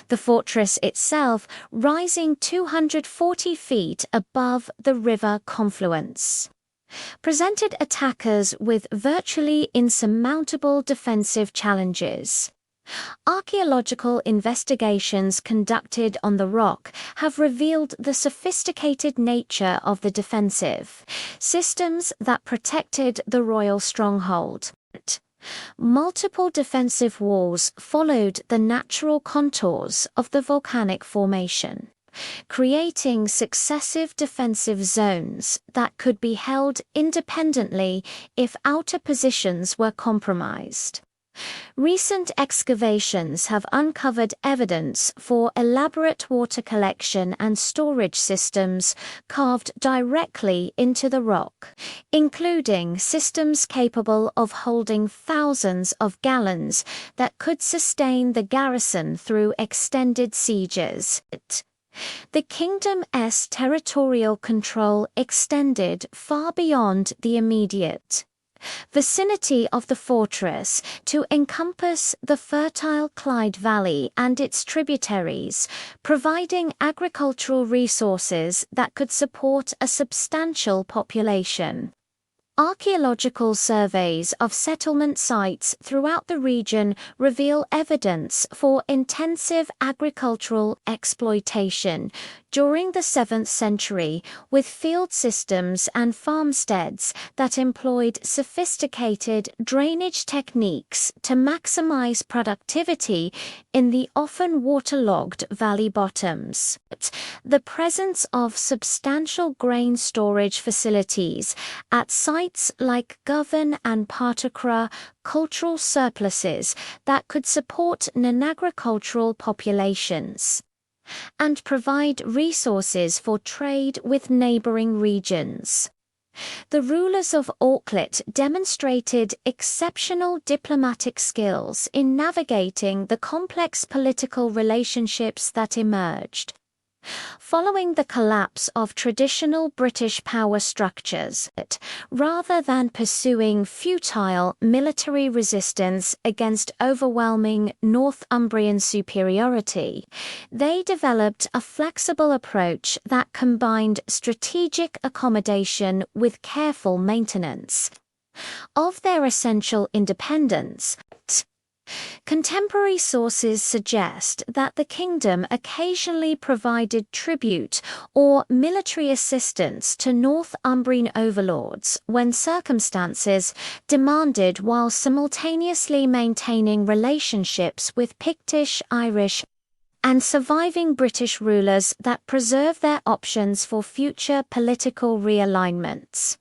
The fortress itself rising 240 feet above the river confluence, presented attackers with virtually insurmountable defensive challenges. Archaeological investigations conducted on the rock have revealed the sophisticated nature of the defensive systems that protected the royal stronghold. Multiple defensive walls followed the natural contours of the volcanic formation, creating successive defensive zones that could be held independently if outer positions were compromised. Recent excavations have uncovered evidence for elaborate water collection and storage systems carved directly into the rock, including systems capable of holding thousands of gallons that could sustain the garrison through extended sieges. The kingdom's territorial control extended far beyond the immediate vicinity of the fortress to encompass the fertile Clyde Valley and its tributaries, providing agricultural resources that could support a substantial population. Archaeological surveys of settlement sites throughout the region reveal evidence for intensive agricultural exploitation during the 7th century, with field systems and farmsteads that employed sophisticated drainage techniques to maximize productivity in the often waterlogged valley bottoms. The presence of substantial grain storage facilities at sites like Govan and Particra, cultural surpluses that could support non-agricultural populations and provide resources for trade with neighboring regions. The rulers of Alt-Clwyd demonstrated exceptional diplomatic skills in navigating the complex political relationships that emerged. Following the collapse of traditional British power structures, rather than pursuing futile military resistance against overwhelming Northumbrian superiority, they developed a flexible approach that combined strategic accommodation with careful maintenance of their essential independence. Contemporary sources suggest that the kingdom occasionally provided tribute or military assistance to Northumbrian overlords when circumstances demanded, while simultaneously maintaining relationships with Pictish, Irish, and surviving British rulers that preserve their options for future political realignments.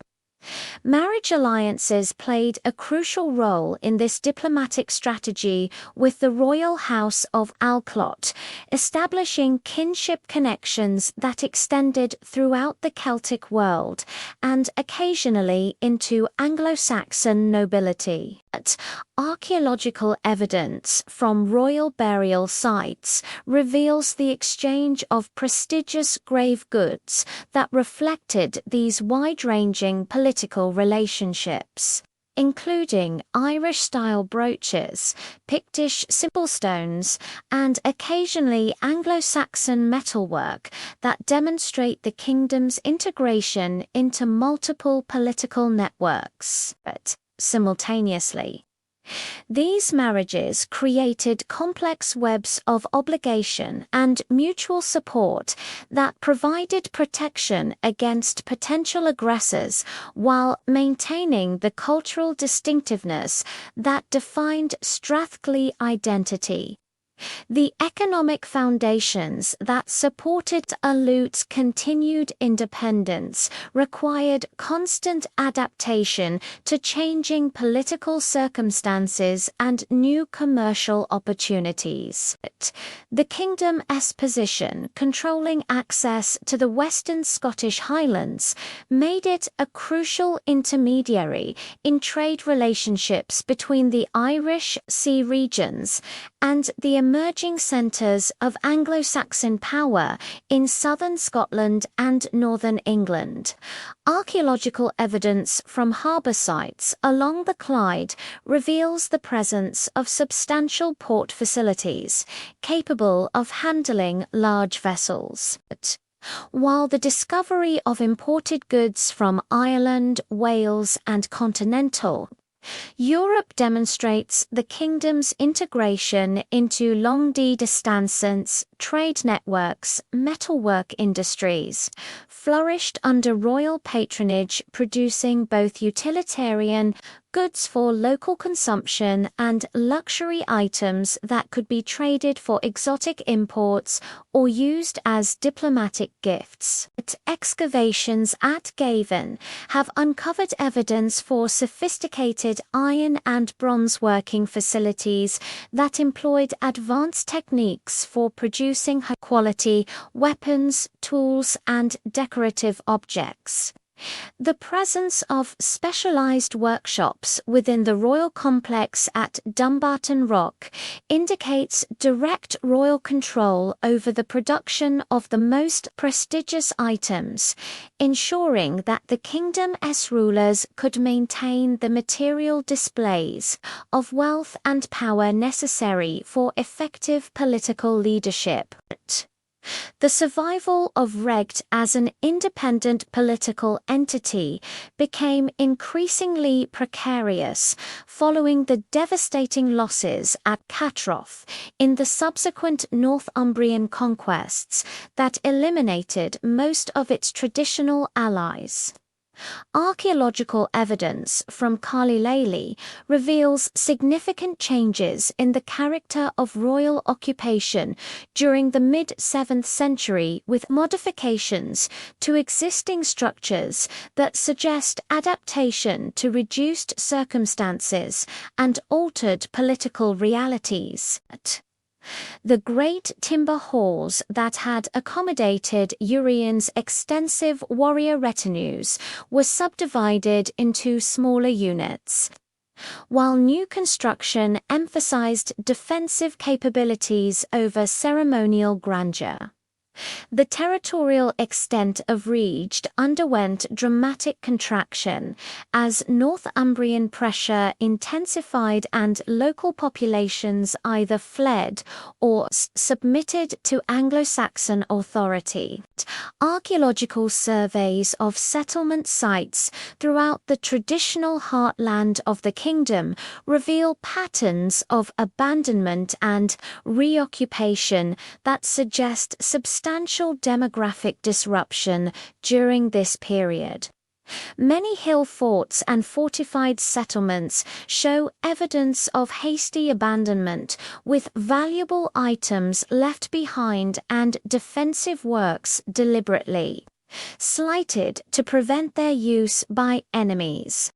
Marriage alliances played a crucial role in this diplomatic strategy, with the royal house of Alclot establishing kinship connections that extended throughout the Celtic world and occasionally into Anglo-Saxon nobility. But archaeological evidence from royal burial sites reveals the exchange of prestigious grave goods that reflected these wide-ranging political relationships, including Irish-style brooches, Pictish simple stones, and occasionally Anglo-Saxon metalwork that demonstrate the kingdom's integration into multiple political networks. But simultaneously, these marriages created complex webs of obligation and mutual support that provided protection against potential aggressors while maintaining the cultural distinctiveness that defined Strathclyde identity. The economic foundations that supported Alut's continued independence required constant adaptation to changing political circumstances and new commercial opportunities. The kingdom's position, controlling access to the Western Scottish Highlands, made it a crucial intermediary in trade relationships between the Irish Sea regions and the emerging centres of Anglo-Saxon power in southern Scotland and northern England. Archaeological evidence from harbour sites along the Clyde reveals the presence of substantial port facilities capable of handling large vessels. While the discovery of imported goods from Ireland, Wales, and continental Europe demonstrates the kingdom's integration into long-distance trade networks. Metalwork industries flourished under royal patronage, producing both utilitarian goods for local consumption and luxury items that could be traded for exotic imports or used as diplomatic gifts. Excavations at Gavin have uncovered evidence for sophisticated iron and bronze working facilities that employed advanced techniques for producing high-quality weapons, tools, and decorative objects. The presence of specialized workshops within the royal complex at Dumbarton Rock indicates direct royal control over the production of the most prestigious items, ensuring that the kingdom's rulers could maintain the material displays of wealth and power necessary for effective political leadership. The survival of Regd as an independent political entity became increasingly precarious following the devastating losses at Catroff in the subsequent Northumbrian conquests that eliminated most of its traditional allies. Archaeological evidence from Carlilaley reveals significant changes in the character of royal occupation during the mid-7th century, with modifications to existing structures that suggest adaptation to reduced circumstances and altered political realities. The great timber halls that had accommodated Urien's extensive warrior retinues were subdivided into smaller units, while new construction emphasized defensive capabilities over ceremonial grandeur. The territorial extent of Regd underwent dramatic contraction as Northumbrian pressure intensified and local populations either fled or submitted to Anglo-Saxon authority. Archaeological surveys of settlement sites throughout the traditional heartland of the kingdom reveal patterns of abandonment and reoccupation that suggest substantial demographic disruption during this period. Many hill forts and fortified settlements show evidence of hasty abandonment, with valuable items left behind and defensive works deliberately slighted to prevent their use by enemies.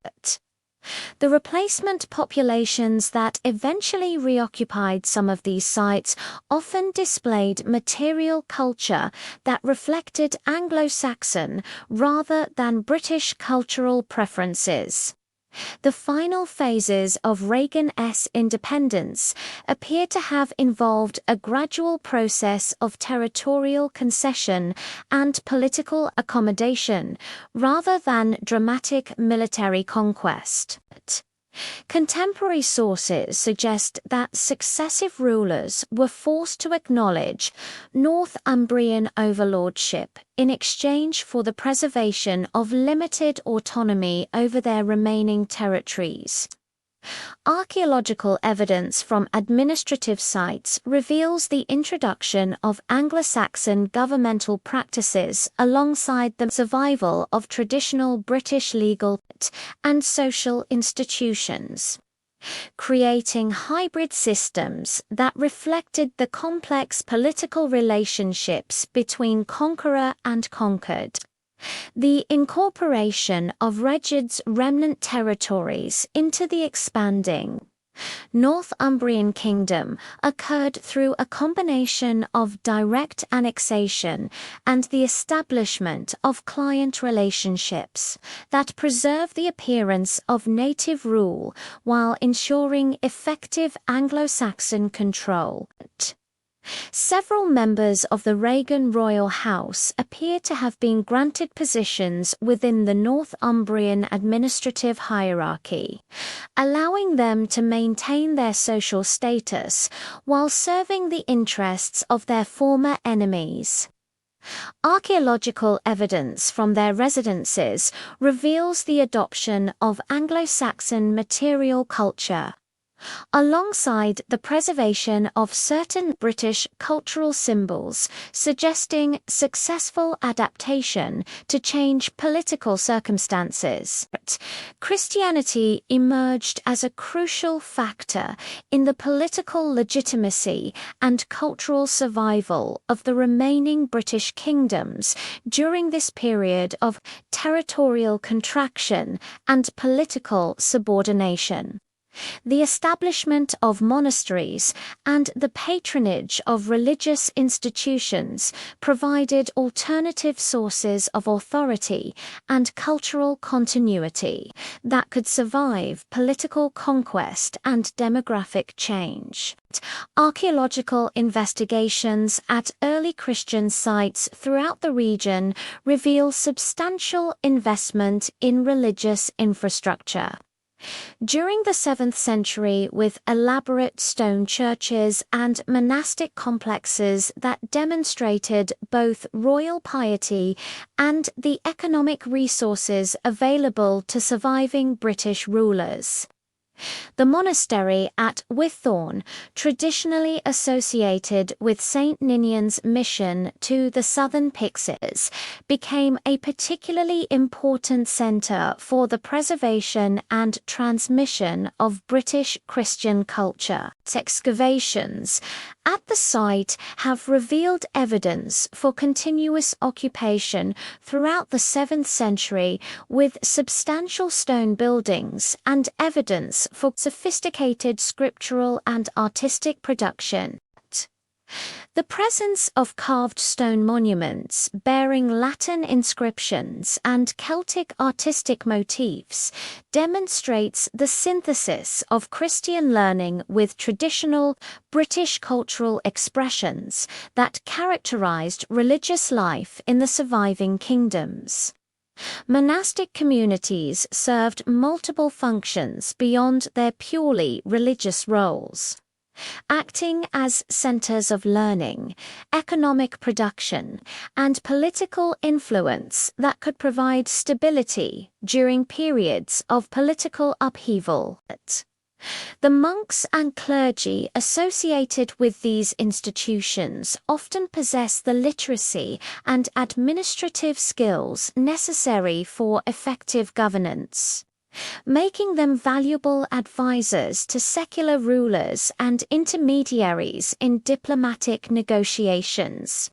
The replacement populations that eventually reoccupied some of these sites often displayed material culture that reflected Anglo-Saxon rather than British cultural preferences. The final phases of Reagan's independence appear to have involved a gradual process of territorial concession and political accommodation, rather than dramatic military conquest. Contemporary sources suggest that successive rulers were forced to acknowledge Northumbrian overlordship in exchange for the preservation of limited autonomy over their remaining territories. Archaeological evidence from administrative sites reveals the introduction of Anglo-Saxon governmental practices alongside the survival of traditional British legal and social institutions, creating hybrid systems that reflected the complex political relationships between conqueror and conquered. The incorporation of Reged's remnant territories into the expanding Northumbrian kingdom occurred through a combination of direct annexation and the establishment of client relationships that preserve the appearance of native rule while ensuring effective Anglo-Saxon control. Several members of the Reagan royal house appear to have been granted positions within the Northumbrian administrative hierarchy, allowing them to maintain their social status while serving the interests of their former enemies. Archaeological evidence from their residences reveals the adoption of Anglo-Saxon material culture, alongside the preservation of certain British cultural symbols, suggesting successful adaptation to change political circumstances. Christianity emerged as a crucial factor in the political legitimacy and cultural survival of the remaining British kingdoms during this period of territorial contraction and political subordination. The establishment of monasteries and the patronage of religious institutions provided alternative sources of authority and cultural continuity that could survive political conquest and demographic change. Archaeological investigations at early Christian sites throughout the region reveal substantial investment in religious infrastructure. During the 7th century, with elaborate stone churches and monastic complexes that demonstrated both royal piety and the economic resources available to surviving British rulers. The monastery at Whithorn, traditionally associated with St. Ninian's mission to the southern Pixies, became a particularly important centre for the preservation and transmission of British Christian culture. Excavations at the site have revealed evidence for continuous occupation throughout the 7th century, with substantial stone buildings and evidence for sophisticated scriptural and artistic production. The presence of carved stone monuments bearing Latin inscriptions and Celtic artistic motifs demonstrates the synthesis of Christian learning with traditional British cultural expressions that characterized religious life in the surviving kingdoms. Monastic communities served multiple functions beyond their purely religious roles, acting as centers of learning, economic production, and political influence that could provide stability during periods of political upheaval. The monks and clergy associated with these institutions often possess the literacy and administrative skills necessary for effective governance, making them valuable advisors to secular rulers and intermediaries in diplomatic negotiations.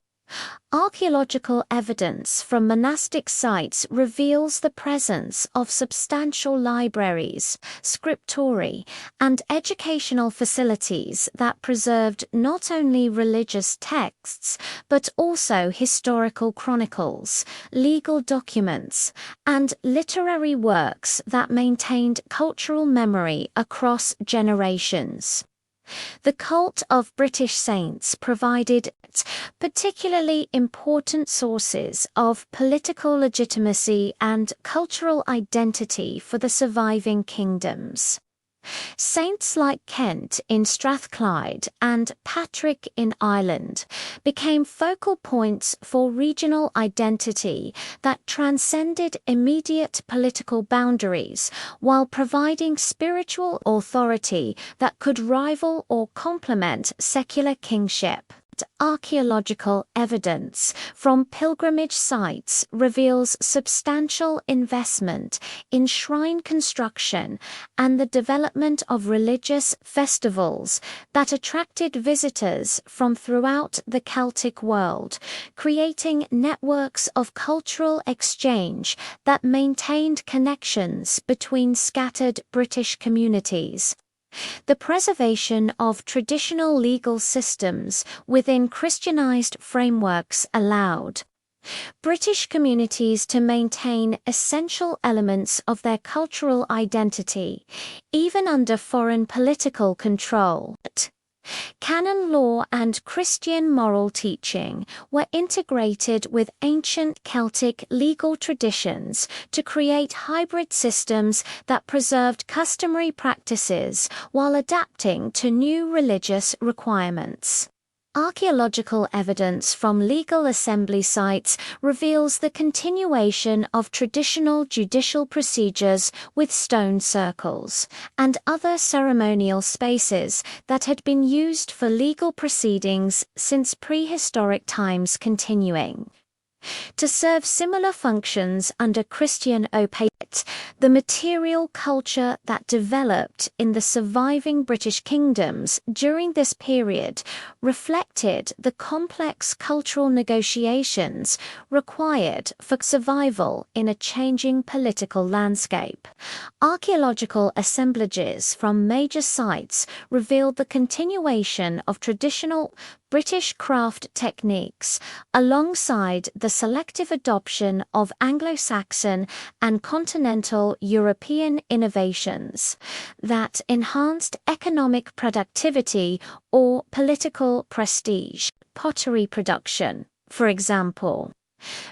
Archaeological evidence from monastic sites reveals the presence of substantial libraries, scriptori, and educational facilities that preserved not only religious texts, but also historical chronicles, legal documents, and literary works that maintained cultural memory across generations. The cult of British saints provided particularly important sources of political legitimacy and cultural identity for the surviving kingdoms. Saints like Kent in Strathclyde and Patrick in Ireland became focal points for regional identity that transcended immediate political boundaries while providing spiritual authority that could rival or complement secular kingship. Archaeological evidence from pilgrimage sites reveals substantial investment in shrine construction and the development of religious festivals that attracted visitors from throughout the Celtic world, creating networks of cultural exchange that maintained connections between scattered British communities. The preservation of traditional legal systems within Christianized frameworks allowed British communities to maintain essential elements of their cultural identity, even under foreign political control. Canon law and Christian moral teaching were integrated with ancient Celtic legal traditions to create hybrid systems that preserved customary practices while adapting to new religious requirements. Archaeological evidence from legal assembly sites reveals the continuation of traditional judicial procedures with stone circles and other ceremonial spaces that had been used for legal proceedings since prehistoric times continuing to serve similar functions under Christian opate. The material culture that developed in the surviving British kingdoms during this period reflected the complex cultural negotiations required for survival in a changing political landscape. Archaeological assemblages from major sites revealed the continuation of traditional British craft techniques, alongside the selective adoption of Anglo-Saxon and continental European innovations that enhanced economic productivity or political prestige. Pottery production, for example,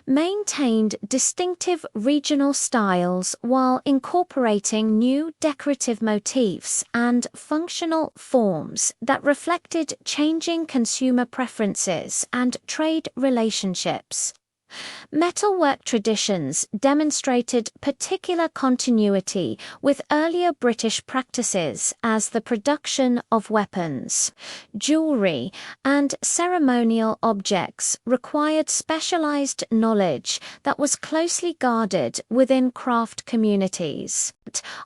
maintained distinctive regional styles while incorporating new decorative motifs and functional forms that reflected changing consumer preferences and trade relationships. Metalwork traditions demonstrated particular continuity with earlier British practices as the production of weapons, jewelry, and ceremonial objects required specialized knowledge that was closely guarded within craft communities.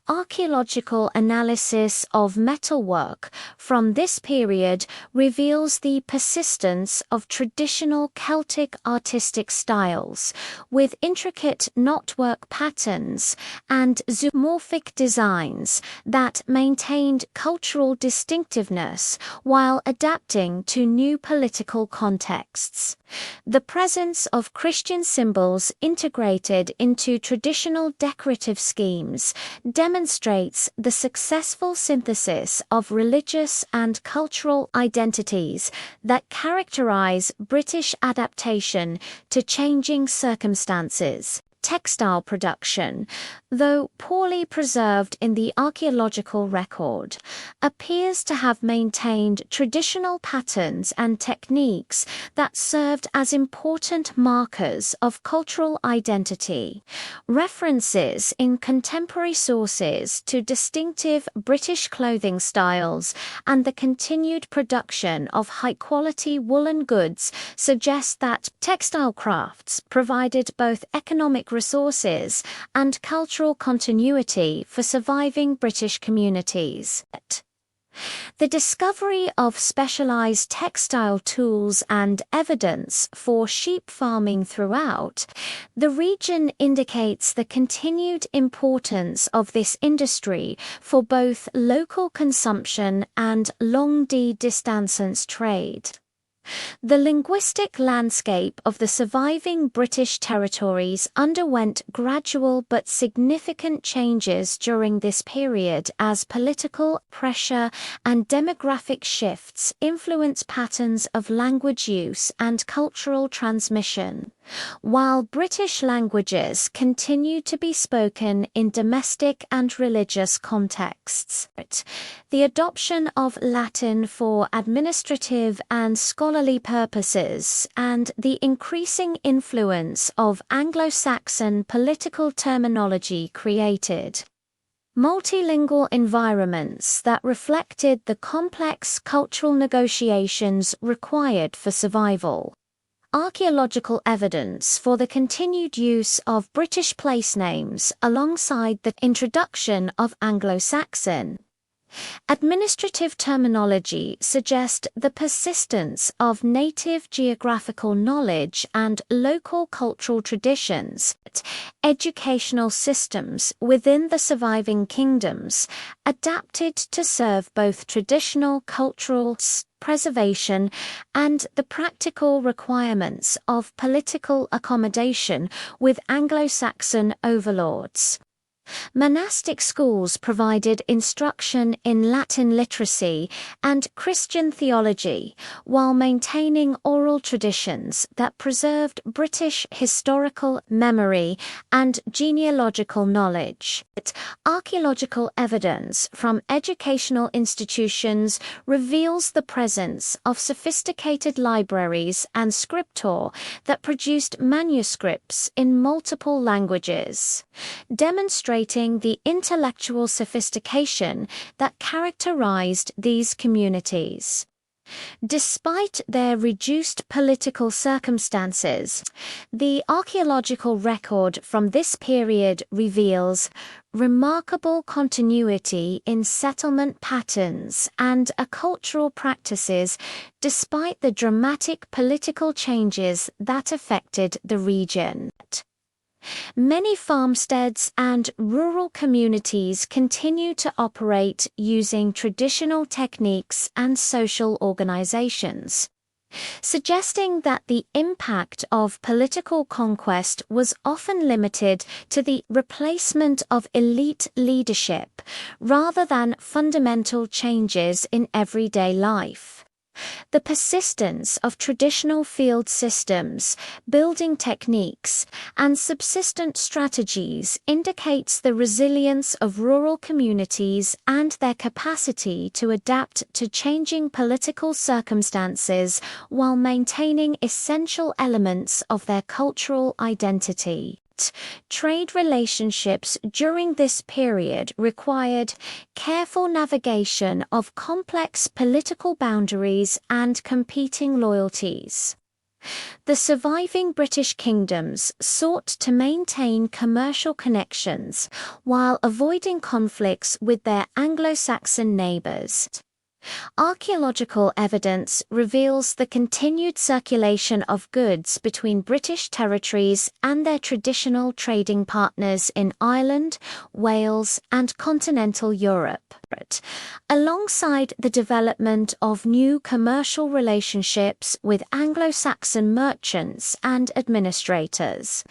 Archaeological analysis of metalwork from this period reveals the persistence of traditional Celtic artistic styles, with intricate knotwork patterns and zoomorphic designs that maintained cultural distinctiveness while adapting to new political contexts. The presence of Christian symbols integrated into traditional decorative schemes demonstrates the successful synthesis of religious and cultural identities that characterize British adaptation to changing circumstances. Textile production, though poorly preserved in the archaeological record, appears to have maintained traditional patterns and techniques that served as important markers of cultural identity. References in contemporary sources to distinctive British clothing styles and the continued production of high-quality woolen goods suggest that textile crafts provided both economic resources and cultural continuity for surviving British communities. The discovery of specialized textile tools and evidence for sheep farming throughout the region indicates the continued importance of this industry for both local consumption and long-distance trade. The linguistic landscape of the surviving British territories underwent gradual but significant changes during this period as political pressure and demographic shifts influenced patterns of language use and cultural transmission. While British languages continued to be spoken in domestic and religious contexts, the adoption of Latin for administrative and scholarly purposes and the increasing influence of Anglo-Saxon political terminology created multilingual environments that reflected the complex cultural negotiations required for survival. Archaeological evidence for the continued use of British place names alongside the introduction of Anglo-Saxon administrative terminology suggest the persistence of native geographical knowledge and local cultural traditions. Educational systems within the surviving kingdoms adapted to serve both traditional cultural preservation and the practical requirements of political accommodation with Anglo-Saxon overlords. Monastic schools provided instruction in Latin literacy and Christian theology, while maintaining oral traditions that preserved British historical memory and genealogical knowledge. Archaeological evidence from educational institutions reveals the presence of sophisticated libraries and scriptor that produced manuscripts in multiple languages, demonstrating the intellectual sophistication that characterized these communities. Despite their reduced political circumstances, the archaeological record from this period reveals remarkable continuity in settlement patterns and cultural practices despite the dramatic political changes that affected the region. Many farmsteads and rural communities continue to operate using traditional techniques and social organizations, suggesting that the impact of political conquest was often limited to the replacement of elite leadership rather than fundamental changes in everyday life. The persistence of traditional field systems, building techniques, and subsistent strategies indicates the resilience of rural communities and their capacity to adapt to changing political circumstances while maintaining essential elements of their cultural identity. Trade relationships during this period required careful navigation of complex political boundaries and competing loyalties. The surviving British kingdoms sought to maintain commercial connections while avoiding conflicts with their Anglo-Saxon neighbours. Archaeological evidence reveals the continued circulation of goods between British territories and their traditional trading partners in Ireland, Wales, and continental Europe, alongside the development of new commercial relationships with Anglo-Saxon merchants and administrators.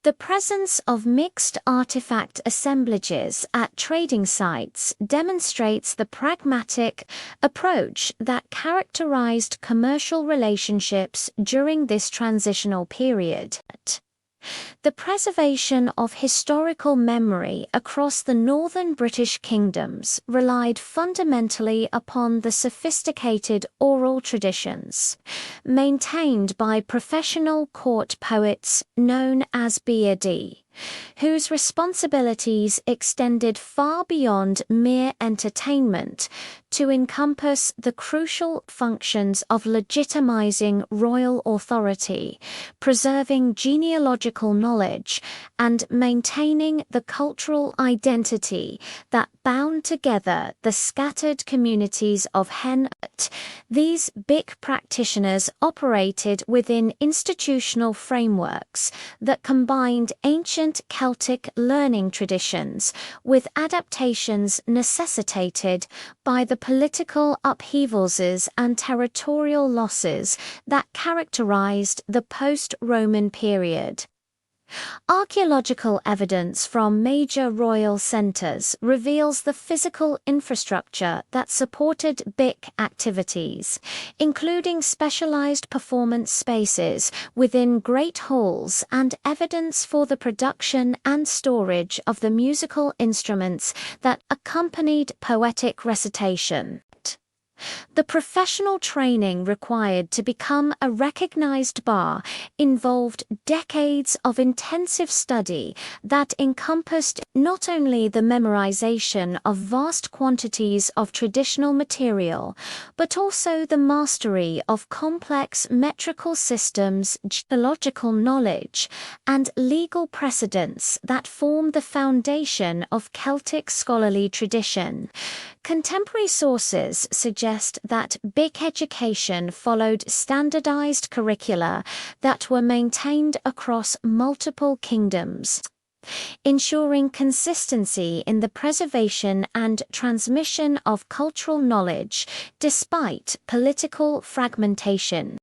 The presence of mixed artifact assemblages at trading sites demonstrates the pragmatic approach that characterized commercial relationships during this transitional period. The preservation of historical memory across the northern British kingdoms relied fundamentally upon the sophisticated oral traditions maintained by professional court poets known as beardi. whose responsibilities extended far beyond mere entertainment to encompass the crucial functions of legitimizing royal authority, preserving genealogical knowledge, and maintaining the cultural identity that bound together the scattered communities of Hen. These big practitioners operated within institutional frameworks that combined ancient Celtic learning traditions with adaptations necessitated by the political upheavals and territorial losses that characterized the post-Roman period. Archaeological evidence from major royal centers reveals the physical infrastructure that supported BIC activities, including specialized performance spaces within great halls and evidence for the production and storage of the musical instruments that accompanied poetic recitation. The professional training required to become a recognized bar involved decades of intensive study that encompassed not only the memorization of vast quantities of traditional material, but also the mastery of complex metrical systems, geological knowledge, and legal precedents that form the foundation of Celtic scholarly tradition. Contemporary sources suggest that BIC education followed standardized curricula that were maintained across multiple kingdoms, ensuring consistency in the preservation and transmission of cultural knowledge despite political fragmentation.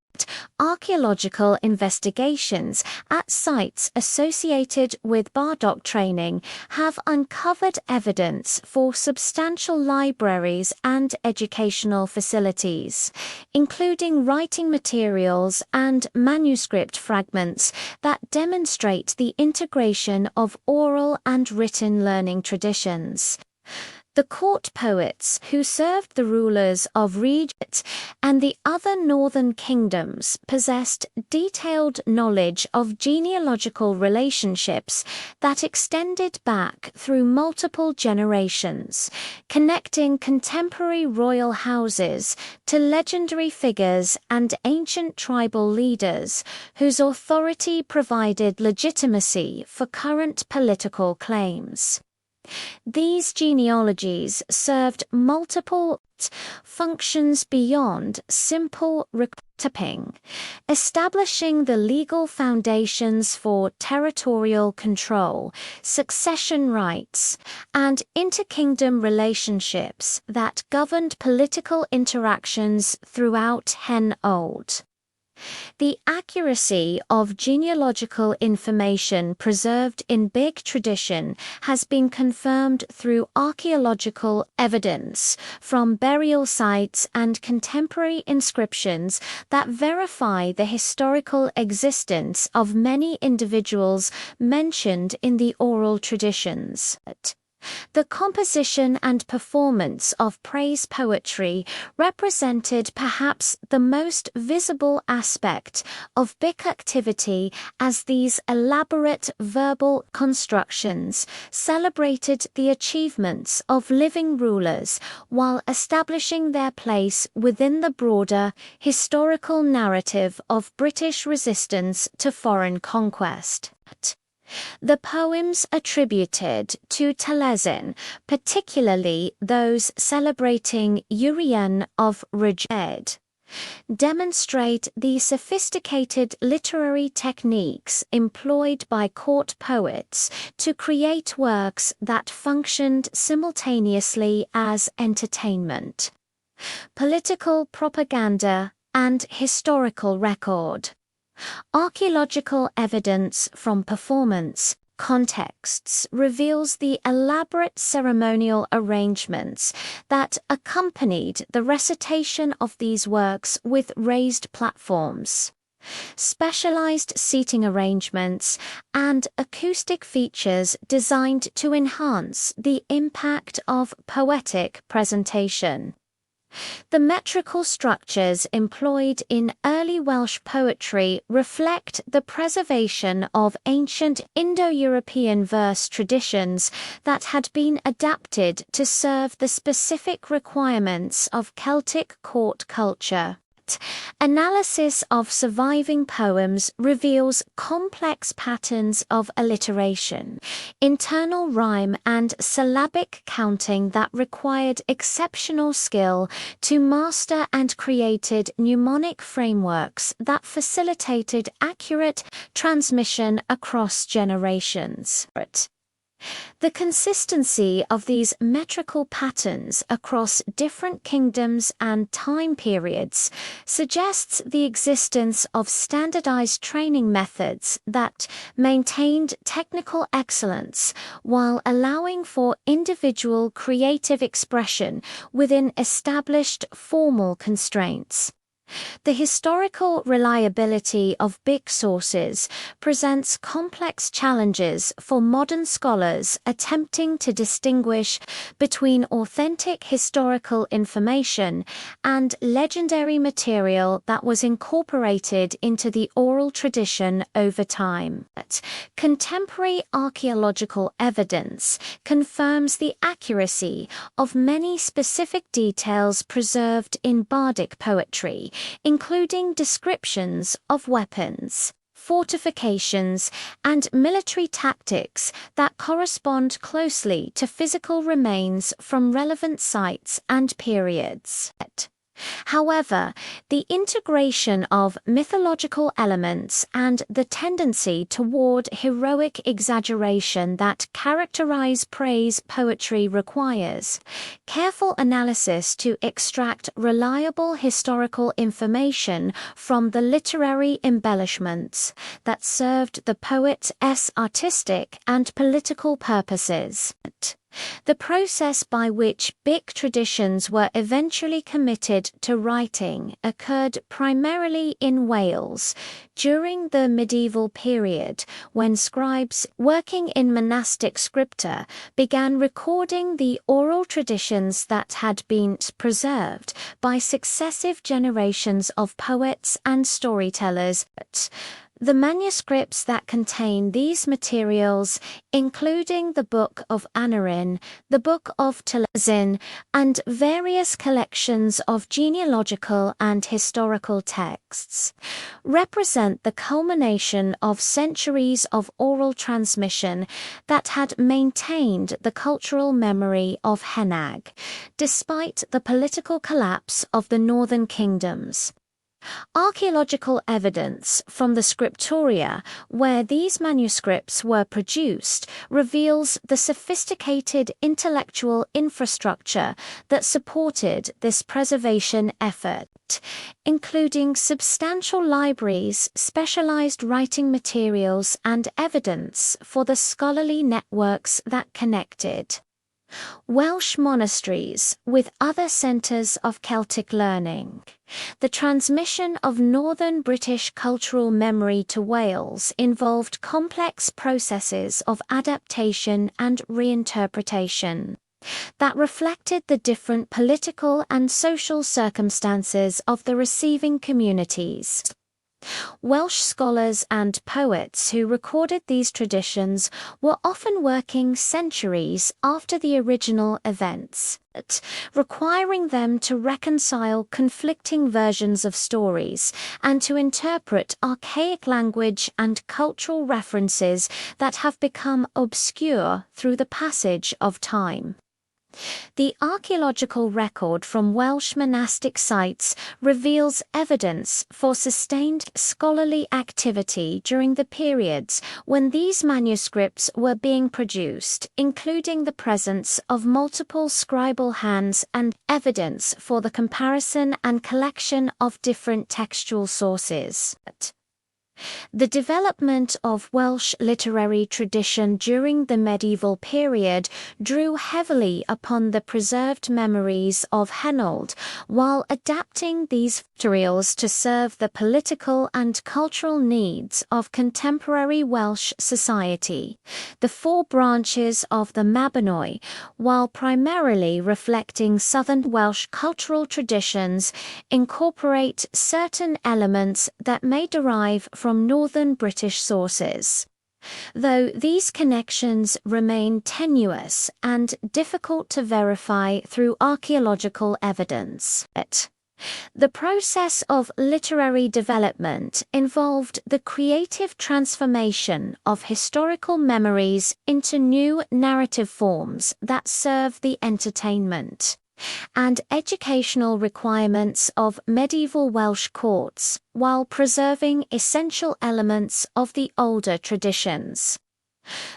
Archaeological investigations at sites associated with Bardock training have uncovered evidence for substantial libraries and educational facilities, including writing materials and manuscript fragments that demonstrate the integration of oral and written learning traditions. The court poets who served the rulers of Regent and the other northern kingdoms possessed detailed knowledge of genealogical relationships that extended back through multiple generations, connecting contemporary royal houses to legendary figures and ancient tribal leaders whose authority provided legitimacy for current political claims. These genealogies served multiple functions beyond simple recapping, establishing the legal foundations for territorial control, succession rights, and interkingdom relationships that governed political interactions throughout Hen Old. The accuracy of genealogical information preserved in BIC tradition has been confirmed through archaeological evidence from burial sites and contemporary inscriptions that verify the historical existence of many individuals mentioned in the oral traditions. The composition and performance of praise poetry represented perhaps the most visible aspect of BIC activity, as these elaborate verbal constructions celebrated the achievements of living rulers while establishing their place within the broader historical narrative of British resistance to foreign conquest. The poems attributed to Taliesin, particularly those celebrating Urien of Reged, demonstrate the sophisticated literary techniques employed by court poets to create works that functioned simultaneously as entertainment, political propaganda, and historical record. Archaeological evidence from performance contexts reveals the elaborate ceremonial arrangements that accompanied the recitation of these works with raised platforms, specialized seating arrangements, and acoustic features designed to enhance the impact of poetic presentation. The metrical structures employed in early Welsh poetry reflect the preservation of ancient Indo-European verse traditions that had been adapted to serve the specific requirements of Celtic court culture. Analysis of surviving poems reveals complex patterns of alliteration, internal rhyme, and syllabic counting that required exceptional skill to master and created mnemonic frameworks that facilitated accurate transmission across generations. The consistency of these metrical patterns across different kingdoms and time periods suggests the existence of standardized training methods that maintained technical excellence while allowing for individual creative expression within established formal constraints. The historical reliability of big sources presents complex challenges for modern scholars attempting to distinguish between authentic historical information and legendary material that was incorporated into the oral tradition over time. Contemporary archaeological evidence confirms the accuracy of many specific details preserved in bardic poetry, including descriptions of weapons, fortifications, and military tactics that correspond closely to physical remains from relevant sites and periods. However, the integration of mythological elements and the tendency toward heroic exaggeration that characterize praise poetry requires careful analysis to extract reliable historical information from the literary embellishments that served the poet's artistic and political purposes. The process by which big traditions were eventually committed to writing occurred primarily in Wales during the medieval period, when scribes working in monastic scripture began recording the oral traditions that had been preserved by successive generations of poets and storytellers. The manuscripts that contain these materials, including the Book of Aneurin, the Book of Taliesin, and various collections of genealogical and historical texts, represent the culmination of centuries of oral transmission that had maintained the cultural memory of Henag, despite the political collapse of the northern kingdoms. Archaeological evidence from the scriptoria where these manuscripts were produced reveals the sophisticated intellectual infrastructure that supported this preservation effort, including substantial libraries, specialized writing materials, and evidence for the scholarly networks that connected Welsh monasteries with other centres of Celtic learning. The transmission of northern British cultural memory to Wales involved complex processes of adaptation and reinterpretation that reflected the different political and social circumstances of the receiving communities. Welsh scholars and poets who recorded these traditions were often working centuries after the original events, requiring them to reconcile conflicting versions of stories and to interpret archaic language and cultural references that have become obscure through the passage of time. The archaeological record from Welsh monastic sites reveals evidence for sustained scholarly activity during the periods when these manuscripts were being produced, including the presence of multiple scribal hands and evidence for the comparison and collection of different textual sources. The development of Welsh literary tradition during the medieval period drew heavily upon the preserved memories of Henold, while adapting these materials to serve the political and cultural needs of contemporary Welsh society. The four branches of the Mabinogi, while primarily reflecting Southern Welsh cultural traditions, incorporate certain elements that may derive from Northern British sources. Though these connections remain tenuous and difficult to verify through archaeological evidence. The process of literary development involved the creative transformation of historical memories into new narrative forms that serve the entertainment and educational requirements of medieval Welsh courts, while preserving essential elements of the older traditions.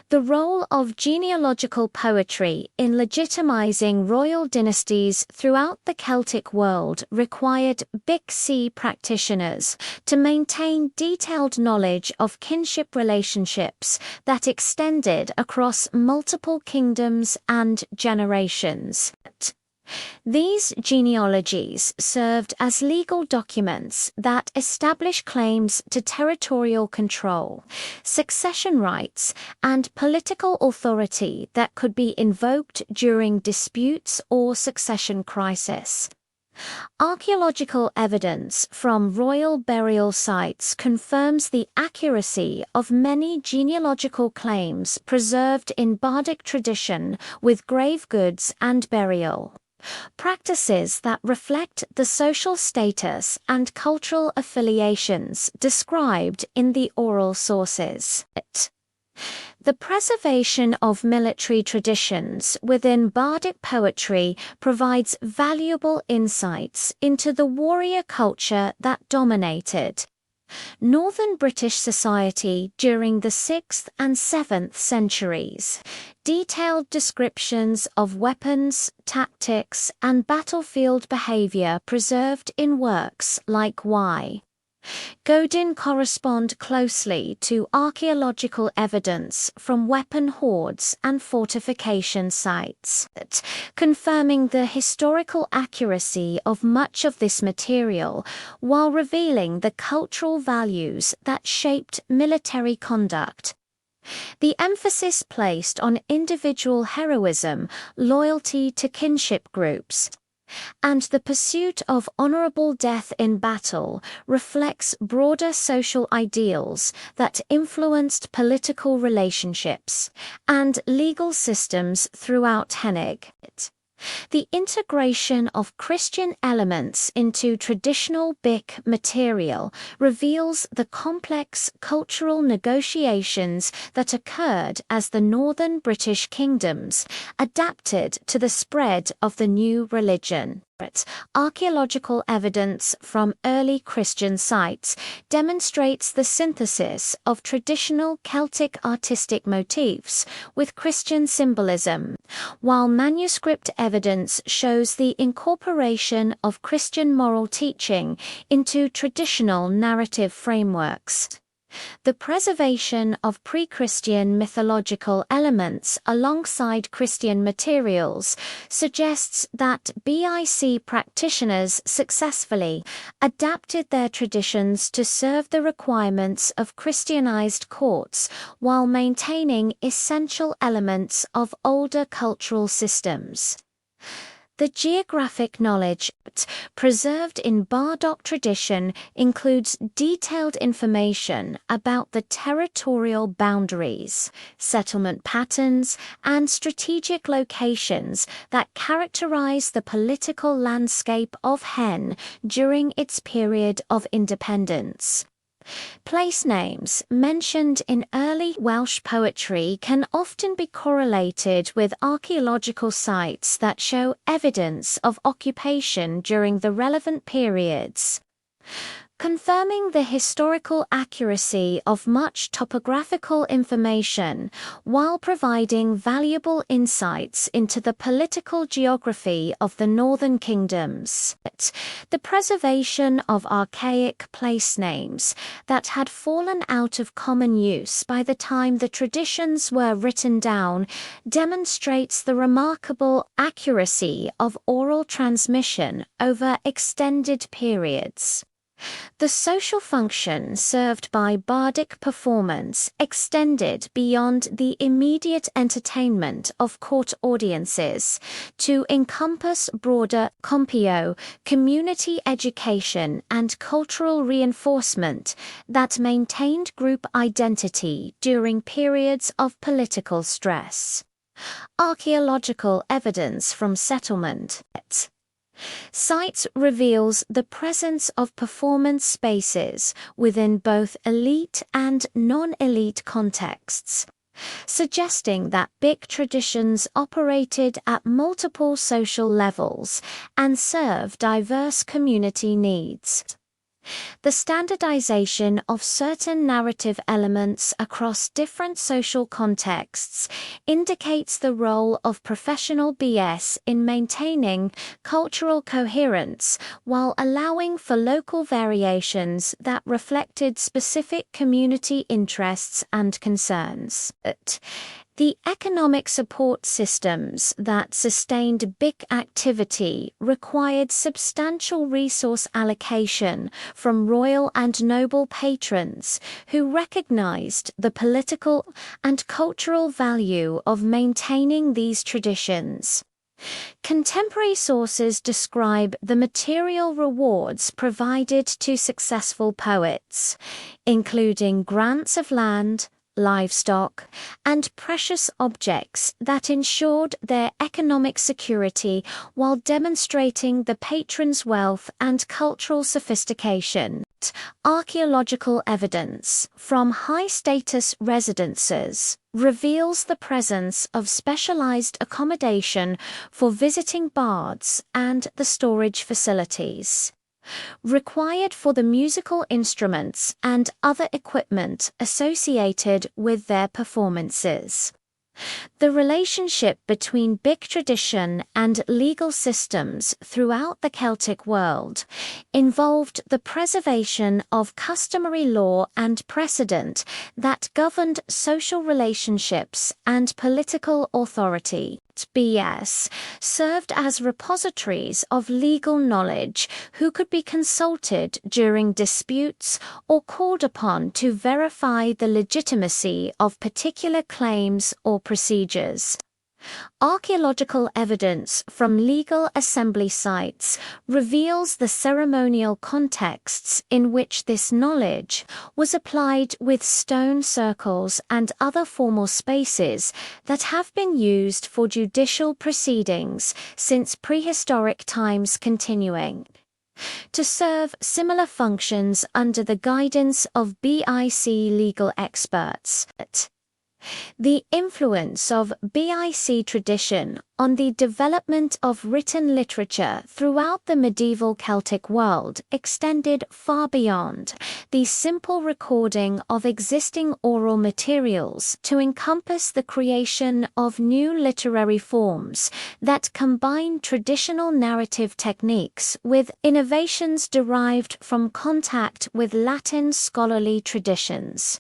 The role of genealogical poetry in legitimizing royal dynasties throughout the Celtic world required Big C practitioners to maintain detailed knowledge of kinship relationships that extended across multiple kingdoms and generations. These genealogies served as legal documents that establish claims to territorial control, succession rights, and political authority that could be invoked during disputes or succession crisis. Archaeological evidence from royal burial sites confirms the accuracy of many genealogical claims preserved in bardic tradition with grave goods and burial. Practices that reflect the social status and cultural affiliations described in the oral sources. The preservation of military traditions within bardic poetry provides valuable insights into the warrior culture that dominated Northern British society during the 6th and 7th centuries. Detailed descriptions of weapons, tactics, and battlefield behavior preserved in works like Y. Godin correspond closely to archaeological evidence from weapon hoards and fortification sites, confirming the historical accuracy of much of this material while revealing the cultural values that shaped military conduct. The emphasis placed on individual heroism, loyalty to kinship groups, and the pursuit of honorable death in battle reflects broader social ideals that influenced political relationships and legal systems throughout Hennig. The integration of Christian elements into traditional BIC material reveals the complex cultural negotiations that occurred as the northern British kingdoms adapted to the spread of the new religion. Archaeological evidence from early Christian sites demonstrates the synthesis of traditional Celtic artistic motifs with Christian symbolism, while manuscript evidence shows the incorporation of Christian moral teaching into traditional narrative frameworks. The preservation of pre-Christian mythological elements alongside Christian materials suggests that BIC practitioners successfully adapted their traditions to serve the requirements of Christianized courts while maintaining essential elements of older cultural systems. The geographic knowledge preserved in Bardock tradition includes detailed information about the territorial boundaries, settlement patterns, and strategic locations that characterize the political landscape of Hen during its period of independence. Place names mentioned in early Welsh poetry can often be correlated with archaeological sites that show evidence of occupation during the relevant periods. confirming the historical accuracy of much topographical information while providing valuable insights into the political geography of the northern kingdoms. The preservation of archaic place names that had fallen out of common use by the time the traditions were written down demonstrates the remarkable accuracy of oral transmission over extended periods. The social function served by bardic performance extended beyond the immediate entertainment of court audiences to encompass broader compio, community education and cultural reinforcement that maintained group identity during periods of political stress. Archaeological evidence from settlement sites reveals the presence of performance spaces within both elite and non-elite contexts, suggesting that BIC traditions operated at multiple social levels and serve diverse community needs. The standardization of certain narrative elements across different social contexts indicates the role of professional BS in maintaining cultural coherence while allowing for local variations that reflected specific community interests and concerns. The economic support systems that sustained BIC activity required substantial resource allocation from royal and noble patrons who recognized the political and cultural value of maintaining these traditions. Contemporary sources describe the material rewards provided to successful poets, including grants of land, livestock, and precious objects that ensured their economic security while demonstrating the patron's wealth and cultural sophistication. Archaeological evidence from high-status residences reveals the presence of specialized accommodation for visiting bards and the storage facilities required for the musical instruments and other equipment associated with their performances. The relationship between BIC tradition and legal systems throughout the Celtic world involved the preservation of customary law and precedent that governed social relationships and political authority. BS served as repositories of legal knowledge who could be consulted during disputes or called upon to verify the legitimacy of particular claims or procedures. Archaeological evidence from legal assembly sites reveals the ceremonial contexts in which this knowledge was applied with stone circles and other formal spaces that have been used for judicial proceedings since prehistoric times continuing to serve similar functions under the guidance of BIC legal experts. The influence of BIC tradition on the development of written literature throughout the medieval Celtic world extended far beyond the simple recording of existing oral materials to encompass the creation of new literary forms that combine traditional narrative techniques with innovations derived from contact with Latin scholarly traditions.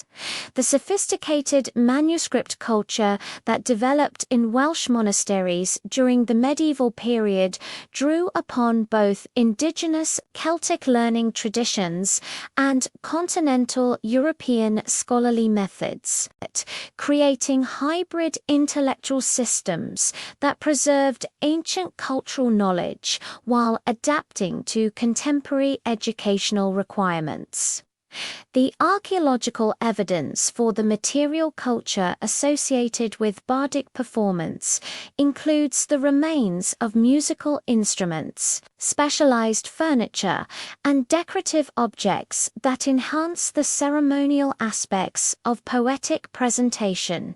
The sophisticated manuscript culture that developed in Welsh monasteries during the medieval period drew upon both indigenous Celtic learning traditions and continental European scholarly methods, creating hybrid intellectual systems that preserved ancient cultural knowledge while adapting to contemporary educational requirements. The archaeological evidence for the material culture associated with bardic performance includes the remains of musical instruments, specialized furniture, and decorative objects that enhance the ceremonial aspects of poetic presentation.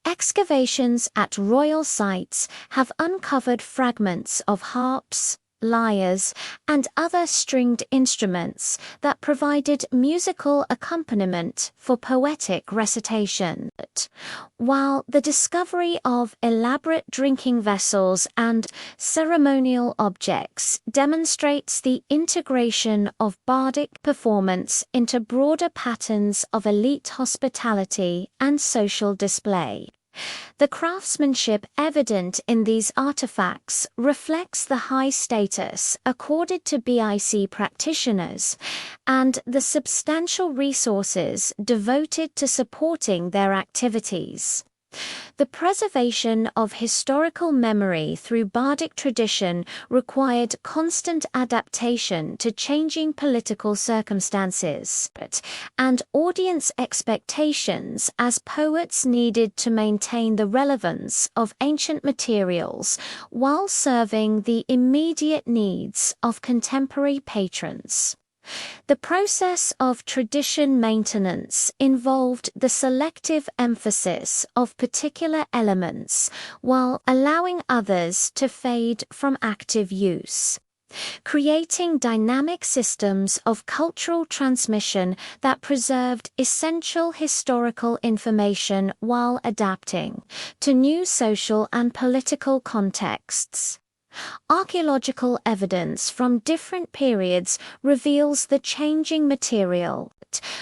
Excavations at royal sites have uncovered fragments of harps, lyres, and other stringed instruments that provided musical accompaniment for poetic recitation. While the discovery of elaborate drinking vessels and ceremonial objects demonstrates the integration of bardic performance into broader patterns of elite hospitality and social display. The craftsmanship evident in these artifacts reflects the high status accorded to BIC practitioners and the substantial resources devoted to supporting their activities. The preservation of historical memory through bardic tradition required constant adaptation to changing political circumstances and audience expectations, as poets needed to maintain the relevance of ancient materials while serving the immediate needs of contemporary patrons. The process of tradition maintenance involved the selective emphasis of particular elements while allowing others to fade from active use, creating dynamic systems of cultural transmission that preserved essential historical information while adapting to new social and political contexts. Archaeological evidence from different periods reveals the changing material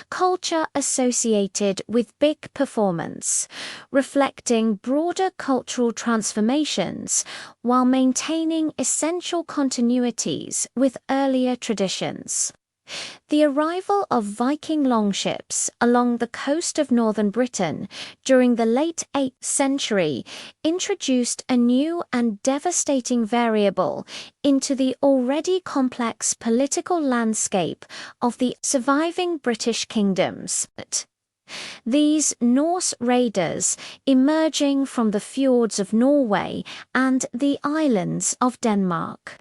culture associated with big performance, reflecting broader cultural transformations while maintaining essential continuities with earlier traditions. The arrival of Viking longships along the coast of northern Britain during the late 8th century introduced a new and devastating variable into the already complex political landscape of the surviving British kingdoms. These Norse raiders, emerging from the fjords of Norway and the islands of Denmark,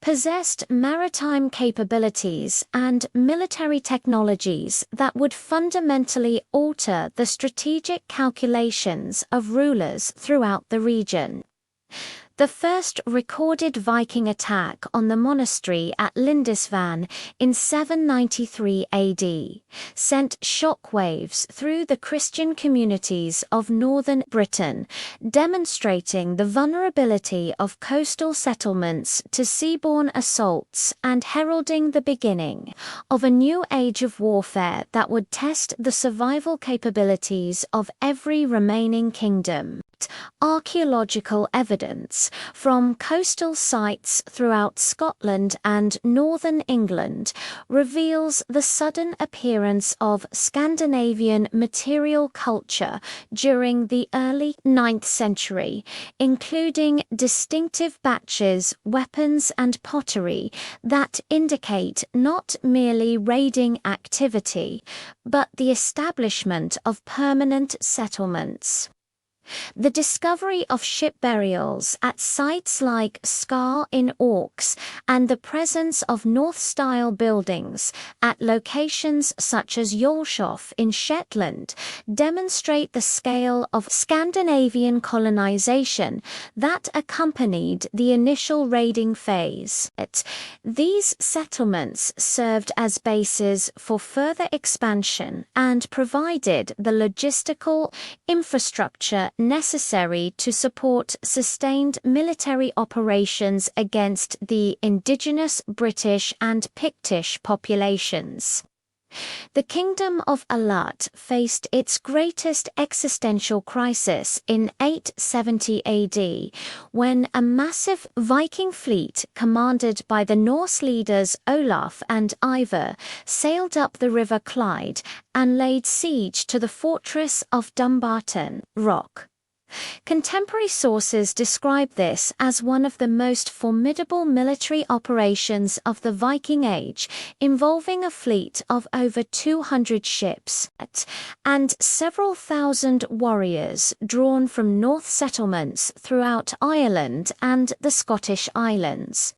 possessed maritime capabilities and military technologies that would fundamentally alter the strategic calculations of rulers throughout the region. The first recorded Viking attack on the monastery at Lindisfarne in 793 AD sent shockwaves through the Christian communities of northern Britain, demonstrating the vulnerability of coastal settlements to seaborne assaults and heralding the beginning of a new age of warfare that would test the survival capabilities of every remaining kingdom. Archaeological evidence from coastal sites throughout Scotland and northern England reveals the sudden appearance of Scandinavian material culture during the early 9th century, including distinctive batches, weapons, and pottery that indicate not merely raiding activity, but the establishment of permanent settlements. The discovery of ship burials at sites like Scar in Orkneys and the presence of North-style buildings at locations such as Jolshof in Shetland demonstrate the scale of Scandinavian colonization that accompanied the initial raiding phase. These settlements served as bases for further expansion and provided the logistical infrastructure necessary to support sustained military operations against the indigenous British and Pictish populations. The Kingdom of Alat faced its greatest existential crisis in 870 AD, when a massive Viking fleet commanded by the Norse leaders Olaf and Ivar sailed up the River Clyde and laid siege to the fortress of Dumbarton Rock. Contemporary sources describe this as one of the most formidable military operations of the Viking Age, involving a fleet of over 200 ships and several thousand warriors drawn from North settlements throughout Ireland and the Scottish Islands.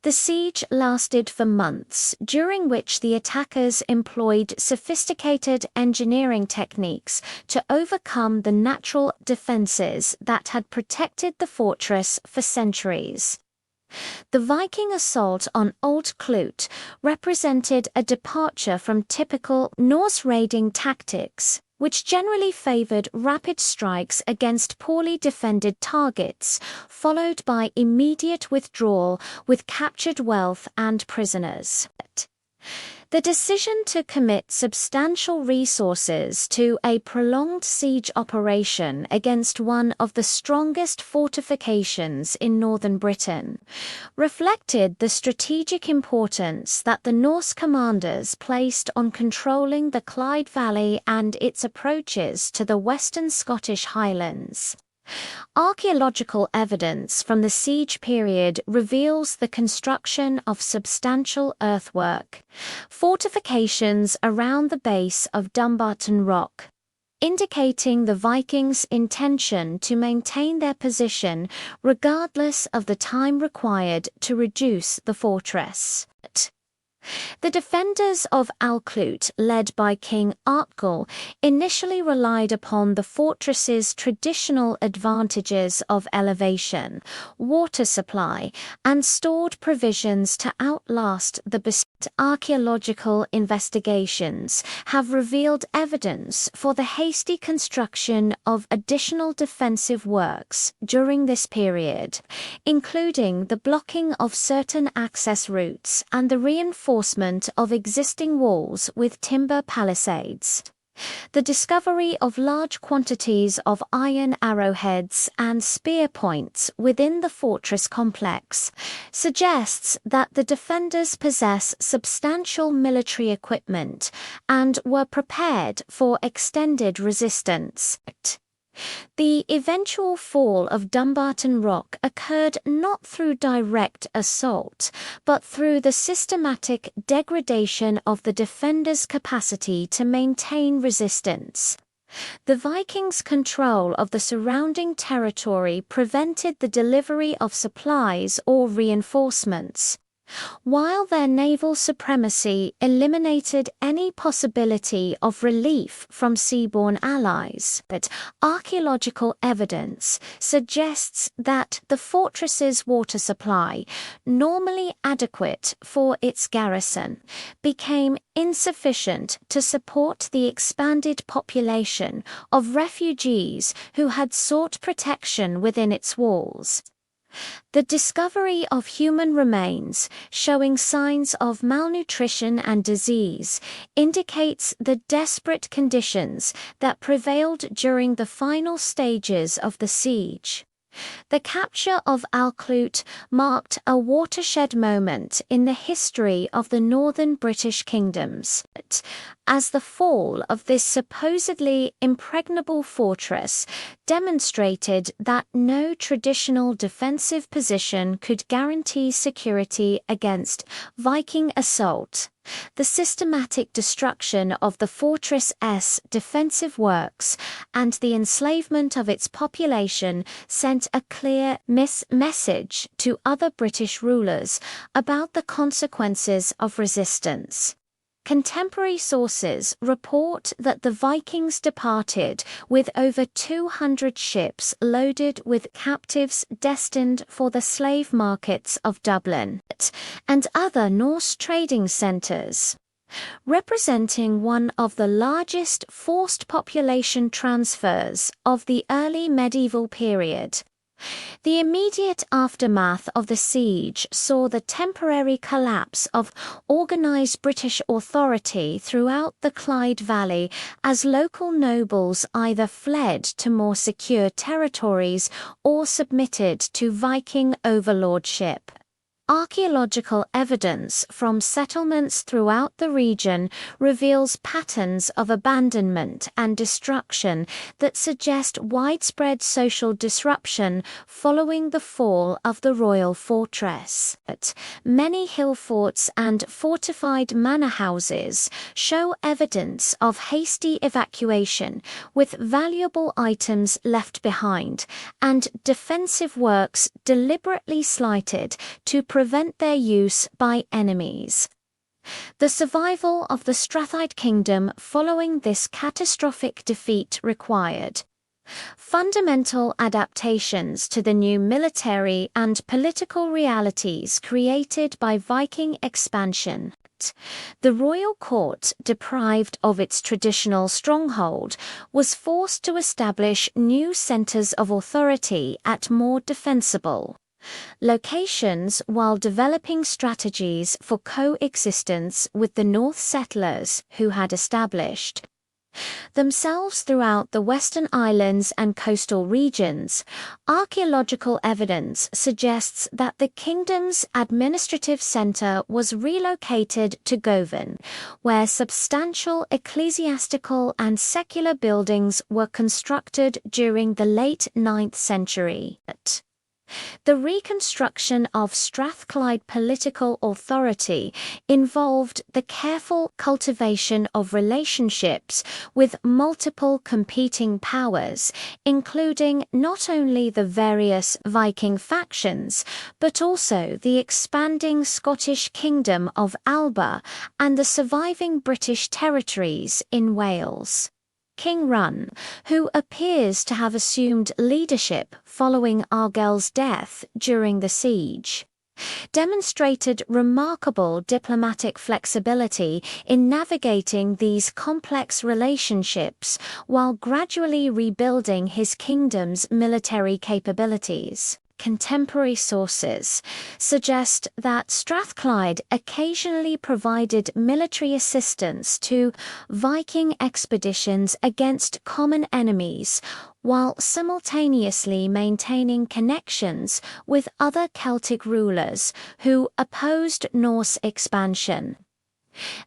The siege lasted for months, during which the attackers employed sophisticated engineering techniques to overcome the natural defenses that had protected the fortress for centuries. The Viking assault on Old Clut represented a departure from typical Norse raiding tactics, which generally favored rapid strikes against poorly defended targets, followed by immediate withdrawal with captured wealth and prisoners. The decision to commit substantial resources to a prolonged siege operation against one of the strongest fortifications in northern Britain reflected the strategic importance that the Norse commanders placed on controlling the Clyde Valley and its approaches to the western Scottish Highlands. Archaeological evidence from the siege period reveals the construction of substantial earthwork, fortifications around the base of Dumbarton Rock, indicating the Vikings' intention to maintain their position regardless of the time required to reduce the fortress. The defenders of Alclute, led by King Artgal, initially relied upon the fortress's traditional advantages of elevation, water supply, and stored provisions to outlast the besieged. Archaeological investigations have revealed evidence for the hasty construction of additional defensive works during this period, including the blocking of certain access routes and the reinforcement of existing walls with timber palisades. The discovery of large quantities of iron arrowheads and spear points within the fortress complex suggests that the defenders possess substantial military equipment and were prepared for extended resistance. The eventual fall of Dumbarton Rock occurred not through direct assault, but through the systematic degradation of the defenders' capacity to maintain resistance. The Vikings' control of the surrounding territory prevented the delivery of supplies or reinforcements, while their naval supremacy eliminated any possibility of relief from seaborne allies. But archaeological evidence suggests that the fortress's water supply, normally adequate for its garrison, became insufficient to support the expanded population of refugees who had sought protection within its walls. The discovery of human remains showing signs of malnutrition and disease indicates the desperate conditions that prevailed during the final stages of the siege. The capture of Alclute marked a watershed moment in the history of the northern British kingdoms, as the fall of this supposedly impregnable fortress demonstrated that no traditional defensive position could guarantee security against Viking assault. The systematic destruction of the fortress's defensive works and the enslavement of its population sent a clear message to other British rulers about the consequences of resistance. Contemporary sources report that the Vikings departed with over 200 ships loaded with captives destined for the slave markets of Dublin and other Norse trading centres, representing one of the largest forced population transfers of the early medieval period. The immediate aftermath of the siege saw the temporary collapse of organised British authority throughout the Clyde Valley as local nobles either fled to more secure territories or submitted to Viking overlordship. Archaeological evidence from settlements throughout the region reveals patterns of abandonment and destruction that suggest widespread social disruption following the fall of the royal fortress. Many hill forts and fortified manor houses show evidence of hasty evacuation, with valuable items left behind, and defensive works deliberately slighted to prevent their use by enemies. The survival of the Strathide Kingdom following this catastrophic defeat required Fundamental adaptations to the new military and political realities created by Viking expansion. The royal court, deprived of its traditional stronghold, was forced to establish new centers of authority at more defensible locations while developing strategies for coexistence with the North settlers who had established themselves throughout the Western Islands and coastal regions. Archaeological evidence suggests that the kingdom's administrative center was relocated to Govan, where substantial ecclesiastical and secular buildings were constructed during the late 9th century. The reconstruction of Strathclyde political authority involved the careful cultivation of relationships with multiple competing powers, including not only the various Viking factions, but also the expanding Scottish Kingdom of Alba and the surviving British territories in Wales. King Run, who appears to have assumed leadership following Argyll's death during the siege, demonstrated remarkable diplomatic flexibility in navigating these complex relationships while gradually rebuilding his kingdom's military capabilities. Contemporary sources suggest that Strathclyde occasionally provided military assistance to Viking expeditions against common enemies, while simultaneously maintaining connections with other Celtic rulers who opposed Norse expansion.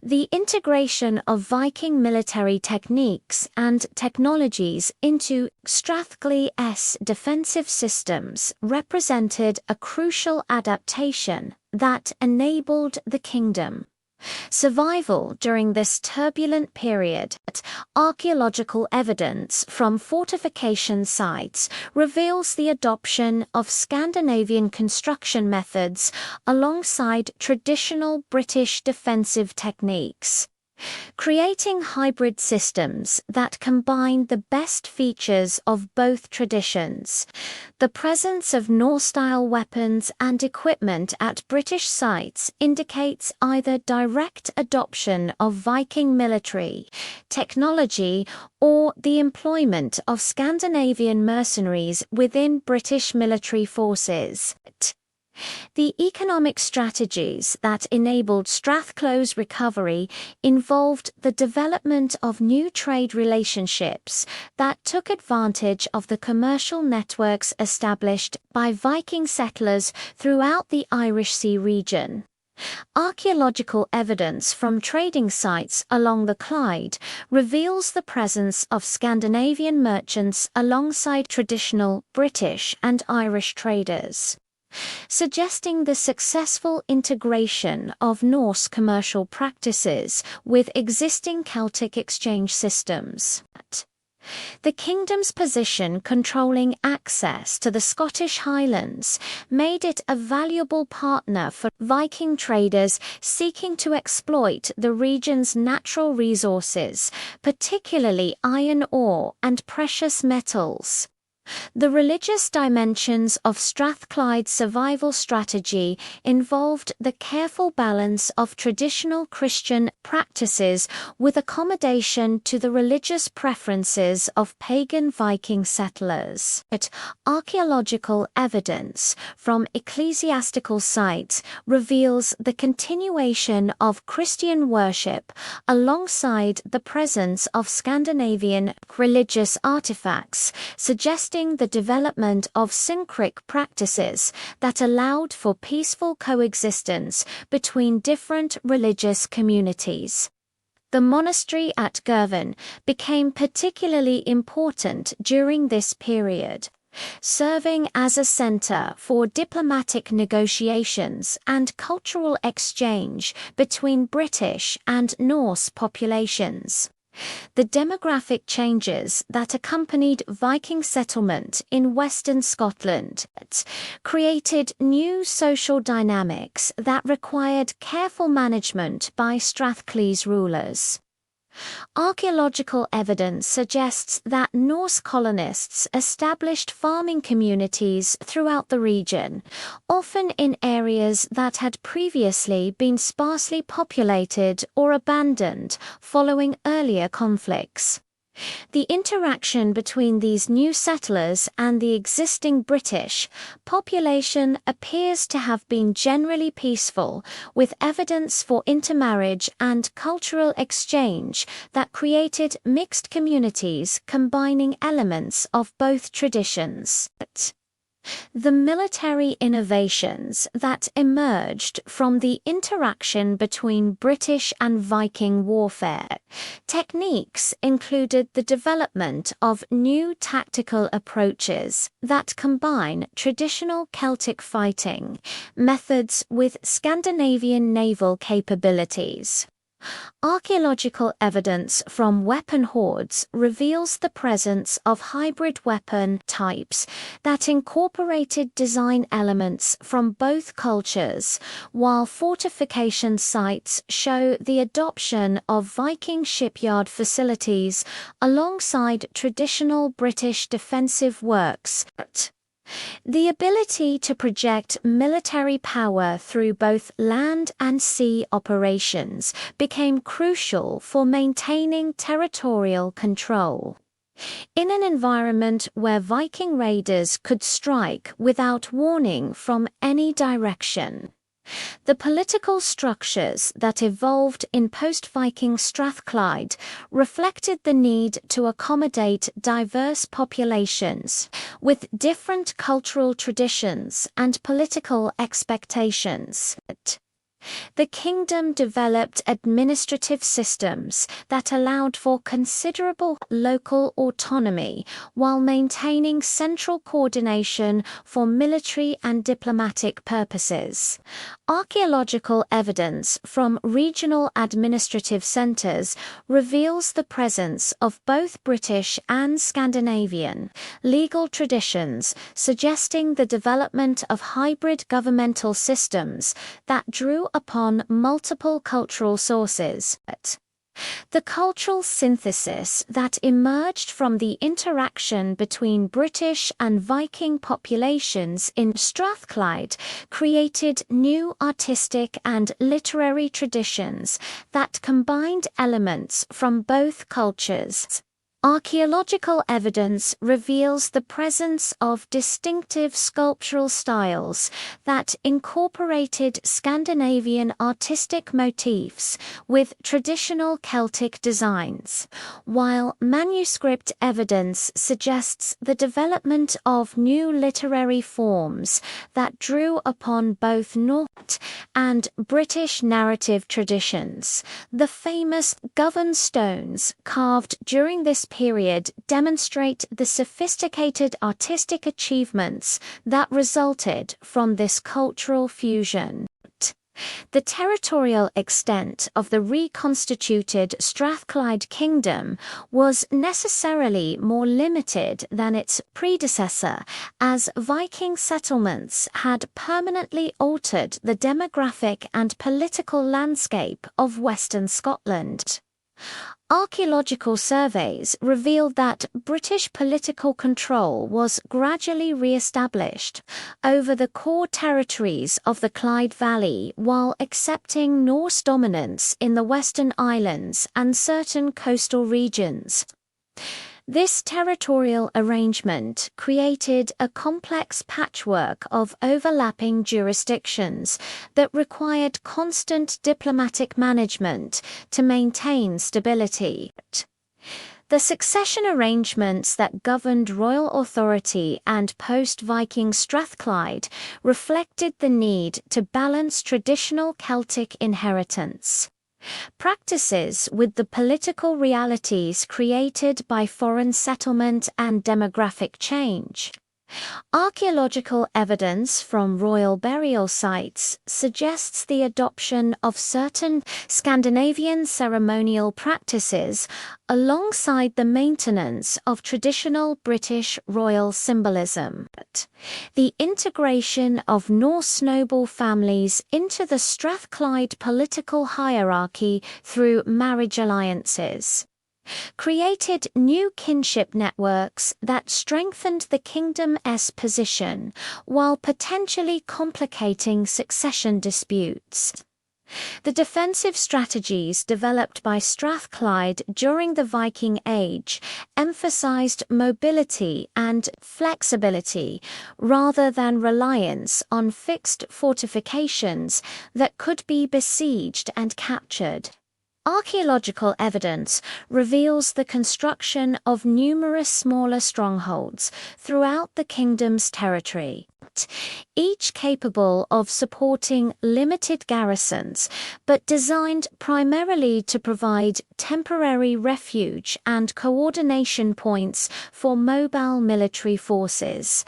The integration of Viking military techniques and technologies into Strathclyde's defensive systems represented a crucial adaptation that enabled the kingdom survival during this turbulent period. Archaeological evidence from fortification sites reveals the adoption of Scandinavian construction methods alongside traditional British defensive techniques, creating hybrid systems that combine the best features of both traditions. The presence of Norse-style weapons and equipment at British sites indicates either direct adoption of Viking military technology or the employment of Scandinavian mercenaries within British military forces. The economic strategies that enabled Strathclyde's recovery involved the development of new trade relationships that took advantage of the commercial networks established by Viking settlers throughout the Irish Sea region. Archaeological evidence from trading sites along the Clyde reveals the presence of Scandinavian merchants alongside traditional British and Irish traders, suggesting the successful integration of Norse commercial practices with existing Celtic exchange systems. The kingdom's position controlling access to the Scottish Highlands made it a valuable partner for Viking traders seeking to exploit the region's natural resources, particularly iron ore and precious metals. The religious dimensions of Strathclyde's survival strategy involved the careful balance of traditional Christian practices with accommodation to the religious preferences of pagan Viking settlers. Archaeological evidence from ecclesiastical sites reveals the continuation of Christian worship alongside the presence of Scandinavian religious artifacts, suggesting the development of syncretic practices that allowed for peaceful coexistence between different religious communities. The monastery at Govan became particularly important during this period, serving as a center for diplomatic negotiations and cultural exchange between British and Norse populations. The demographic changes that accompanied Viking settlement in Western Scotland created new social dynamics that required careful management by Strathclyde's rulers. Archaeological evidence suggests that Norse colonists established farming communities throughout the region, often in areas that had previously been sparsely populated or abandoned following earlier conflicts. The interaction between these new settlers and the existing British population appears to have been generally peaceful, with evidence for intermarriage and cultural exchange that created mixed communities combining elements of both traditions. The military innovations that emerged from the interaction between British and Viking warfare techniques included the development of new tactical approaches that combine traditional Celtic fighting methods with Scandinavian naval capabilities. Archaeological evidence from weapon hoards reveals the presence of hybrid weapon types that incorporated design elements from both cultures, while fortification sites show the adoption of Viking shipyard facilities alongside traditional British defensive works. The ability to project military power through both land and sea operations became crucial for maintaining territorial control. In an environment where Viking raiders could strike without warning from any direction, the political structures that evolved in post-Viking Strathclyde reflected the need to accommodate diverse populations with different cultural traditions and political expectations. The kingdom developed administrative systems that allowed for considerable local autonomy while maintaining central coordination for military and diplomatic purposes. Archaeological evidence from regional administrative centers reveals the presence of both British and Scandinavian legal traditions, suggesting the development of hybrid governmental systems that drew upon multiple cultural sources. The cultural synthesis that emerged from the interaction between British and Viking populations in Strathclyde created new artistic and literary traditions that combined elements from both cultures. Archaeological evidence reveals the presence of distinctive sculptural styles that incorporated Scandinavian artistic motifs with traditional Celtic designs, while manuscript evidence suggests the development of new literary forms that drew upon both Norse and British narrative traditions. The famous Govan stones carved during this period demonstrate the sophisticated artistic achievements that resulted from this cultural fusion. The territorial extent of the reconstituted Strathclyde kingdom was necessarily more limited than its predecessor, as Viking settlements had permanently altered the demographic and political landscape of Western Scotland. Archaeological surveys revealed that British political control was gradually re-established over the core territories of the Clyde Valley while accepting Norse dominance in the Western Islands and certain coastal regions. This territorial arrangement created a complex patchwork of overlapping jurisdictions that required constant diplomatic management to maintain stability. The succession arrangements that governed royal authority and post-Viking Strathclyde reflected the need to balance traditional Celtic inheritance practices with the political realities created by foreign settlement and demographic change. Archaeological evidence from royal burial sites suggests the adoption of certain Scandinavian ceremonial practices alongside the maintenance of traditional British royal symbolism. The integration of Norse noble families into the Strathclyde political hierarchy through marriage alliances created new kinship networks that strengthened the kingdom's position while potentially complicating succession disputes. The defensive strategies developed by Strathclyde during the Viking Age emphasized mobility and flexibility rather than reliance on fixed fortifications that could be besieged and captured. Archaeological evidence reveals the construction of numerous smaller strongholds throughout the kingdom's territory, each capable of supporting limited garrisons, but designed primarily to provide temporary refuge and coordination points for mobile military forces.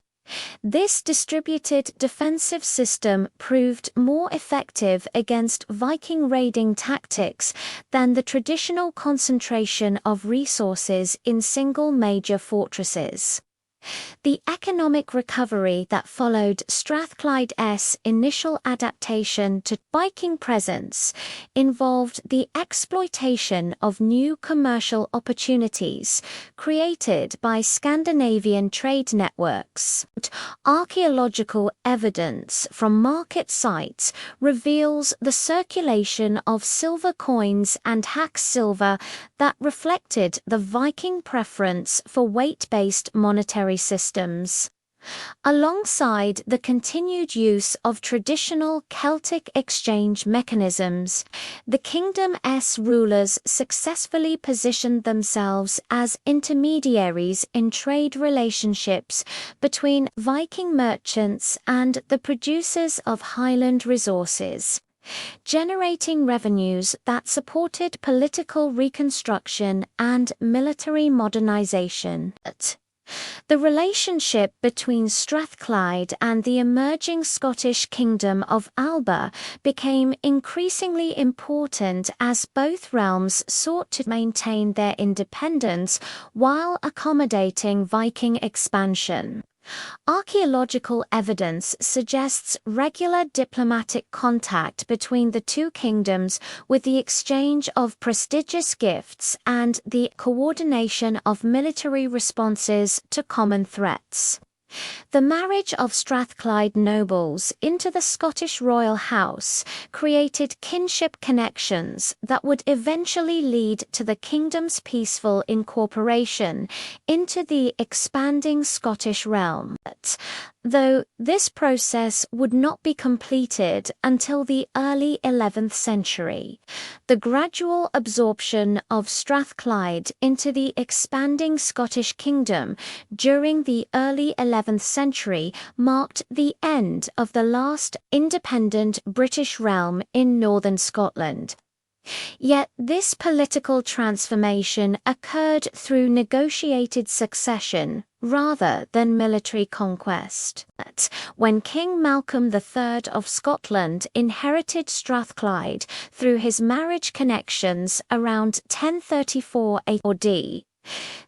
This distributed defensive system proved more effective against Viking raiding tactics than the traditional concentration of resources in single major fortresses. The economic recovery that followed Strathclyde's initial adaptation to Viking presence involved the exploitation of new commercial opportunities created by Scandinavian trade networks. Archaeological evidence from market sites reveals the circulation of silver coins and hack silver that reflected the Viking preference for weight-based monetary systems. Alongside the continued use of traditional Celtic exchange mechanisms, the kingdom's rulers successfully positioned themselves as intermediaries in trade relationships between Viking merchants and the producers of highland resources, generating revenues that supported political reconstruction and military modernization. The relationship between Strathclyde and the emerging Scottish kingdom of Alba became increasingly important as both realms sought to maintain their independence while accommodating Viking expansion. Archaeological evidence suggests regular diplomatic contact between the two kingdoms, with the exchange of prestigious gifts and the coordination of military responses to common threats. The marriage of Strathclyde nobles into the Scottish royal house created kinship connections that would eventually lead to the kingdom's peaceful incorporation into the expanding Scottish realm. Though this process would not be completed until the early 11th century, the gradual absorption of Strathclyde into the expanding Scottish kingdom during the early 11th century marked the end of the last independent British realm in northern Scotland. Yet this political transformation occurred through negotiated succession rather than military conquest. When King Malcolm III of Scotland inherited Strathclyde through his marriage connections around 1034 AD,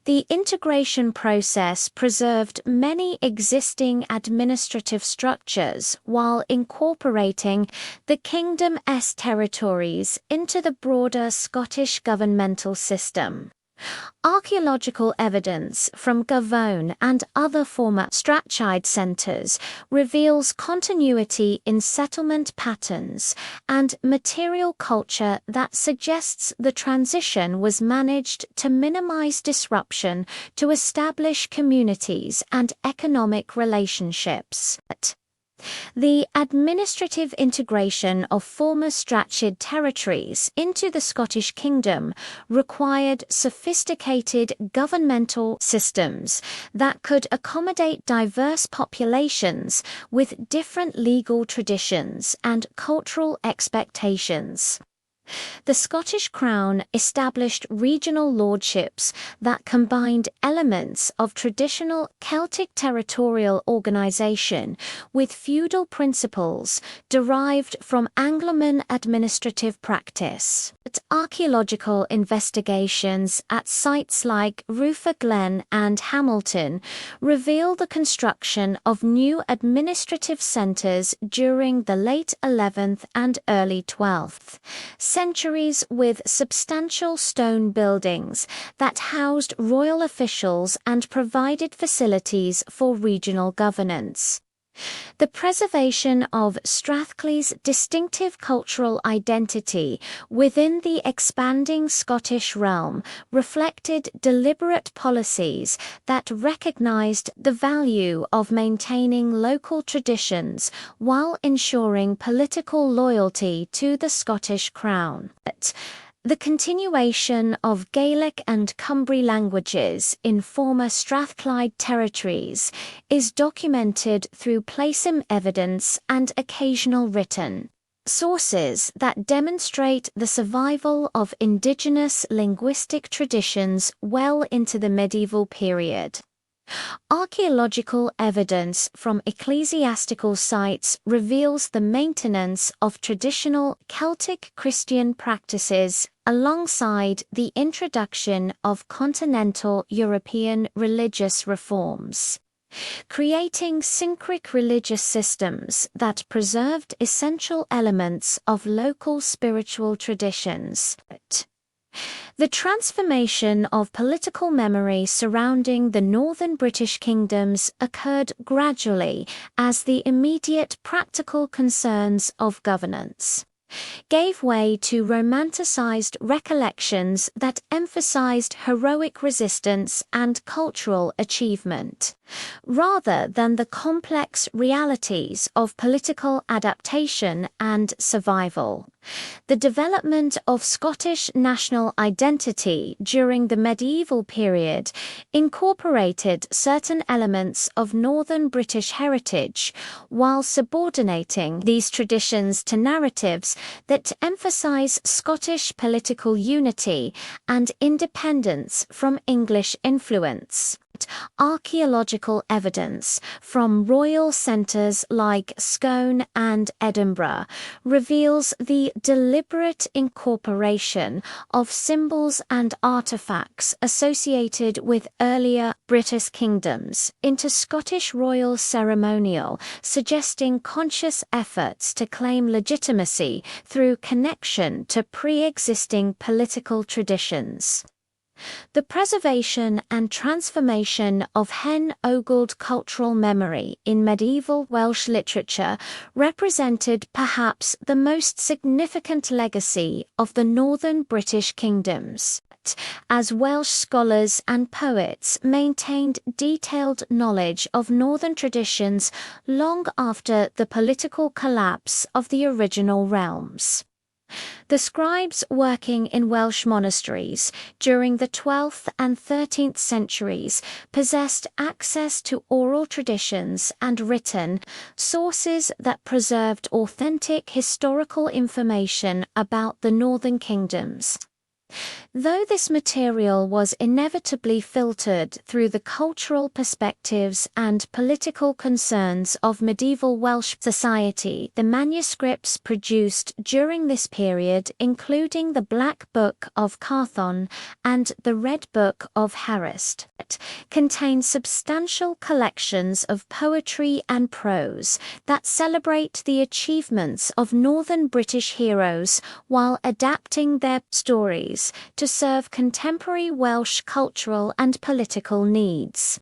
the integration process preserved many existing administrative structures while incorporating the kingdom's territories into the broader Scottish governmental system. Archaeological evidence from Gavone and other former Strathclyde centres reveals continuity in settlement patterns and material culture that suggests the transition was managed to minimise disruption to establish communities and economic relationships. The administrative integration of former Strathclyde territories into the Scottish kingdom required sophisticated governmental systems that could accommodate diverse populations with different legal traditions and cultural expectations. The Scottish Crown established regional lordships that combined elements of traditional Celtic territorial organisation with feudal principles derived from Angloman administrative practice. But archaeological investigations at sites like Rufa Glen and Hamilton reveal the construction of new administrative centres during the late 11th and early 12th centuries, with substantial stone buildings that housed royal officials and provided facilities for regional governance. The preservation of Strathcly's distinctive cultural identity within the expanding Scottish realm reflected deliberate policies that recognised the value of maintaining local traditions while ensuring political loyalty to the Scottish Crown. The continuation of Gaelic and Cumbri languages in former Strathclyde territories is documented through placem evidence and occasional written sources that demonstrate the survival of indigenous linguistic traditions well into the medieval period. Archaeological evidence from ecclesiastical sites reveals the maintenance of traditional Celtic Christian practices alongside the introduction of continental European religious reforms, creating syncretic religious systems that preserved essential elements of local spiritual traditions. The transformation of political memory surrounding the northern British kingdoms occurred gradually as the immediate practical concerns of governance gave way to romanticized recollections that emphasized heroic resistance and cultural achievement, rather than the complex realities of political adaptation and survival. The development of Scottish national identity during the medieval period incorporated certain elements of northern British heritage, while subordinating these traditions to narratives that emphasize Scottish political unity and independence from English influence. Archaeological evidence from royal centres like Scone and Edinburgh reveals the deliberate incorporation of symbols and artefacts associated with earlier British kingdoms into Scottish royal ceremonial, suggesting conscious efforts to claim legitimacy through connection to pre-existing political traditions. The preservation and transformation of hen ogledd cultural memory in medieval Welsh literature represented perhaps the most significant legacy of the northern British kingdoms, as Welsh scholars and poets maintained detailed knowledge of northern traditions long after the political collapse of the original realms. The scribes working in Welsh monasteries during the 12th and 13th centuries possessed access to oral traditions and written sources that preserved authentic historical information about the northern kingdoms. Though this material was inevitably filtered through the cultural perspectives and political concerns of medieval Welsh society, the manuscripts produced during this period, including the Black Book of Carthon and the Red Book of Harist, contain substantial collections of poetry and prose that celebrate the achievements of northern British heroes while adapting their stories to serve contemporary Welsh cultural and political needs.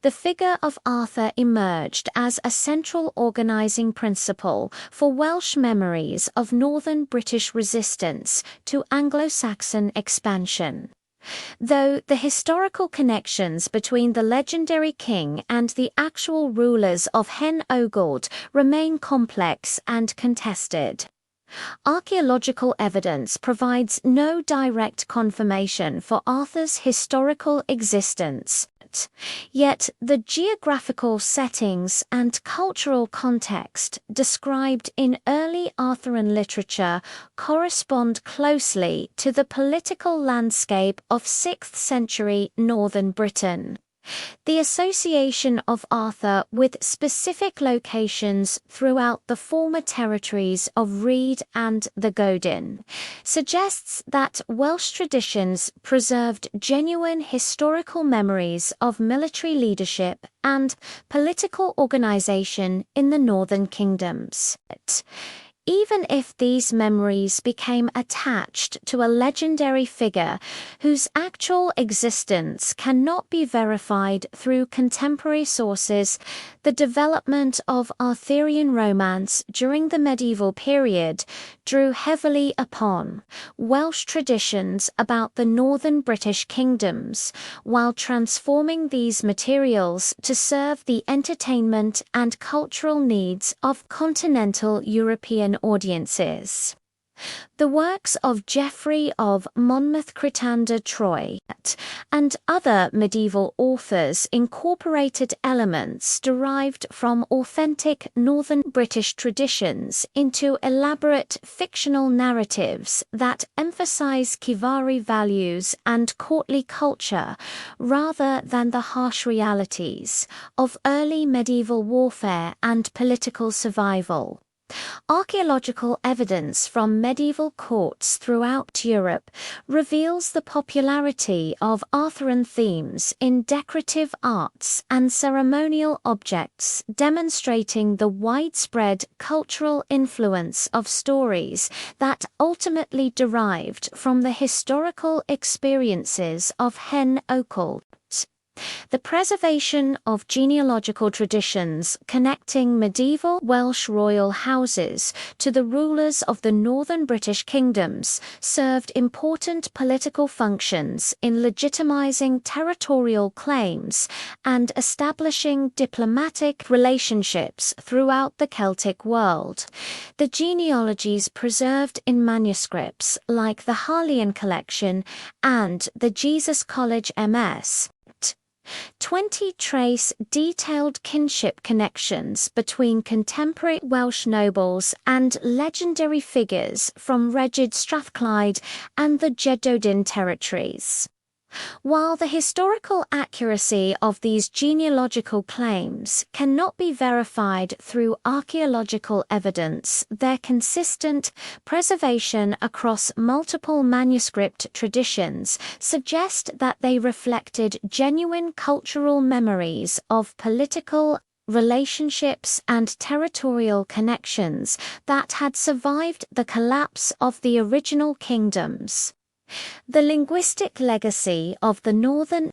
The figure of Arthur emerged as a central organising principle for Welsh memories of northern British resistance to Anglo-Saxon expansion. Though the historical connections between the legendary king and the actual rulers of Hen Ogledd remain complex and contested. Archaeological evidence provides no direct confirmation for Arthur's historical existence, Yet the geographical settings and cultural context described in early Arthurian literature correspond closely to the political landscape of 6th century northern Britain. The association of Arthur with specific locations throughout the former territories of Rede and the Godin suggests that Welsh traditions preserved genuine historical memories of military leadership and political organisation in the northern kingdoms. Even if these memories became attached to a legendary figure whose actual existence cannot be verified through contemporary sources, the development of Arthurian romance during the medieval period drew heavily upon Welsh traditions about the northern British kingdoms, while transforming these materials to serve the entertainment and cultural needs of continental European audiences. The works of Geoffrey of Monmouth Troy and other medieval authors incorporated elements derived from authentic northern British traditions into elaborate fictional narratives that emphasize Kivari values and courtly culture rather than the harsh realities of early medieval warfare and political survival. Archaeological evidence from medieval courts throughout Europe reveals the popularity of Arthurian themes in decorative arts and ceremonial objects, demonstrating the widespread cultural influence of stories that ultimately derived from the historical experiences of Hen Occult. The preservation of genealogical traditions connecting medieval Welsh royal houses to the rulers of the northern British kingdoms served important political functions in legitimizing territorial claims and establishing diplomatic relationships throughout the Celtic world. The genealogies preserved in manuscripts like the Harleian collection and the Jesus College MS 20 trace detailed kinship connections between contemporary Welsh nobles and legendary figures from Regid Strathclyde and the Jedodin territories. While the historical accuracy of these genealogical claims cannot be verified through archaeological evidence, their consistent preservation across multiple manuscript traditions suggest that they reflected genuine cultural memories of political relationships and territorial connections that had survived the collapse of the original kingdoms. The linguistic legacy of the northern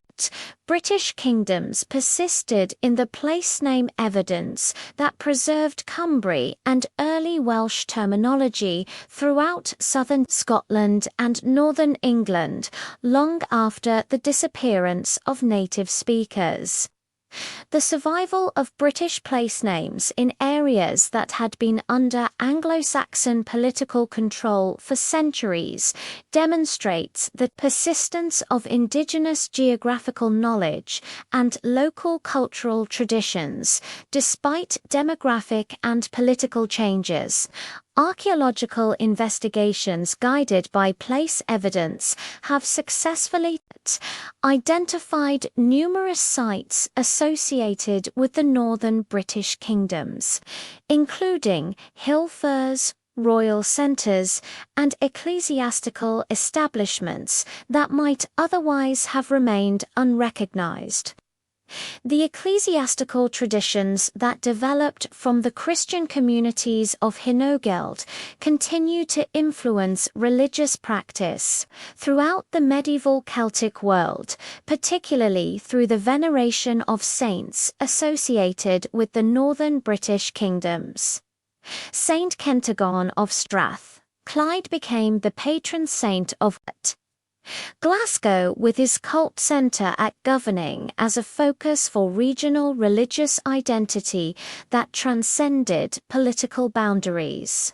British kingdoms persisted in the place name evidence that preserved Cumbrian and early Welsh terminology throughout southern Scotland and northern England long after the disappearance of native speakers. The survival of British place names in areas that had been under Anglo-Saxon political control for centuries demonstrates the persistence of indigenous geographical knowledge and local cultural traditions, despite demographic and political changes. Archaeological investigations guided by place evidence have successfully identified numerous sites associated with the northern British kingdoms, including hill firs, royal centres, and ecclesiastical establishments that might otherwise have remained unrecognised. The ecclesiastical traditions that developed from the Christian communities of Hinogeld continue to influence religious practice throughout the medieval Celtic world, particularly through the veneration of saints associated with the northern British kingdoms. Saint Kentigern of Strathclyde became the patron saint of Glasgow, with his cult centre at Governing as a focus for regional religious identity that transcended political boundaries.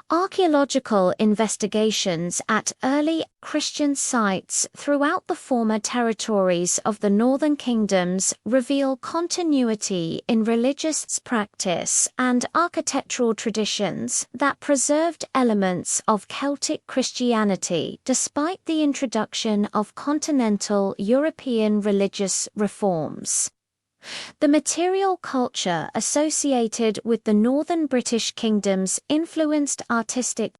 Archaeological investigations at early Christian sites throughout the former territories of the northern kingdoms reveal continuity in religious practice and architectural traditions that preserved elements of Celtic Christianity despite the introduction of continental European religious reforms. The material culture associated with the northern British kingdoms influenced artistic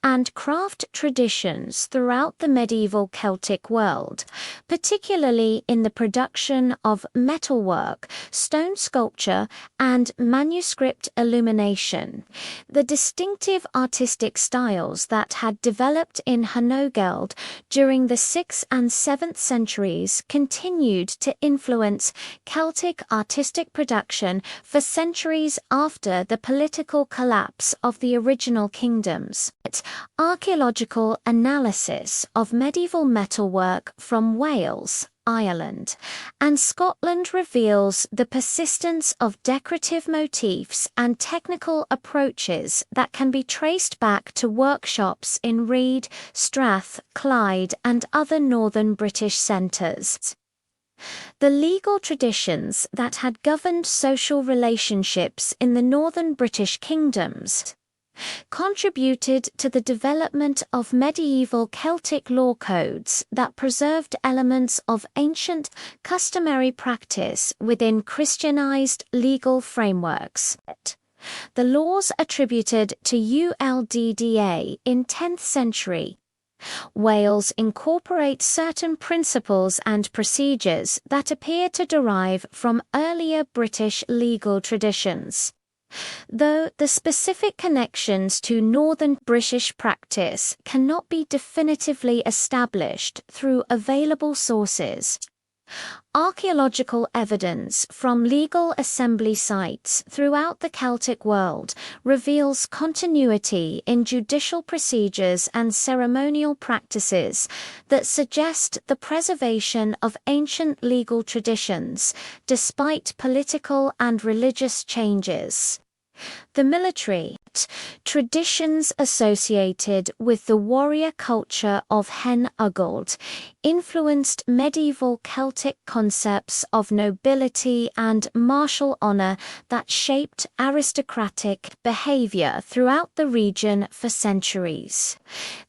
and craft traditions throughout the medieval Celtic world, particularly in the production of metalwork, stone sculpture, and manuscript illumination. The distinctive artistic styles that had developed in Hanogeld during the 6th and 7th centuries continued to influence Celtic artistic production for centuries after the political collapse of the original kingdoms. Archaeological analysis of medieval metalwork from Wales, Ireland, and Scotland reveals the persistence of decorative motifs and technical approaches that can be traced back to workshops in Reed, Strath, Clyde, and other northern British centres. The legal traditions that had governed social relationships in the northern British kingdoms contributed to the development of medieval Celtic law codes that preserved elements of ancient, customary practice within Christianized legal frameworks. The laws attributed to ULDDA in 10th century Wales incorporate certain principles and procedures that appear to derive from earlier British legal traditions. Though the specific connections to northern British practice cannot be definitively established through available sources, archaeological evidence from legal assembly sites throughout the Celtic world reveals continuity in judicial procedures and ceremonial practices that suggest the preservation of ancient legal traditions despite political and religious changes. The military traditions associated with the warrior culture of Hen Ugald influenced medieval Celtic concepts of nobility and martial honor that shaped aristocratic behavior throughout the region for centuries.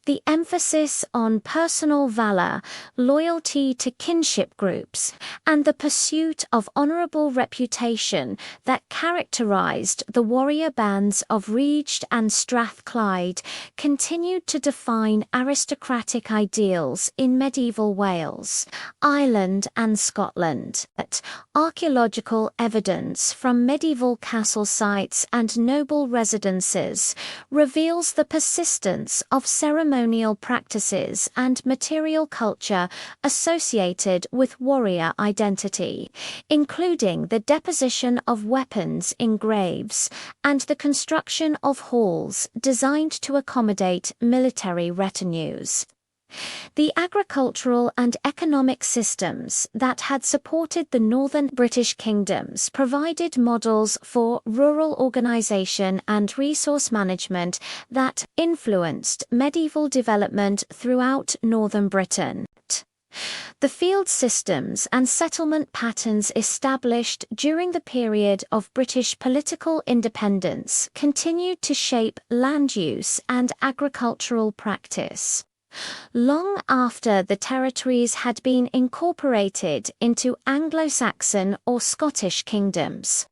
The emphasis on personal valor, loyalty to kinship groups, and the pursuit of honorable reputation that characterized the warrior bands of Reed and Strathclyde continued to define aristocratic ideals in medieval Wales, Ireland and Scotland. Archaeological evidence from medieval castle sites and noble residences reveals the persistence of ceremonial practices and material culture associated with warrior identity, including the deposition of weapons in graves and the construction of halls designed to accommodate military retinues. The agricultural and economic systems that had supported the northern British kingdoms provided models for rural organisation and resource management that influenced medieval development throughout northern Britain. The field systems and settlement patterns established during the period of British political independence continued to shape land use and agricultural practice. Long after the territories had been incorporated into Anglo-Saxon or Scottish kingdoms,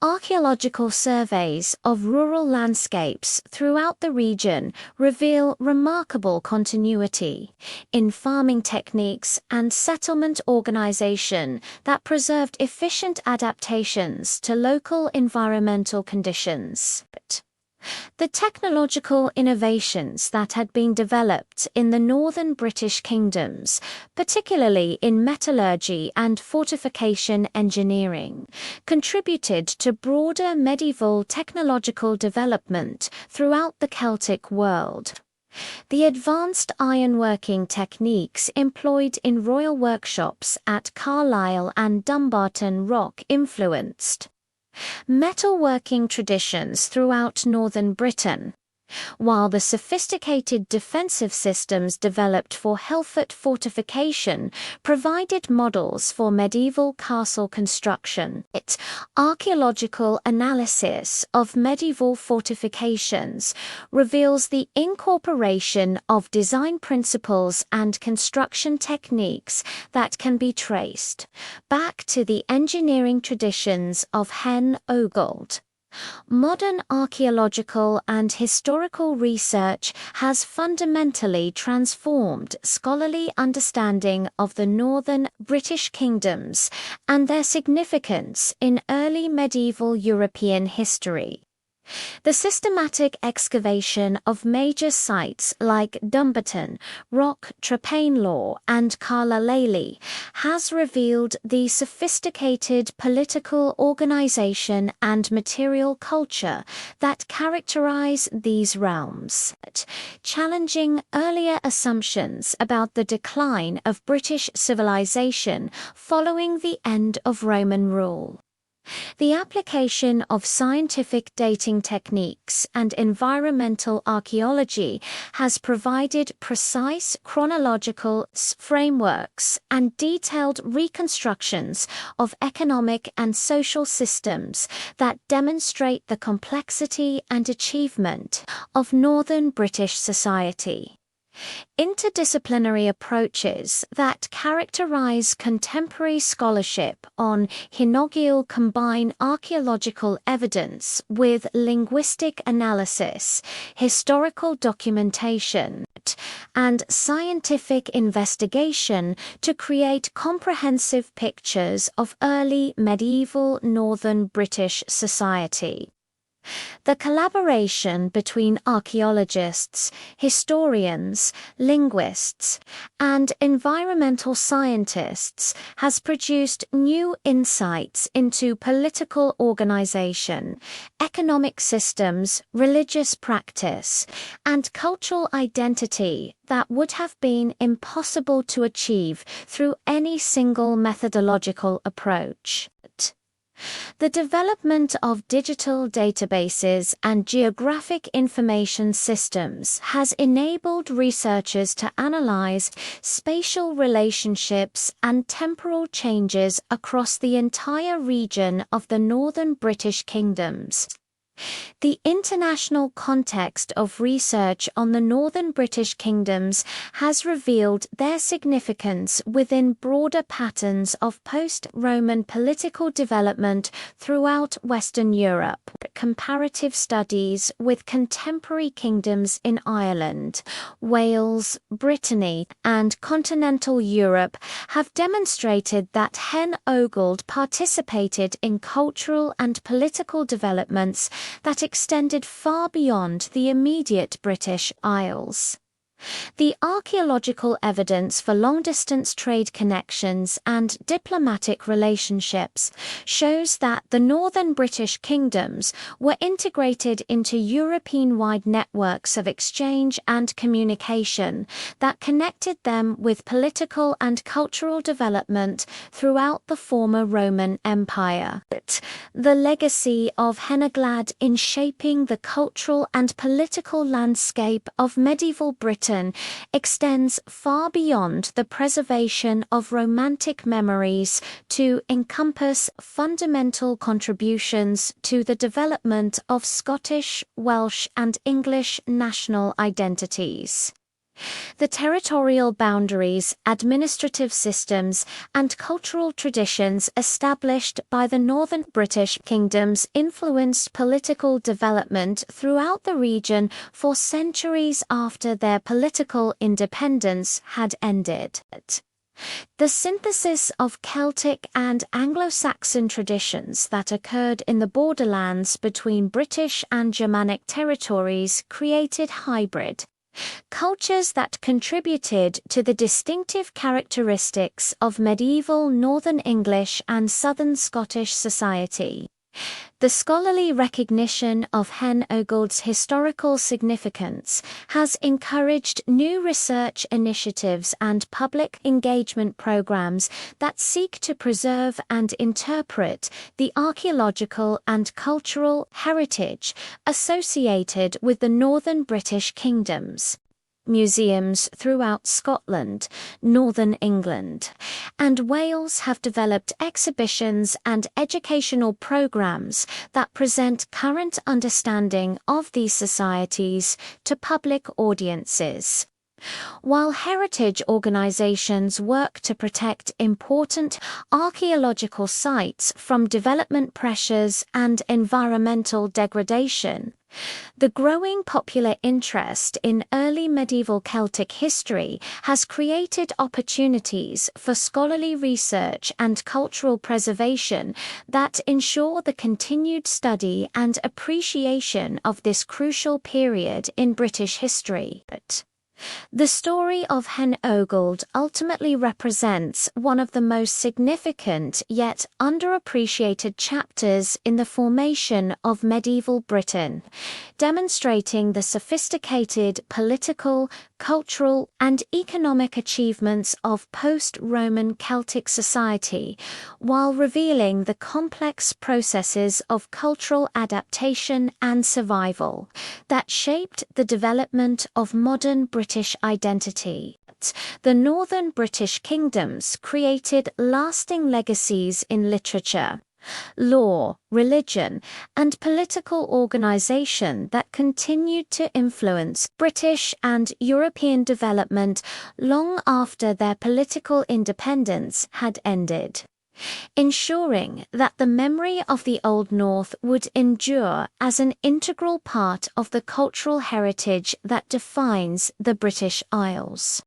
archaeological surveys of rural landscapes throughout the region reveal remarkable continuity in farming techniques and settlement organization that preserved efficient adaptations to local environmental conditions. The technological innovations that had been developed in the northern British kingdoms, particularly in metallurgy and fortification engineering, contributed to broader medieval technological development throughout the Celtic world. The advanced ironworking techniques employed in royal workshops at Carlisle and Dumbarton Rock influenced metalworking traditions throughout northern Britain. while the sophisticated defensive systems developed for Helfort fortification provided models for medieval castle construction. Archaeological analysis of medieval fortifications reveals the incorporation of design principles and construction techniques that can be traced back to the engineering traditions of Hen Ogold. Modern archaeological and historical research has fundamentally transformed scholarly understanding of the northern British kingdoms and their significance in early medieval European history. The systematic excavation of major sites like Dumbarton, Rock Trapanelaw, and Carlalally has revealed the sophisticated political organization and material culture that characterize these realms, challenging earlier assumptions about the decline of British civilization following the end of Roman rule. The application of scientific dating techniques and environmental archaeology has provided precise chronological frameworks and detailed reconstructions of economic and social systems that demonstrate the complexity and achievement of northern British society. Interdisciplinary approaches that characterize contemporary scholarship on Hinnogial combine archaeological evidence with linguistic analysis, historical documentation, and scientific investigation to create comprehensive pictures of early medieval northern British society. The collaboration between archaeologists, historians, linguists, and environmental scientists has produced new insights into political organization, economic systems, religious practice, and cultural identity that would have been impossible to achieve through any single methodological approach. The development of digital databases and geographic information systems has enabled researchers to analyze spatial relationships and temporal changes across the entire region of the northern British kingdoms. The international context of research on the northern British kingdoms has revealed their significance within broader patterns of post-Roman political development throughout Western Europe. Comparative studies with contemporary kingdoms in Ireland, Wales, Brittany, and continental Europe have demonstrated that Hen Ogold participated in cultural and political developments that extended far beyond the immediate British Isles. The archaeological evidence for long-distance trade connections and diplomatic relationships shows that the northern British kingdoms were integrated into European-wide networks of exchange and communication that connected them with political and cultural development throughout the former Roman Empire. The legacy of Heneglad in shaping the cultural and political landscape of medieval Britain extends far beyond the preservation of romantic memories to encompass fundamental contributions to the development of Scottish, Welsh, and English national identities. The territorial boundaries, administrative systems, and cultural traditions established by the northern British kingdoms influenced political development throughout the region for centuries after their political independence had ended. The synthesis of Celtic and Anglo-Saxon traditions that occurred in the borderlands between British and Germanic territories created hybrid cultures that contributed to the distinctive characteristics of medieval Northern English and Southern Scottish society. The scholarly recognition of Hen Ogul's historical significance has encouraged new research initiatives and public engagement programs that seek to preserve and interpret the archaeological and cultural heritage associated with the northern British kingdoms. Museums throughout Scotland, northern England, and Wales have developed exhibitions and educational programs that present current understanding of these societies to public audiences. While heritage organizations work to protect important archaeological sites from development pressures and environmental degradation, the growing popular interest in early medieval Celtic history has created opportunities for scholarly research and cultural preservation that ensure the continued study and appreciation of this crucial period in British history. The story of Hen Oguld ultimately represents one of the most significant yet underappreciated chapters in the formation of medieval Britain, demonstrating the sophisticated political, cultural, and economic achievements of post-Roman Celtic society, while revealing the complex processes of cultural adaptation and survival that shaped the development of modern British identity. The northern British kingdoms created lasting legacies in literature, law, religion, and political organization that continued to influence British and European development long after their political independence had ended, ensuring that the memory of the Old North would endure as an integral part of the cultural heritage that defines the British Isles.